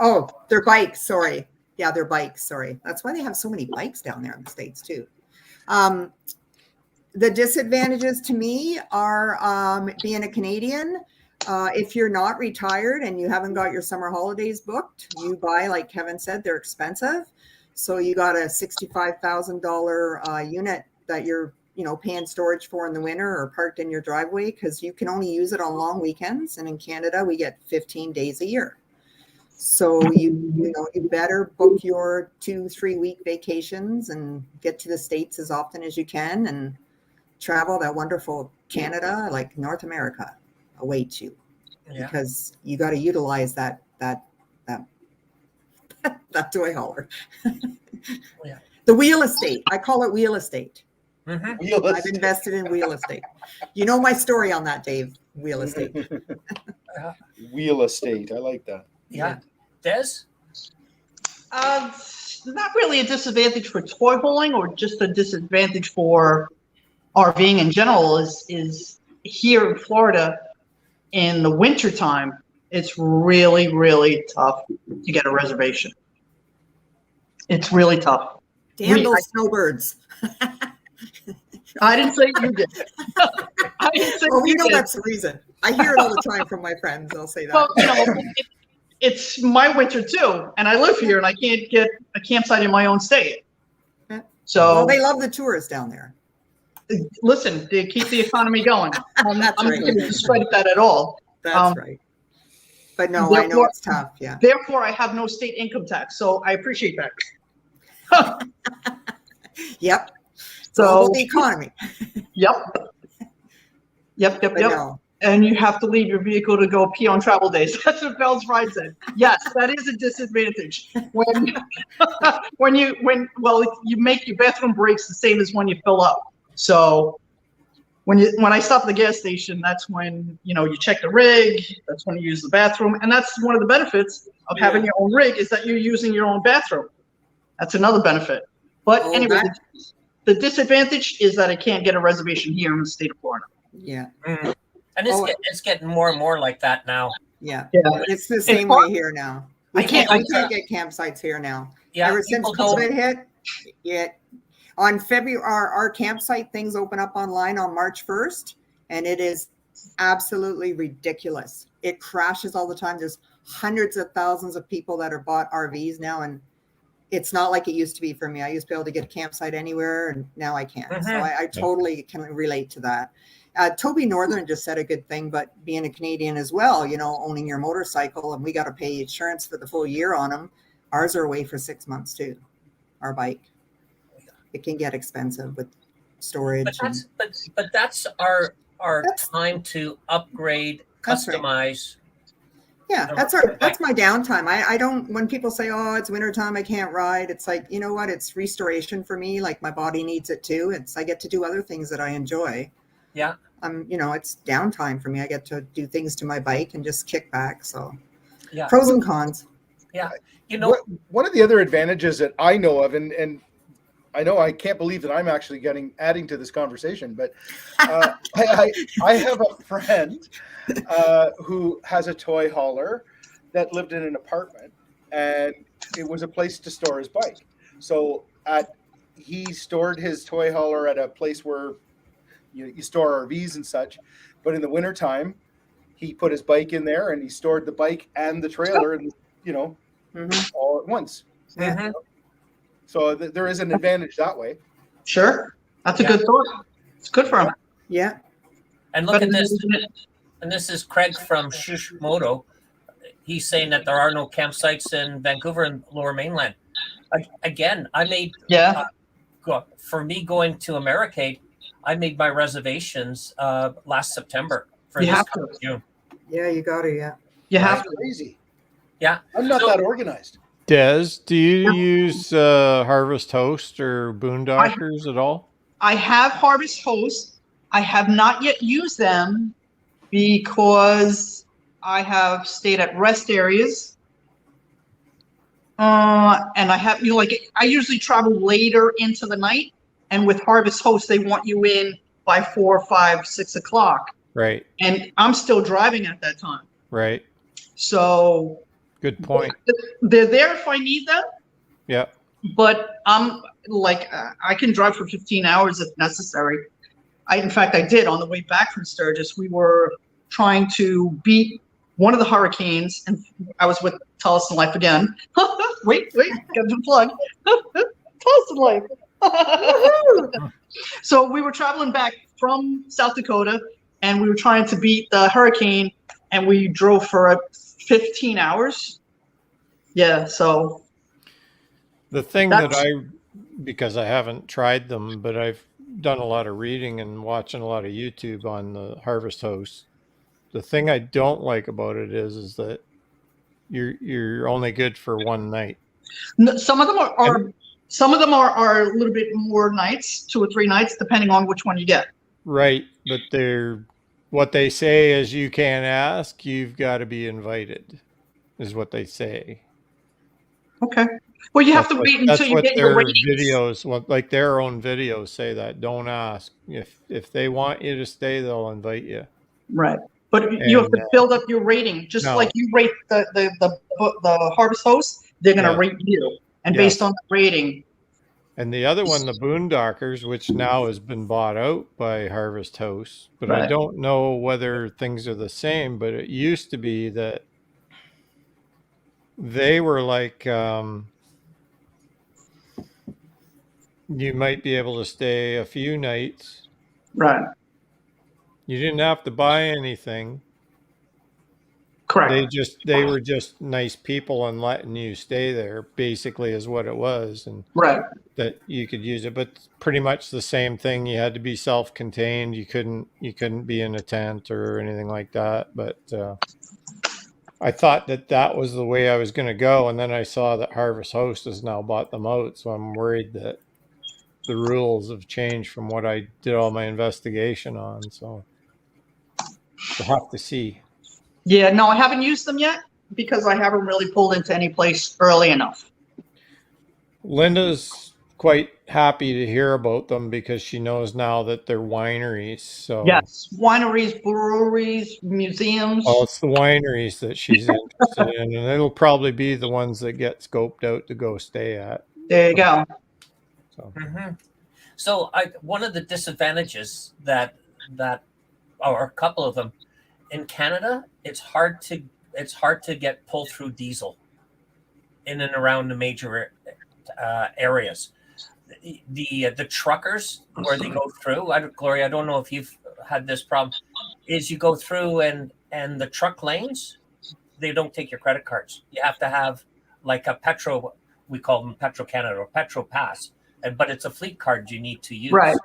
Oh, their bikes. Sorry. Yeah, their bikes. Sorry. That's why they have so many bikes down there in the States too. The disadvantages to me are being a Canadian. If you're not retired and you haven't got your summer holidays booked, you buy, like Kevin said, they're expensive. So you got a $65,000 unit that you're, paying storage for in the winter or parked in your driveway because you can only use it on long weekends. And in Canada, we get 15 days a year. So you better book your 2-3 week vacations and get to the States as often as you can and travel that wonderful Canada, like North America, awaits you. Yeah. because you got to utilize that toy hauler. Yeah. The wheel estate. I call it wheel estate. Mhm. Wheel I've estate. invested in wheel estate. You know my story on that, Dave. Wheel estate. Wheel estate. I like that. Yeah. Des? Not really a disadvantage for toy hauling, or just a disadvantage for RVing in general. Is here in Florida in the wintertime, it's really, really tough to get a reservation. It's really tough. Damn those snowbirds. I didn't say you did. I didn't say Well, we you know did. that's the reason. I hear it all the time from my friends. They'll say that. Well, you know, it's my winter too, and I live here, and I can't get a campsite in my own state. So, Well, they love the tourists down there. listen, they keep the economy going. I'm not That's right. going to discredit that at all. That's right. But no, I know therefore- it's tough. Yeah. Therefore, I have no state income tax, so I appreciate that. Yep. So, the economy. yep. Yep. But no. And you have to leave your vehicle to go pee on travel days. That's what Bell's Ride said. Yes, that is a disadvantage. When you make your bathroom breaks the same as when you fill up. So when I stop at the gas station, that's when you check the rig. That's when you use the bathroom, and that's one of the benefits of having your own rig, is that you're using your own bathroom. That's another benefit. But anyway, the disadvantage is that I can't get a reservation here in the state of Florida. Yeah. Mm. And it's getting more and more like that now. Yeah. Yeah. It's the same way here now. We can't get campsites here now. Yeah. Ever since COVID hit, on February, our campsite things open up online on March 1st, and it is absolutely ridiculous. It crashes all the time. There's hundreds of thousands of people that are bought RVs now, and it's not like it used to be for me. I used to be able to get a campsite anywhere, and now I can't. Mm-hmm. So I totally can relate to that. Toby Northern just said a good thing, but being a Canadian as well, owning your motorcycle, and we got to pay insurance for the full year on them. Ours are away for 6 months too. Our bike. It can get expensive with storage. But that's our time to upgrade, customize. Yeah, that's my downtime. I don't, when people say, oh, it's wintertime, I can't ride. It's like, you know what? It's restoration for me. Like my body needs it too. I get to do other things that I enjoy. Yeah. It's downtime for me. I get to do things to my bike and just kick back. So yeah. Pros and cons. Yeah. One of the other advantages that I know of, and I know I can't believe that I'm actually adding to this conversation, but I have a friend who has a toy hauler that lived in an apartment, and it was a place to store his bike. So he stored his toy hauler at a place where you store RVs and such, but in the wintertime, he put his bike in there and he stored the bike and the trailer, and all at once. Mm-hmm. So there is an advantage that way. Sure. That's a good thought. It's good for him. Yeah. And look at this. And this is Craig from Shushmoto. He's saying that there are no campsites in Vancouver and Lower Mainland. Again, I made for me going to Americade, I made my reservations last September for this June. Yeah, you got to. Yeah. You have to. Crazy. Yeah. I'm not that organized. Des, do you use Harvest Host or Boondockers at all? I have Harvest Host. I have not yet used them because I have stayed at rest areas. And I have, I usually travel later into the night. And with Harvest Host, they want you in by 4, 5, 6 o'clock. Right. And I'm still driving at that time. Right. So. Good point. They're there if I need them. Yeah. But I'm I can drive for 15 hours if necessary. In fact, I did on the way back from Sturgis. We were trying to beat one of the hurricanes, and I was with Tulsa Life again. wait, got to plug. Tulsa Life. So we were traveling back from South Dakota, and we were trying to beat the hurricane, and we drove for 15 hours. Yeah, so the thing because I haven't tried them, but I've done a lot of reading and watching a lot of YouTube on the Harvest Host. The thing I don't like about it is that you're only good for one night. Some of them are a little bit more nights, 2 or 3 nights, depending on which one you get. Right, but what they say is you can't ask, you've got to be invited, is what they say. Okay. Well, you have to wait until you get your ratings. Videos, like their own videos say that. Don't ask. If they want you to stay, they'll invite you. Right. But you have to build up your rating, just like you rate the Harvest Host, they're going to rate you, and based on the rating. And the other one, the Boondockers, which now has been bought out by Harvest House, but I don't know whether things are the same. But it used to be that they were like, you might be able to stay a few nights. Right. You didn't have to buy anything. Correct. They were just nice people and letting you stay there, basically, is what it was. And that you could use it, but pretty much the same thing. You had to be self-contained. You couldn't be in a tent or anything like that. But I thought that was the way I was going to go, and then I saw that Harvest Host has now bought them out, so I'm worried that the rules have changed from what I did all my investigation on. So we'll have to see. Yeah, no, I haven't used them yet because I haven't really pulled into any place early enough. Linda's quite happy to hear about them because she knows now that they're wineries. So yes, wineries, breweries, museums. Well, it's the wineries that she's interested in, and it'll probably be the ones that get scoped out to go stay at. There you go. So one of the disadvantages that or a couple of them in Canada, it's hard to get pull through diesel in and around the major areas. The truckers where they go through, Gloria, I don't know if you've had this problem, is you go through and the truck lanes, they don't take your credit cards. You have to have like a Petro, we call them Petro Canada or Petro Pass, but it's a fleet card you need to use. Right.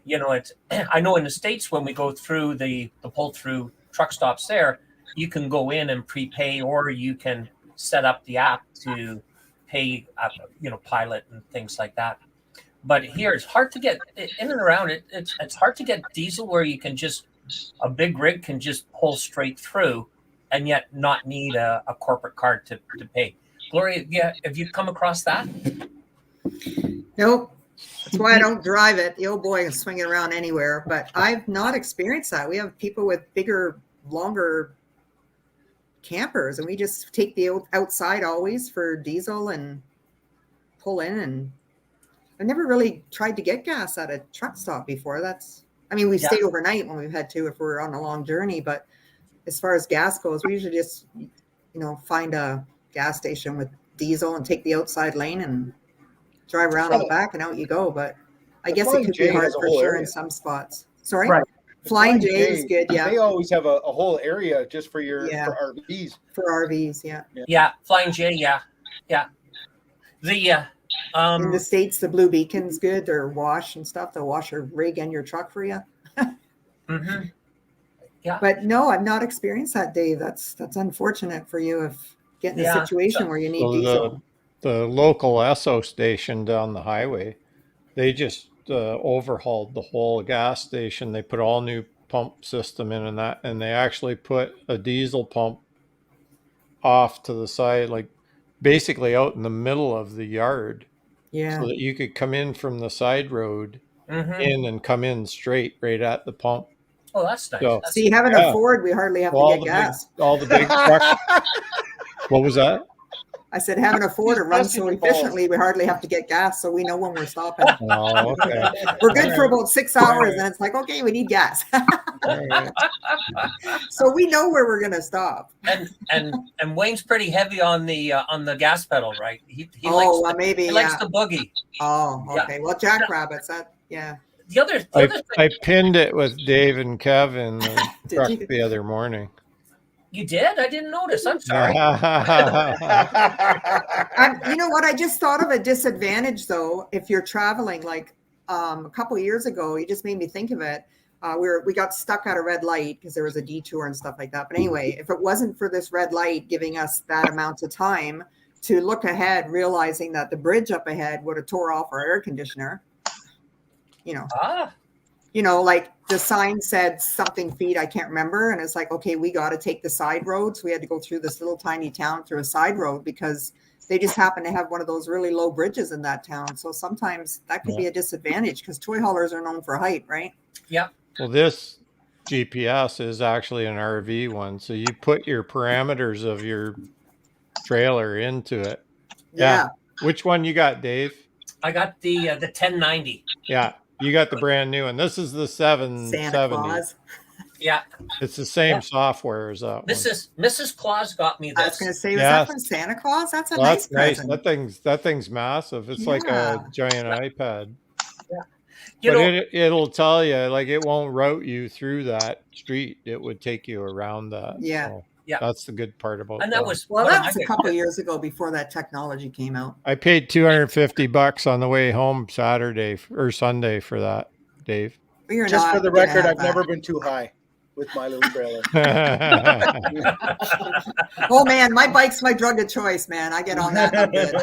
You know, I know in the States when we go through the pull through truck stops there, you can go in and prepay, or you can set up the app to pay, Pilot and things like that. But here it's hard to get in and around it. It's hard to get diesel where you can a big rig can just pull straight through and yet not need a corporate card to pay. Gloria, have you come across that? Nope. That's why I don't drive it. The old boy is swinging around anywhere, but I've not experienced that. We have people with bigger, longer campers, and we just take the outside always for diesel and pull in. And I never really tried to get gas at a truck stop before. We stayed overnight when we've had to if we're on a long journey. But as far as gas goes, we usually just, find a gas station with diesel and take the outside lane and drive around on the back and out you go. But I guess it could be hard for sure in some spots. Sorry? Right. Flying J is good, yeah. They always have a whole area just for for RVs. For RVs, yeah. Yeah, Flying J, yeah. The in the States, the Blue Beacon's good. They're wash and stuff. They'll wash your rig and your truck for you. Yeah. But no, I've not experienced that, Dave. That's unfortunate for you if getting a situation where you need diesel. The local Esso station down the highway, they just overhauled the whole gas station. They put all new pump system in and they actually put a diesel pump off to the side, like basically out in the middle of the yard. Yeah. So that you could come in from the side road in and come in straight right at the pump. Oh, that's nice. So, see, having a Ford, we hardly have to get gas. All the big trucks. What was that? I said, having a Ford, it runs so efficiently, we hardly have to get gas, so we know when we're stopping. Oh, okay. We're good for about 6 hours, and it's like, okay, we need gas. So we know where we're going to stop. And Wayne's pretty heavy on the gas pedal, right? He likes the boogie. Oh, okay. Yeah. Well, jackrabbits, yeah. The other thing, I pinned it with Dave and Kevin the truck the other morning. You did? I didn't notice. I'm sorry. You know what? I just thought of a disadvantage, though. If you're traveling, like a couple of years ago, you just made me think of it. We got stuck at a red light because there was a detour and stuff like that. But anyway, if it wasn't for this red light giving us that amount of time to look ahead, realizing that the bridge up ahead would have tore off our air conditioner, like the sign said something feet, I can't remember. And it's like, okay, we got to take the side roads. We had to go through this little tiny town through a side road because they just happen to have one of those really low bridges in that town. So sometimes that could be a disadvantage because toy haulers are known for height, right? Yeah. Well, this GPS is actually an RV one. So you put your parameters of your trailer into it. Yeah. Which one you got, Dave? I got the 1090. Yeah. You got the brand new one. This is the 770. Santa Claus. Yeah. It's the same software as that one. Mrs. Claus got me this. I was going to say, was that from Santa Claus? That's a nice present. That thing's massive. It's like a giant iPad. Yeah. But it'll tell you, like, it won't route you through that street. It would take you around that. Yeah. So yeah. That's the good part about and that. That was a couple of years ago before that technology came out. I paid $250 on the way home Saturday or Sunday for that, Dave. Just for the record, I've never been too high with my little trailer. Oh man, my bike's my drug of choice, man. I get on that. I'm good.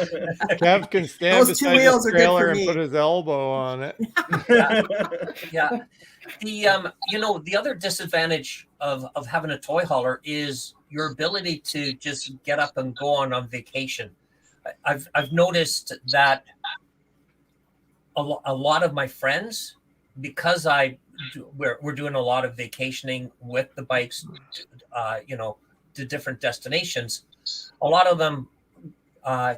Kev can stand Those two beside wheels the are good trailer for and me. put his elbow on it. Yeah. The other disadvantage of having a toy hauler is your ability to just get up and go on vacation. I've noticed that a lot of my friends, because we're doing a lot of vacationing with the bikes, to different destinations. A lot of them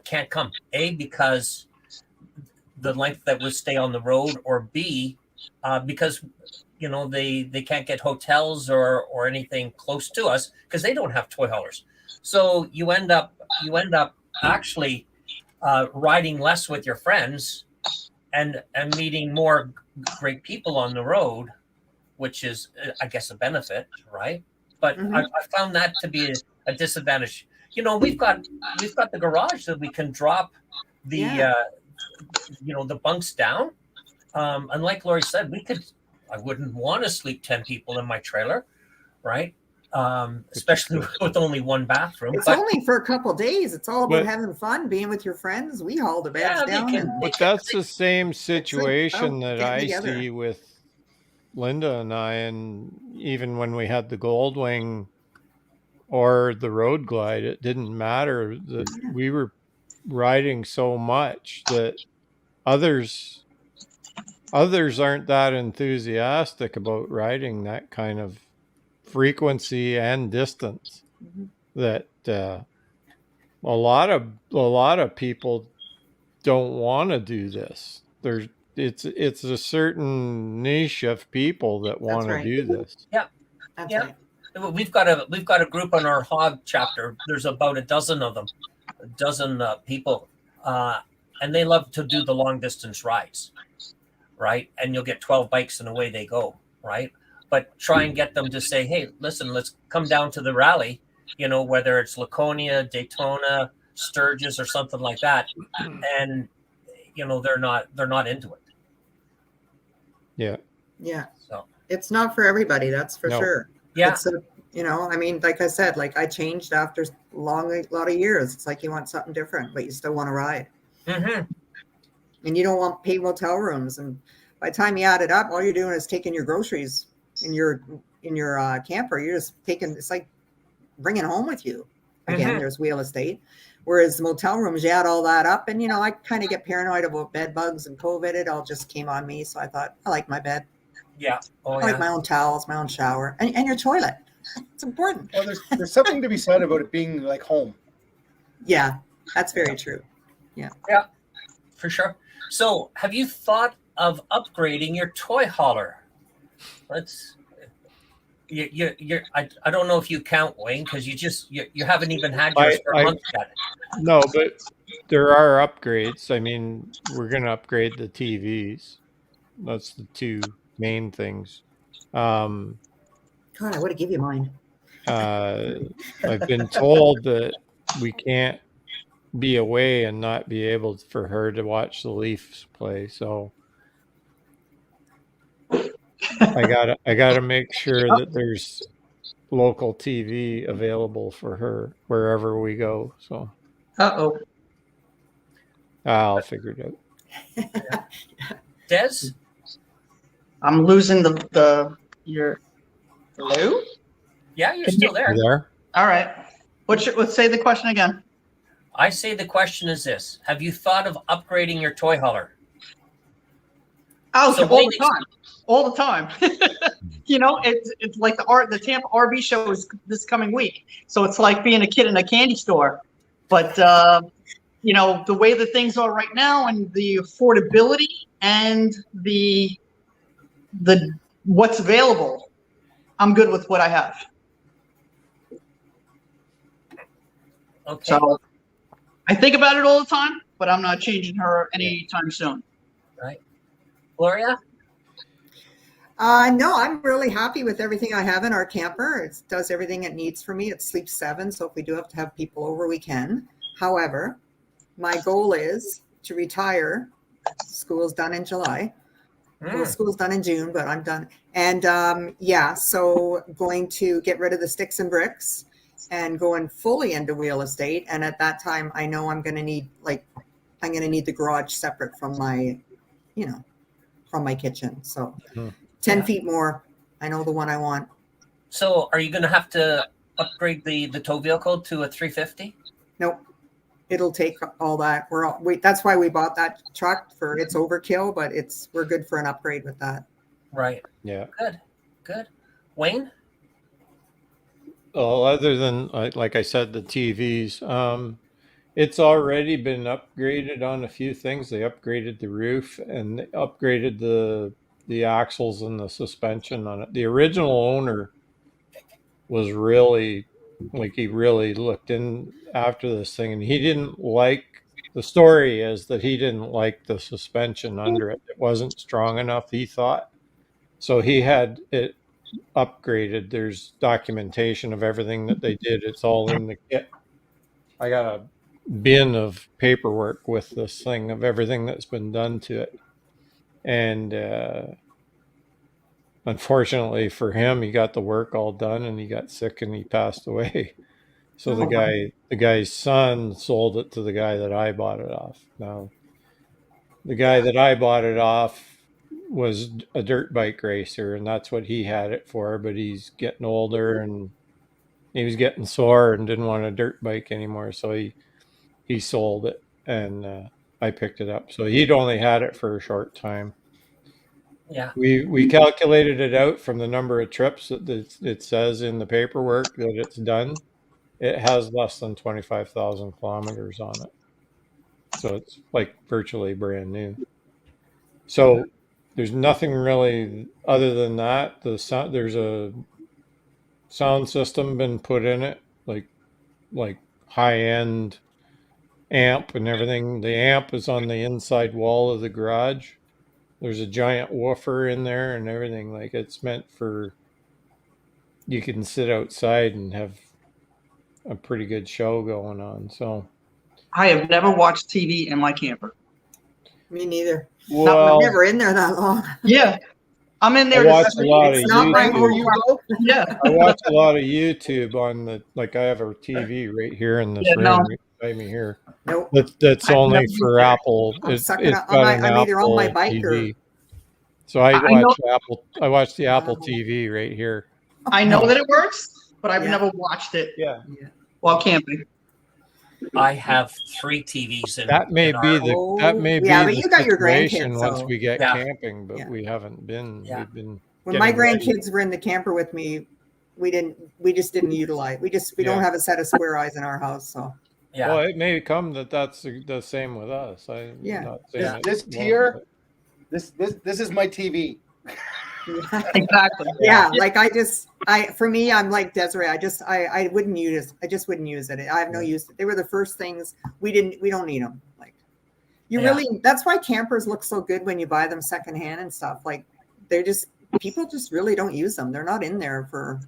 can't come. A, because the length that we stay on the road, or B, because they can't get hotels or anything close to us because they don't have toy haulers. So you end up actually riding less with your friends and meeting more great people on the road, which is, I guess, a benefit, right? But I found that to be a disadvantage. We've got the garage that we can drop the the bunks down. And like Lori said, I wouldn't want to sleep 10 people in my trailer, right? Especially with only one bathroom. It's only for a couple of days. It's all about having fun, being with your friends. We haul the beds down. But that's the same situation that I see with Linda and I, and even when we had the Goldwing or the Road Glide, it didn't matter that we were riding so much that others aren't that enthusiastic about riding that kind of frequency and distance. That a lot of people don't want to do this. It's a certain niche of people that want to do this. Yeah. That's yeah. Right. We've got a group on our hog chapter. There's about a dozen of them, people, and they love to do the long distance rides, right? And you'll get 12 bikes and away they go, right? But try and get them to say, hey, listen, let's come down to the rally, whether it's Laconia, Daytona, Sturgis, or something like that, and they're not into it. Yeah. Yeah. So it's not for everybody, that's for sure. Yeah. It's like I said, like I changed after a lot of years. It's like you want something different, but you still want to ride. Mm-hmm. And you don't want paid motel rooms. And by the time you add it up, all you're doing is taking your groceries in your camper. You're just it's like bringing home with you. Again, there's wheel estate. Whereas the motel rooms, you add all that up, and I kind of get paranoid about bed bugs and COVID. It all just came on me, so I thought I like my bed. Yeah. I like my own towels, my own shower, and your toilet. It's important. Well, there's something to be said about it being like home. Yeah, that's very true. Yeah. Yeah, for sure. So, have you thought of upgrading your toy hauler? I don't know if you count, Wayne, because you haven't even had yours for a month yet. No, but there are upgrades. I mean, we're going to upgrade the TVs. That's the two main things. God, I would have given you mine. I've been told that we can't be away and not be able for her to watch the Leafs play. So I gotta make sure that there's local TV available for her wherever we go. So Uh-oh. I'll figure it out. Des? I'm losing your hello? Yeah, you're Can still You there. there? All right. Let's say the question again. I say the question is this. Have you thought of upgrading your toy hauler? Oh, So all Wayne the time. All the time. It's like the Tampa RV show is this coming week. So it's like being a kid in a candy store. But the way that things are right now and the affordability and the what's available, I'm good with what I have. Okay. So I think about it all the time, but I'm not changing her anytime soon. Right. Gloria? No, I'm really happy with everything I have in our camper. It does everything it needs for me. It sleeps 7, so if we do have to have people over, we can. However, my goal is to retire. School's done in July. Well, school's done in June, but I'm done. And so going to get rid of the sticks and bricks and going fully into real estate. And at that time, I know I'm going to need the garage separate from my, from my kitchen. So 10 feet more. I know the one I want. So are you going to have to upgrade the tow vehicle to a 350? Nope. It'll take all that. That's why we bought that truck for its overkill, but we're good for an upgrade with that. Right. Yeah. Good. Wayne? Well, other than like I said, the TVs, it's already been upgraded on a few things. They upgraded the roof and they upgraded the axles and the suspension on it. The original owner was really he really looked in after this thing, and he didn't like. The story is that he didn't like the suspension under it. It wasn't strong enough, he thought. So he had it upgraded. There's documentation of everything that they did. It's all in the kit. I got a bin of paperwork with this thing of everything that's been done to it. And unfortunately for him, he got the work all done and he got sick and he passed away. So the guy's son sold it to the guy that I bought it off. Now, the guy that I bought it off was a dirt bike racer, and that's what he had it for. But he's getting older, and he was getting sore and didn't want a dirt bike anymore. So he sold it, and I picked it up. So he'd only had it for a short time. Yeah. We calculated it out from the number of trips that it says in the paperwork that it's done. It has less than 25,000 kilometers on it. So it's like virtually brand new. So there's nothing really other than that. There's a sound system been put in it, like high-end amp and everything. The amp is on the inside wall of the garage. There's a giant woofer in there and everything. Like it's meant for, you can sit outside and have a pretty good show going on. So I have never watched TV in my camper. Me neither. well, I'm never in there that long. Yeah. I'm in there. I watch a lot of It's not my YouTube. Yeah. I watch a lot of YouTube on I have a TV right here in this room beside me here. Nope. That's only for Apple. I'm It's sucking up. got an I'm either on my Apple bike or. TV. So I watch the Apple TV right here. I know that it works, but I've Yeah. never watched it Yeah. while camping. I have 3 TVs in That may in be our- the that may Yeah, be but the you got your situation grandkids, once so- we get Yeah. camping, but Yeah. we haven't been. Yeah. We've been When my getting ready. grandkids were in the camper with me, we just didn't utilize. We don't Yeah. have a set of square eyes in our house, so. Yeah. Well, it may come that's the same with us. I'm Yeah. not saying it This won't, here, but- this is my TV. Exactly. Yeah, like for me, I'm like Desiree. I wouldn't use. I just wouldn't use it. I have no use. They were the first things we don't need them. Like that's why campers look so good when you buy them secondhand and stuff. Like people just really don't use them. They're not in there for.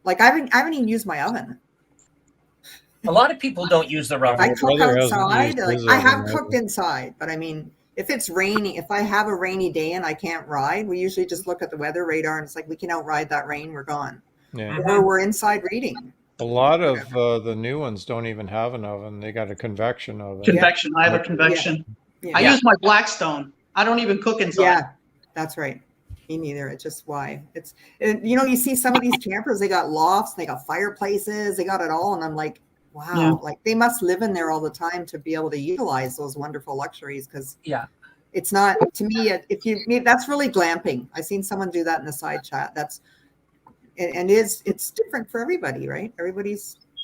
Like I haven't even used my oven. A lot of people don't use the rubber. I cook brother hasn't outside. used Like his I have oven cooked either. inside, but I mean, if it's rainy, if I have a rainy day and I can't ride, we usually just look at the weather radar and it's like, we can outride that rain, we're gone. Yeah. Or we're inside reading. A lot of the new ones don't even have an oven. They got a convection oven. Convection. I have a convection. Yeah. I use my Blackstone. I don't even cook inside. Yeah, that's right. Me neither. It's just why it's, you see some of these campers, they got lofts, they got fireplaces, they got it all. And I'm like, wow, like they must live in there all the time to be able to utilize those wonderful luxuries. Cause it's not, to me, that's really glamping. I've seen someone do that in the side chat. It's different for everybody, right?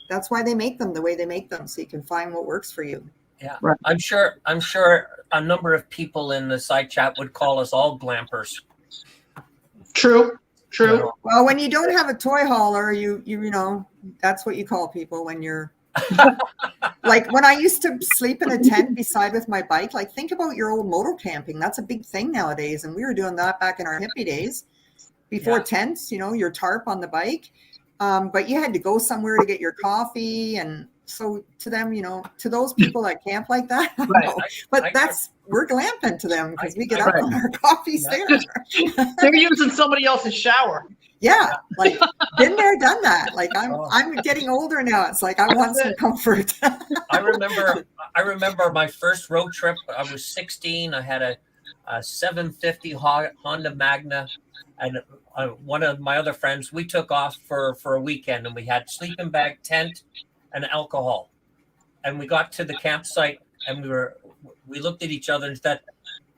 That's why they make them the way they make them. So you can find what works for you. Yeah. Right. I'm sure a number of people in the side chat would call us all glampers. True. Well, when you don't have a toy hauler, you know, that's what you call people when you're like, when I used to sleep in a tent beside with my bike, like think about your old motor camping. That's a big thing nowadays. And we were doing that back in our hippie days before tents, your tarp on the bike. But you had to go somewhere to get your coffee. And so to them, to those people that camp like that, we're glamping to them because we get up on our coffees there. They're using somebody else's shower. Yeah, like been there, done that. Like I'm getting older now. It's like I want some comfort. I remember my first road trip. I was 16. I had a 750 Honda Magna, and one of my other friends. We took off for a weekend, and we had sleeping bag, tent, and alcohol. And we got to the campsite, and we looked at each other and said,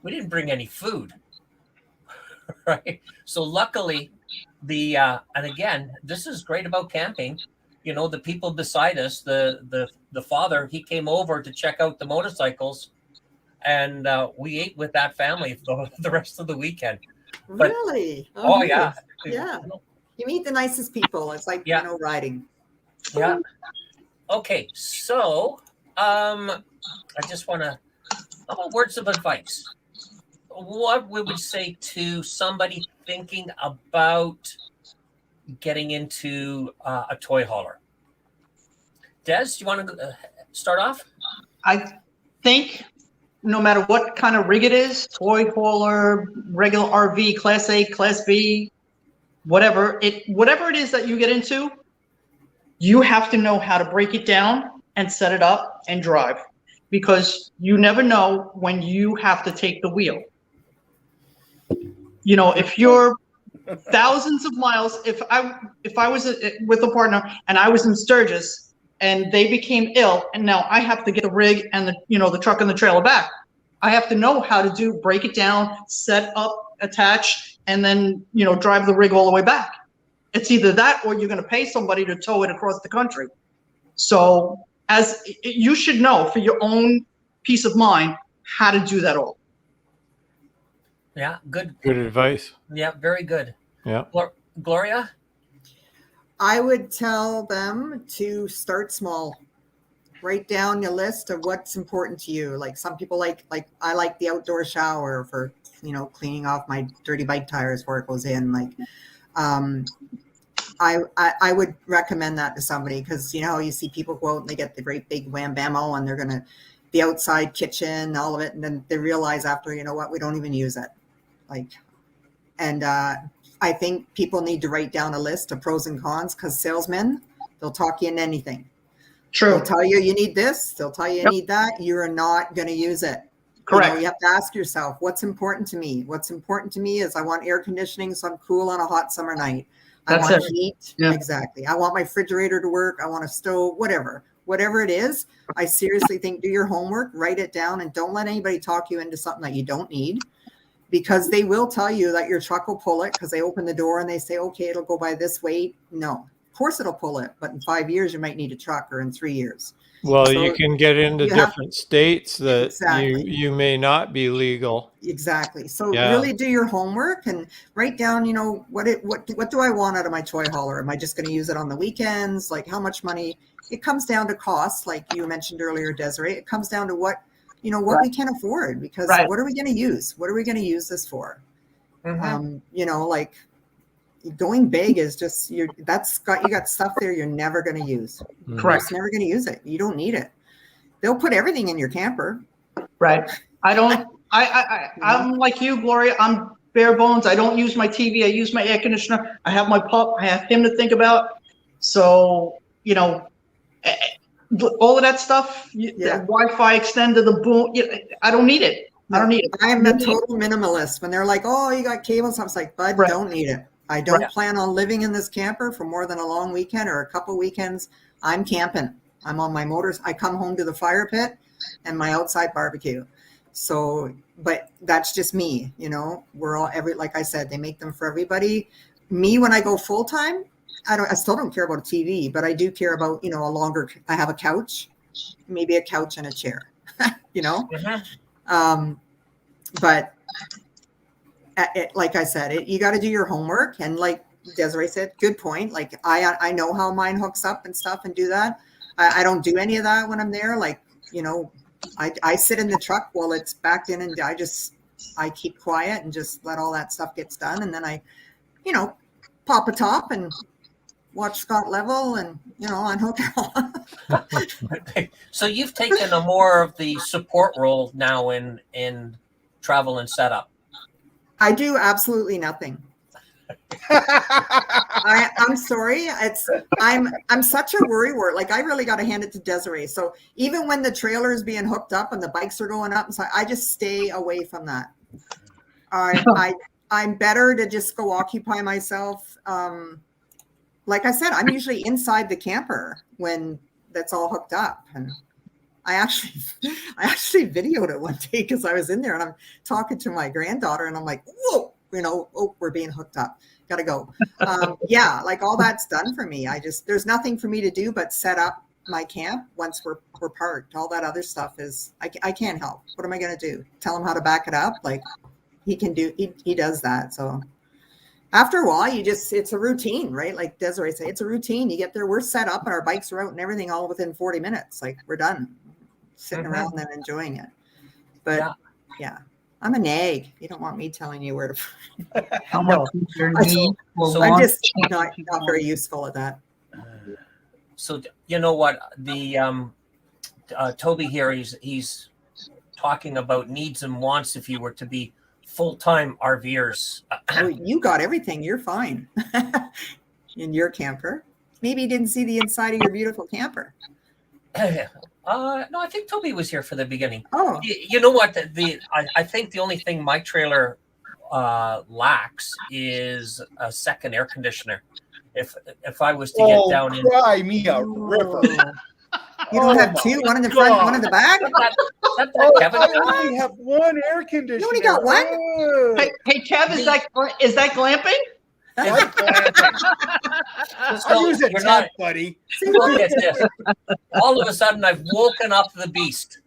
"We didn't bring any food." Right. So luckily, and again, this is great about camping. The people beside us, the father, he came over to check out the motorcycles, and we ate with that family the rest of the weekend. But, really? Oh yeah. Yeah. You meet the nicest people. It's like riding. Yeah. Okay, so I just want to. How about words of advice? What we would say to somebody thinking about getting into a toy hauler? Des, do you want to start off? I think no matter what kind of rig it is, toy hauler, regular RV, Class A, Class B, whatever it is that you get into, you have to know how to break it down and set it up and drive, because you never know when you have to take the wheel. If you're thousands of miles, if I was with a partner and I was in Sturgis and they became ill, and now I have to get the rig and the truck and the trailer back, I have to know how to break it down, set up, attach, and then drive the rig all the way back. It's either that or you're going to pay somebody to tow it across the country. So you should know for your own peace of mind how to do that all. Yeah, good advice. Yeah, very good. Yeah. Gloria? I would tell them to start small. Write down your list of what's important to you. Like some people like I like the outdoor shower for, cleaning off my dirty bike tires before it goes in. Like, I would recommend that to somebody, because you see people go out and they get the great big wham bammo and they're going to the outside kitchen, all of it. And then they realize after, we don't even use it. I think people need to write down a list of pros and cons, because salesmen, they'll talk you into anything. True. They'll tell you need this. They'll tell you need that. You're not going to use it. Correct. You have to ask yourself, what's important to me? What's important to me is I want air conditioning so I'm cool on a hot summer night. I want heat. Yeah. Exactly. I want my refrigerator to work. I want a stove, whatever it is. I seriously think do your homework, write it down, and don't let anybody talk you into something that you don't need, because they will tell you that your truck will pull it because they open the door and they say, okay, it'll go by this weight. No, of course it'll pull it, but in 5 years you might need a truck, or in 3 years. Well, so you can get into different states that you may not be legal. Exactly. So really do your homework and write down, what do I want out of my toy hauler? Am I just going to use it on the weekends? Like how much money? It comes down to costs, like you mentioned earlier, Desiree. It comes down to what we can afford, because what are we going to use? What are we going to use this for? Mm-hmm. Going big is just you got stuff there you're never going to use. Correct. You're just never going to use it. You don't need it. They'll put everything in your camper. Right. I I'm like you, Gloria. I'm bare bones. I don't use my TV. I use my air conditioner. I have my pup. I have him to think about. So, all of that stuff, the Wi-Fi extender, the boom, I don't need it. I don't need it. I'm a total minimalist. When they're like, "Oh, you got cables," I was like, "Bud, don't need it. I don't plan on living in this camper for more than a long weekend or a couple weekends. I'm camping. I'm on my motors. I come home to the fire pit and my outside barbecue." So, but that's just me, we're all like I said, they make them for everybody. Me, when I go full time, I still don't care about a TV, but I do care about, I have a couch, maybe a couch and a chair, but like I said, you got to do your homework. And like Desiree said, good point. Like I know how mine hooks up and stuff and do that. I don't do any of that when I'm there. Like, I sit in the truck while it's backed in, and I keep quiet and just let all that stuff gets done. And then I, pop a top and watch Scott Level and, on hotel. So you've taken a more of the support role now in travel and setup. I do absolutely nothing. I'm sorry. I'm such a worrywart. Like I really got to hand it to Desiree. So even when the trailer is being hooked up and the bikes are going up, so I just stay away from that. I'm better to just go occupy myself. Like I said, I'm usually inside the camper when that's all hooked up. And I actually videoed it one day because I was in there and I'm talking to my granddaughter and I'm like, whoa. We're being hooked up. Gotta go. Like all that's done for me. There's nothing for me to do but set up my camp once we're parked. All that other stuff is, I can't help. What am I going to do? Tell him how to back it up? Like he does that. So after a while, it's a routine, right? Like Desiree said, it's a routine. You get there, we're set up and our bikes are out and everything all within 40 minutes. Like we're done sitting around and enjoying it. But yeah. I'm a nag. You don't want me telling you where to. How much is your need? So I'm just not very useful at that. So you know what, the Toby here, he's talking about needs and wants if you were to be full-time RVers. Oh, you got everything. You're fine in your camper. Maybe you didn't see the inside of your beautiful camper. No, I think Toby was here for the beginning. Oh, you know what? I think the only thing my trailer lacks is a second air conditioner. If I was to get down in, cry me a river. You don't have two, one in the front, one in the back? Kevin, I only have one air conditioner. You only got one? Hey, Kev, is that glamping? I use a tent, buddy. Look at this. All of a sudden, I've woken up the beast.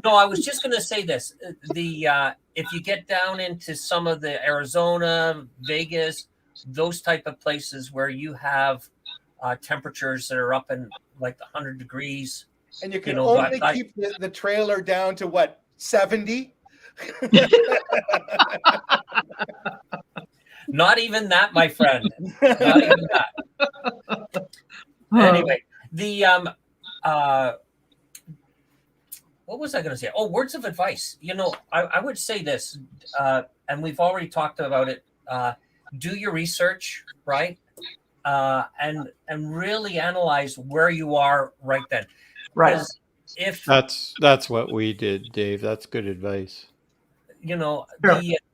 No, I was just going to say this. If you get down into some of the Arizona, Vegas, those type of places where you have temperatures that are up in like 100 degrees. And you can only keep the trailer down to what, 70? Not even that, my friend. Not even that. Anyway, what was I going to say? Oh, words of advice. I would say this, and we've already talked about it. Do your research, right? And really analyze where you are right then. Right. If that's what we did, Dave. That's good advice. Sure.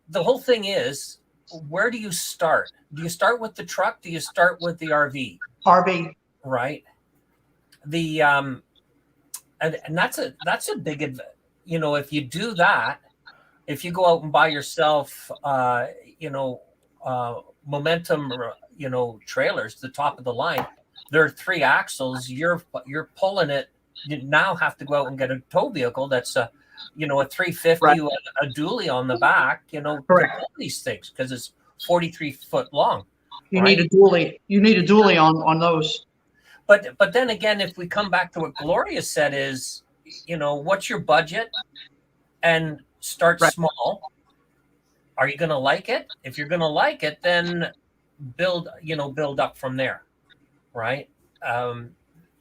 The whole thing is, where do you start? Do you start with the truck? Do you start with the RV? RV. Right. And that's a big, if you do that, if you go out and buy yourself, Momentum, trailers, the top of the line, there are 3 axles. You're pulling it. You now have to go out and get a tow vehicle that's a 350, right, a dually on the back, to pull these things because it's 43 foot long. You need a dually. You need a dually on those. But then again, if we come back to what Gloria said is, what's your budget? And start small. Are you going to like it? If you're going to like it, then build up from there. Right.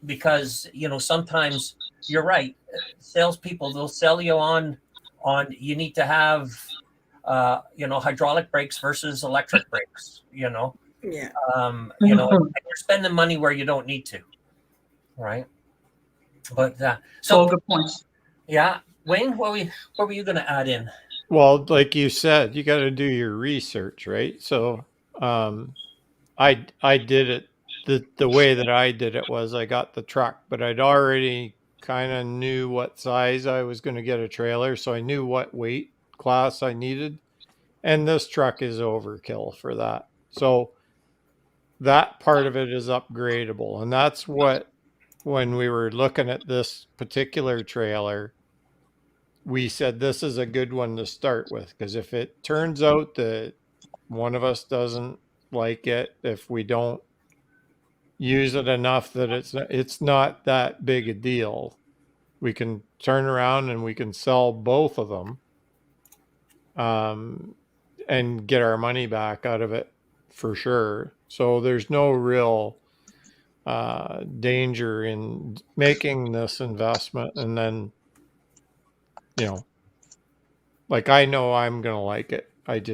Because, sometimes you're right. Salespeople, they'll sell you on you need to have hydraulic brakes versus electric brakes. Yeah. And you're spending money where you don't need to, right? But So all good points. yeah, Wayne, what were you going to add in? Well, like you said, you got to do your research, right? So, I did it the way that I did it was I got the truck, but I'd already kind of knew what size I was going to get a trailer, so I knew what weight class I needed, and this truck is overkill for that. So that part of it is upgradable, and that's what when we were looking at this particular trailer, we said this is a good one to start with, because if it turns out that one of us doesn't like it, if we don't use it enough that it's not that big a deal, we can turn around and we can sell both of them, and get our money back out of it for sure. So there's no real danger in making this investment. And then, like, I know I'm gonna like it. I've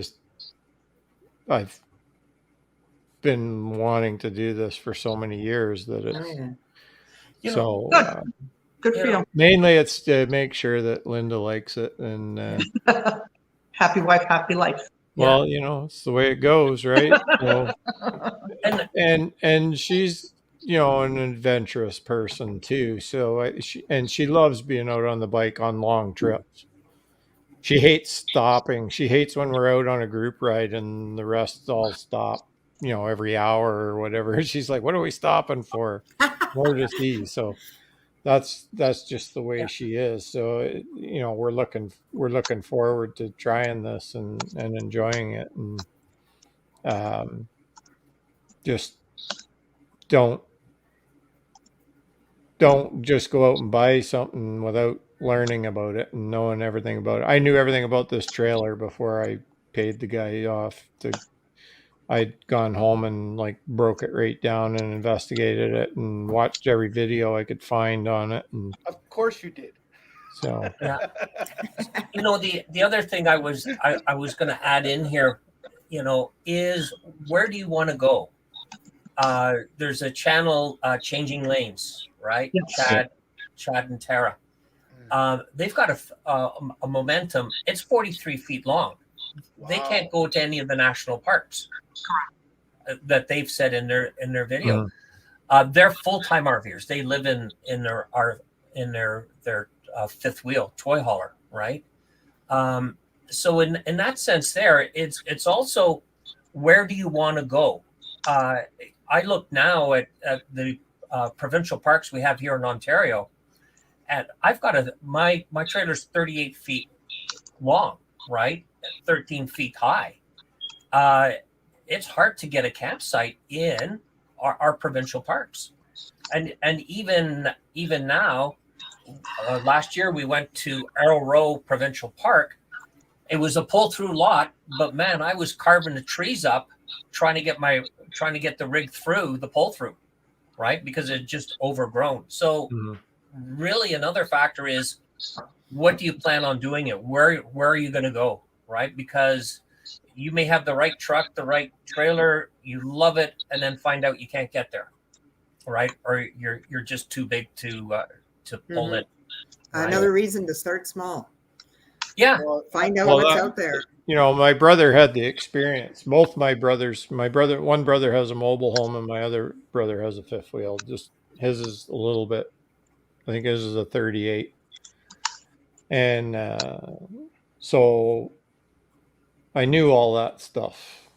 been wanting to do this for so many years that it's Good for you. mainly it's to make sure that Linda likes it, and Happy wife, happy life. well, it's the way it goes, right? So, and she's an adventurous person too. So she loves being out on the bike on long trips. She hates stopping. She hates when we're out on a group ride and the rest all stop, every hour or whatever. She's like, "What are we stopping for?" More to see. So that's just the way she is. So we're looking forward to trying this and enjoying it, and just don't just go out and buy something without learning about it and knowing everything about it. I knew everything about this trailer before I paid the guy off. I'd gone home and broke it right down and investigated it and watched every video I could find on it. And Of course you did. so Yeah. The other thing I was going to add in here, is where do you want to go? There's a channel, Changing Lanes, right? Yes. Chad and Tara. They've got a momentum. It's 43 feet long. Wow. They can't go to any of the national parks that they've said in their video. They're full-time RVers. They live in their fifth wheel toy hauler, right? So in that sense, it's also, where do you want to go? I look now at the provincial parks we have here in Ontario, and I've got my trailer's 38 feet long, right? 13 feet high. It's hard to get a campsite in our provincial parks, and even now, last year we went to Arrow Row Provincial Park. It was a pull-through lot, but man, I was carving the trees up trying to get the rig through the pull-through, right? Because it just overgrown. So really another factor is, what do you plan on doing it? Where are you going to go, right? Because you may have the right truck, the right trailer, you love it, and then find out you can't get there, right? Or you're just too big to pull it. Right? Another reason to start small. Yeah. Find out what's out there. My brother had the experience. Both my brothers, one brother has a mobile home and my other brother has a fifth wheel. Just his is a little bit, I think his is a 38. And so I knew all that stuff.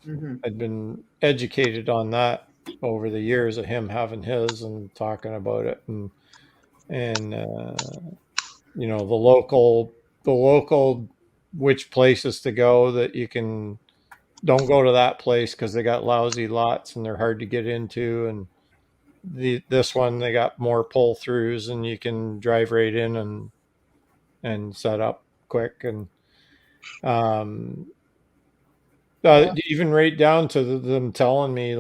I'd been educated on that over the years of him having his and talking about it, and the local which places to go that you can. Don't go to that place because they got lousy lots and they're hard to get into, and this one they got more pull throughs and you can drive right in and set up quick, and even right down to them telling me,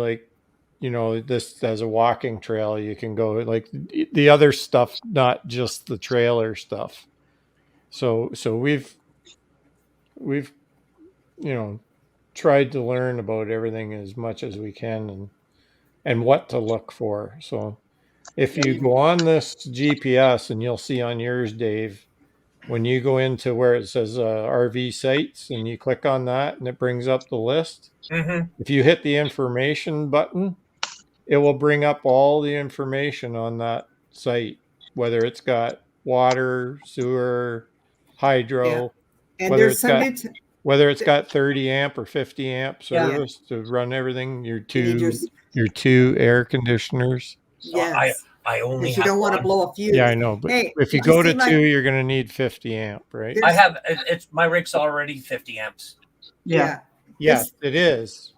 you know, this as a walking trail. You can go like the other stuff, not just the trailer stuff. So we've you know, tried to learn about everything as much as we can and what to look for. So if you go on this GPS, and you'll see on yours, Dave, when you go into where it says RV sites and you click on that and it brings up the list, if you hit the information button, it will bring up all the information on that site, whether it's got water, sewer, hydro, And whether there's it's some got new whether it's got 30 amp or 50 amp Yeah. service to run everything, your you need your two air conditioners. yes, I only because you have don't want to one. blow a fuse. Yeah, I know, but Hey, if you did you go to see my- two, you're going to need 50 amp, right? There's- I have it's my rig's already 50 amps. Yeah. Yes, it is.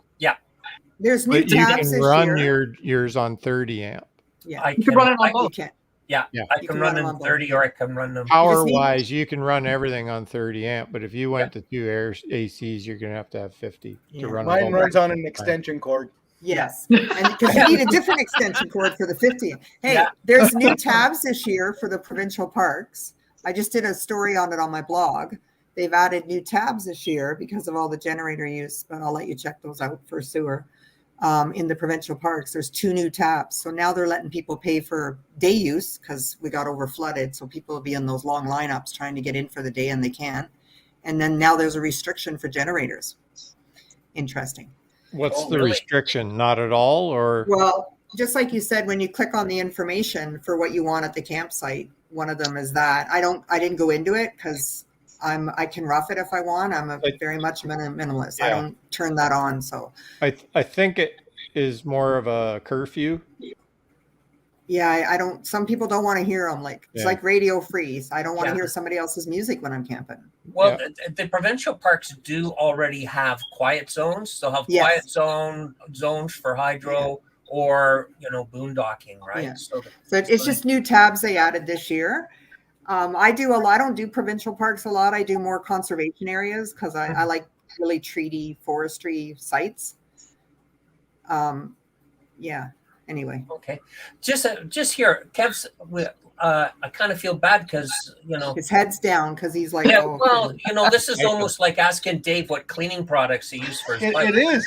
There's new But you tabs can this run year. yours on 30 amp. Yeah, I You can run it on you both. can. Yeah, Yeah. I You can can run run 'em them on both. 30 or I can run them. Power need- wise, you can run everything on 30 amp, but if you went to two air ACs, you're going to have 50 Yeah. to run. Mine runs on an extension cord. Yes, and because you need a different extension cord for the 50. Hey, Yeah. there's new tabs this year for the provincial parks. I just did a story on it on my blog. They've added new tabs this year because of all the generator use, but I'll let you check those out for sewer. In the provincial parks, there's 2 new tabs. So now they're letting people pay for day use because we got over flooded. So people will be in those long lineups trying to get in for the day and they can. And then now there's a restriction for generators. Interesting. What's Oh, the really? restriction? Not at all, or Well, just like you said, when you click on the information for what you want at the campsite, one of them is that. I didn't go into it because I can rough it if I want. I'm very much minimalist. I Yeah. don't turn that on. So I think it is more of a curfew. yeah, I don't. Some people don't want to hear them. Like it's Yeah. like radio freeze. I don't want to Yeah. hear somebody else's music when I'm camping. Well, the provincial parks do already have quiet zones. They'll have Yes. quiet zones for hydro or boondocking, right? Yeah. So So it's just new tabs they added this year. I do a lot. I don't do provincial parks a lot. I do more conservation areas because I like really treaty forestry sites. Yeah. Anyway. okay, just here, Kev's. I kind of feel bad because His head's down because he's like, Yeah, oh, well, this is almost like asking Dave what cleaning products he used for his bike. It is.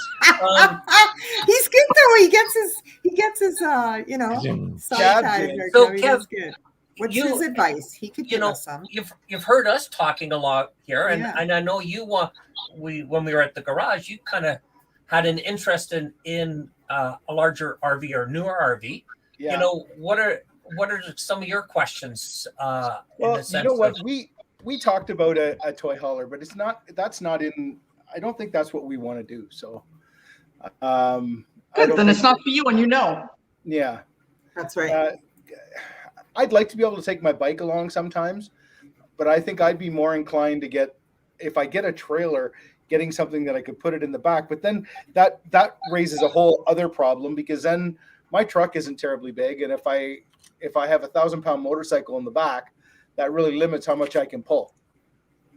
he's good though. He gets his side Jabs in. So, Kev, good. What's you- his advice? He could give us some. You've heard us talking a lot here, and, Yeah. and I know you want. When we were at the garage, you kind of had an interest in a larger RV or newer RV. Yeah. What are some of your questions? In Well, the you sense know what? of, We talked about a toy hauler, but it's not. That's not in. I don't think that's what we want to do. So, I Good. don't Then it's think- not for you, and you know. Yeah. That's right. I'd like to be able to take my bike along sometimes, but I think I'd be more inclined to if I get a trailer, getting something that I could put it in the back. But then that raises a whole other problem because then my truck isn't terribly big, and if I have a 1,000-pound motorcycle in the back, that really limits how much I can pull.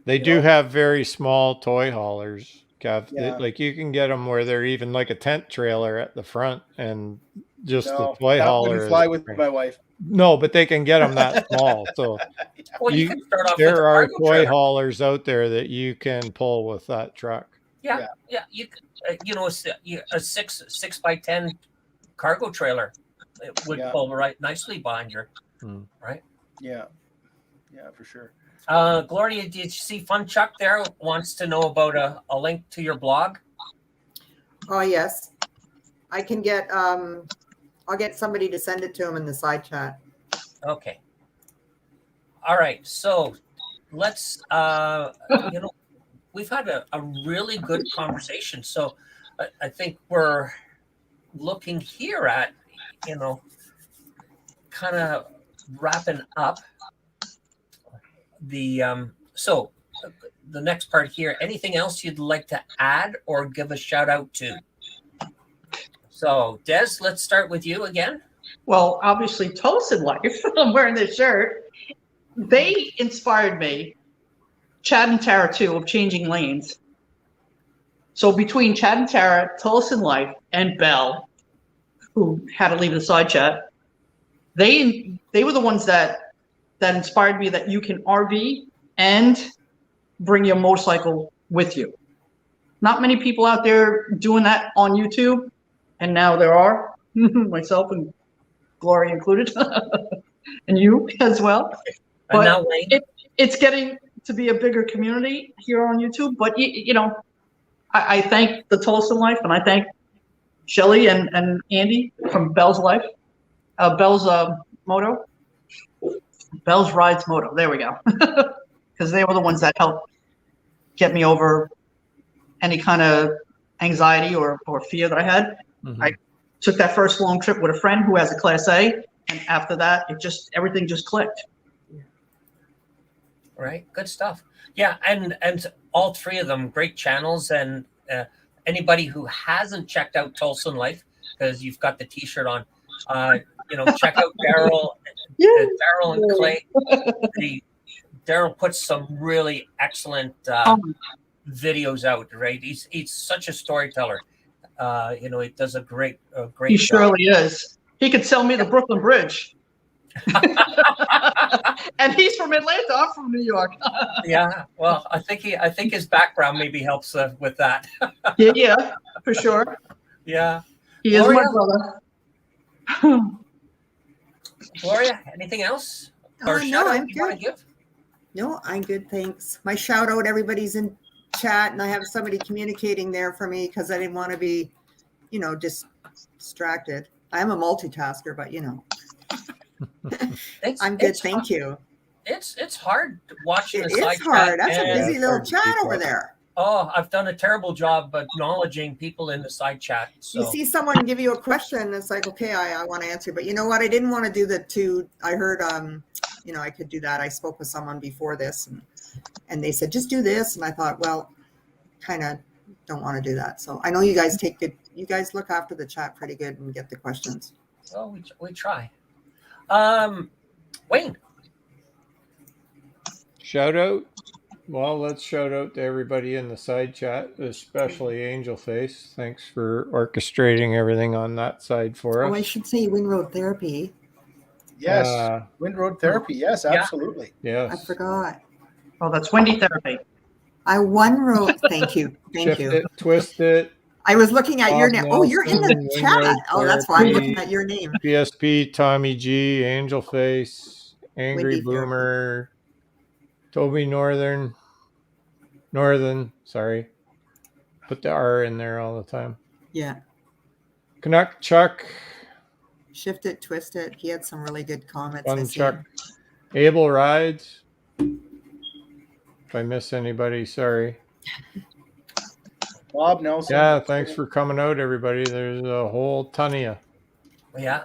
They do have very small toy haulers, Kev. Yeah. Like you can get them where they're even like a tent trailer at the front, and just No, the toy that hauler. wouldn't fly is- with my wife. No, but they can get them that small. So well, you you- can start off with a there are cargo toy trailer. haulers out there that you can pull with that truck. Yeah, you could, a 6x10 cargo trailer, it would Yeah. pull right nicely behind your right. Yeah, for sure. Gloria, did you see Fun Chuck there? Wants to know about a link to your blog. Oh yes, I can get. I'll get somebody to send it to him in the side chat. Okay. All right. So let's, we've had a really good conversation. So I think we're looking here at, kind of wrapping up the next part here. Anything else you'd like to add or give a shout out to? So Des, let's start with you again. Well, obviously, Tulsa Life. I'm wearing this shirt. They inspired me. Chad and Tara too, of changing lanes. So between Chad and Tara, Tulsa Life, and Bell, who had to leave the side chat, they were the ones that inspired me that you can RV and bring your motorcycle with you. Not many people out there doing that on YouTube, and now there are, myself and Gloria included, and you as well. And But now Wayne. it's getting to be a bigger community here on YouTube. But you know, I thank the Tolson Life, and I thank Shelly and Andy from Bell's Life, Bell's Moto, Bell's Rides Moto. There we go, because they were the ones that helped get me over any kind of anxiety or fear that I had. Mhm. I took that first long trip with a friend who has a Class A, and after that, everything just clicked. Right, good stuff. Yeah, and all three of them great channels, and anybody who hasn't checked out Tolson Life, because you've got the T-shirt on, check out Daryl. Daryl and Clay. Daryl puts some really excellent videos out. Right, he's such a storyteller. He does a great He job. surely is. He could sell me the Brooklyn Bridge. And he's from Atlanta. I'm from New York. Yeah, well, I think his background maybe helps with that. yeah, for sure. Yeah, He is my Gloria? brother. Gloria, anything else? Or No, shout out I'm you want to good. give? No, I'm good, thanks. My shout out, everybody's in chat, and I have somebody communicating there for me because I didn't want to be, distracted. I am a multitasker, but I'm good, thank you. It's hard watching It a side is hard. chat. That's a and- busy little hard to chat keep over up. there. Oh, I've done a terrible job acknowledging people in the side chat. So You see someone give you a question, it's like, okay, I want to answer. But you know what? I didn't want to do the two. I heard, I could do that. I spoke with someone before this, and they said, just do this. And I thought, well, kind of don't want to do that. So I know you guys you guys look after the chat pretty good and get the questions. well, we try. Wayne. Shout out. Well, let's shout out to everybody in the side chat, especially Angel Face. Thanks for orchestrating everything on that side for Oh, I us. should say Windroad Therapy. Yes, Wind Road Therapy. Yes, Yeah. absolutely. I Yes. forgot. Oh, that's Wendy Therapy. Windroad. Thank you. Thank Shift you. it, twist it. I was looking at your name. Oh, you're in the Nelson, chat. Windroad Oh, that's why I'm Therapy. looking at your name. PSP, Tommy G, Angel Face, Angry Windy Therapy. Boomer, Toby Northern, sorry. Put the R in there all the time. Yeah. Canuck Chuck, Shift it, twist it. He had some really good comments. Fun I see. Chuck, Able Rides. If I miss anybody, sorry. Bob Nelson. Yeah, thanks for coming out, everybody. There's a whole ton of you. Yeah,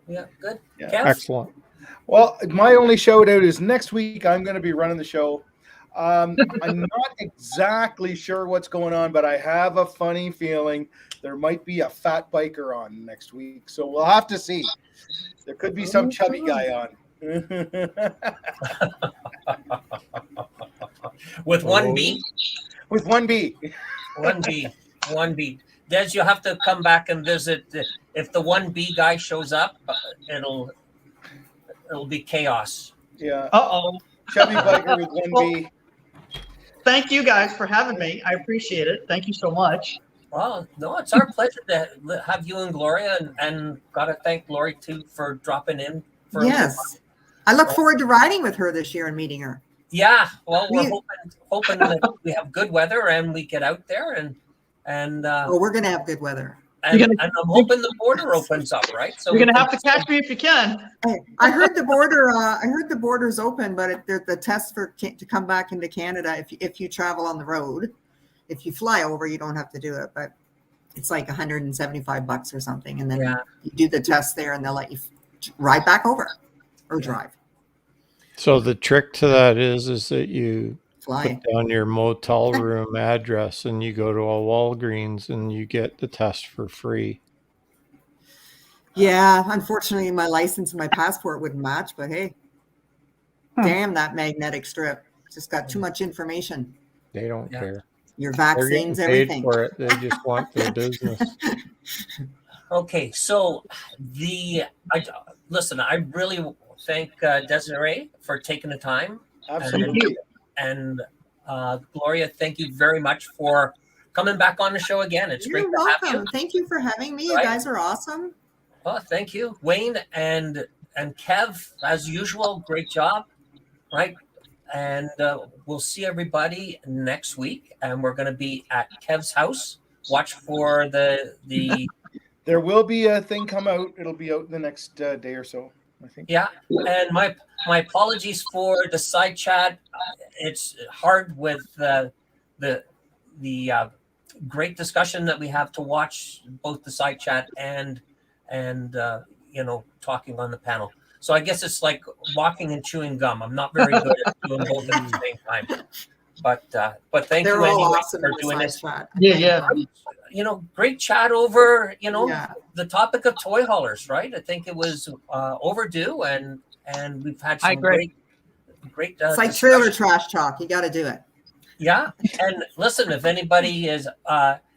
good. Yeah. Kev? Excellent. Well, my only shout out is next week I'm going to be running the show. I'm not exactly sure what's going on, but I have a funny feeling there might be a fat biker on next week. So we'll have to see. There could be some chubby guy on. With one B. With one B. One B. Des, you'll have to come back and visit. If the 1B guy shows up, it'll be chaos. Yeah. Uh-oh. Chubby biker with one B. Thank you guys for having me. I appreciate it. Thank you so much. Well, no, it's our pleasure to have you and Gloria, and got to thank Lori too for dropping in. For Yes. I look forward to riding with her this year and meeting her. Yeah. Well, we're hoping that we have good weather and we get out there and Oh, we're going to have good weather. and I'm hoping the border opens up, right? So You're going to have to catch me if you can. I heard the border. I heard the border's open, but the test to come back into Canada, if you travel on the road, if you fly over, you don't have to do it, but it's like $175 or something, and then you do the test there, and they'll let you ride back over or drive. So the trick to that is that you Fly. put down your motel room address and you go to a Walgreens and you get the test for free. Yeah, unfortunately, my license and my passport wouldn't match, but hey, damn that magnetic strip. Just got too much information. They don't care. Your They're getting vaccines, paid everything. for it. They just want their business. Okay, so listen. I really thank Desiree for taking the time, Absolutely. and Gloria, thank you very much for coming back on the show again. It's great You're to have you. welcome. Thank you for having me. You Right. guys are awesome. Oh, thank you, Wayne and Kev, as usual. Great job, right? And we'll see everybody next week, and we're going to be at Kev's house. Watch for the There will be a thing come out. It'll be out in the next day or so, I think. yeah. And my apologies for the side chat. It's hard with the great discussion that we have to watch both the side chat and talking on the panel. So I guess it's like walking and chewing gum. I'm not very good at doing both at the same time. But thank They're you all anyway awesome for in the doing side this. chat. Yeah. Great chat over Yeah. the topic of toy haulers, right? I think it was overdue, and we've had some great It's like discussion. trailer trash talk. You got to do it. Yeah, and listen, if anybody is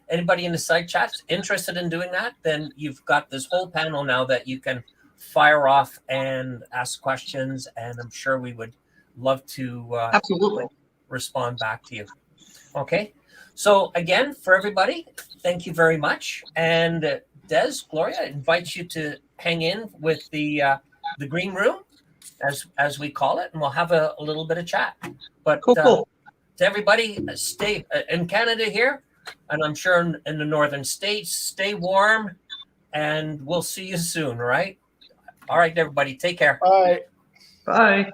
anybody in the side chat's interested in doing that, then you've got this whole panel now that you can fire off and ask questions, and I'm sure we would love to Absolutely. respond back to you. Okay, so again, for everybody, thank you very much. And Des, Gloria, I invite you to hang in with the green room, as we call it, and we'll have a little bit of chat. But Cool. to everybody, stay in Canada here, and I'm sure in the northern states, stay warm, and we'll see you soon, right? All right, everybody, take care. Bye. Bye.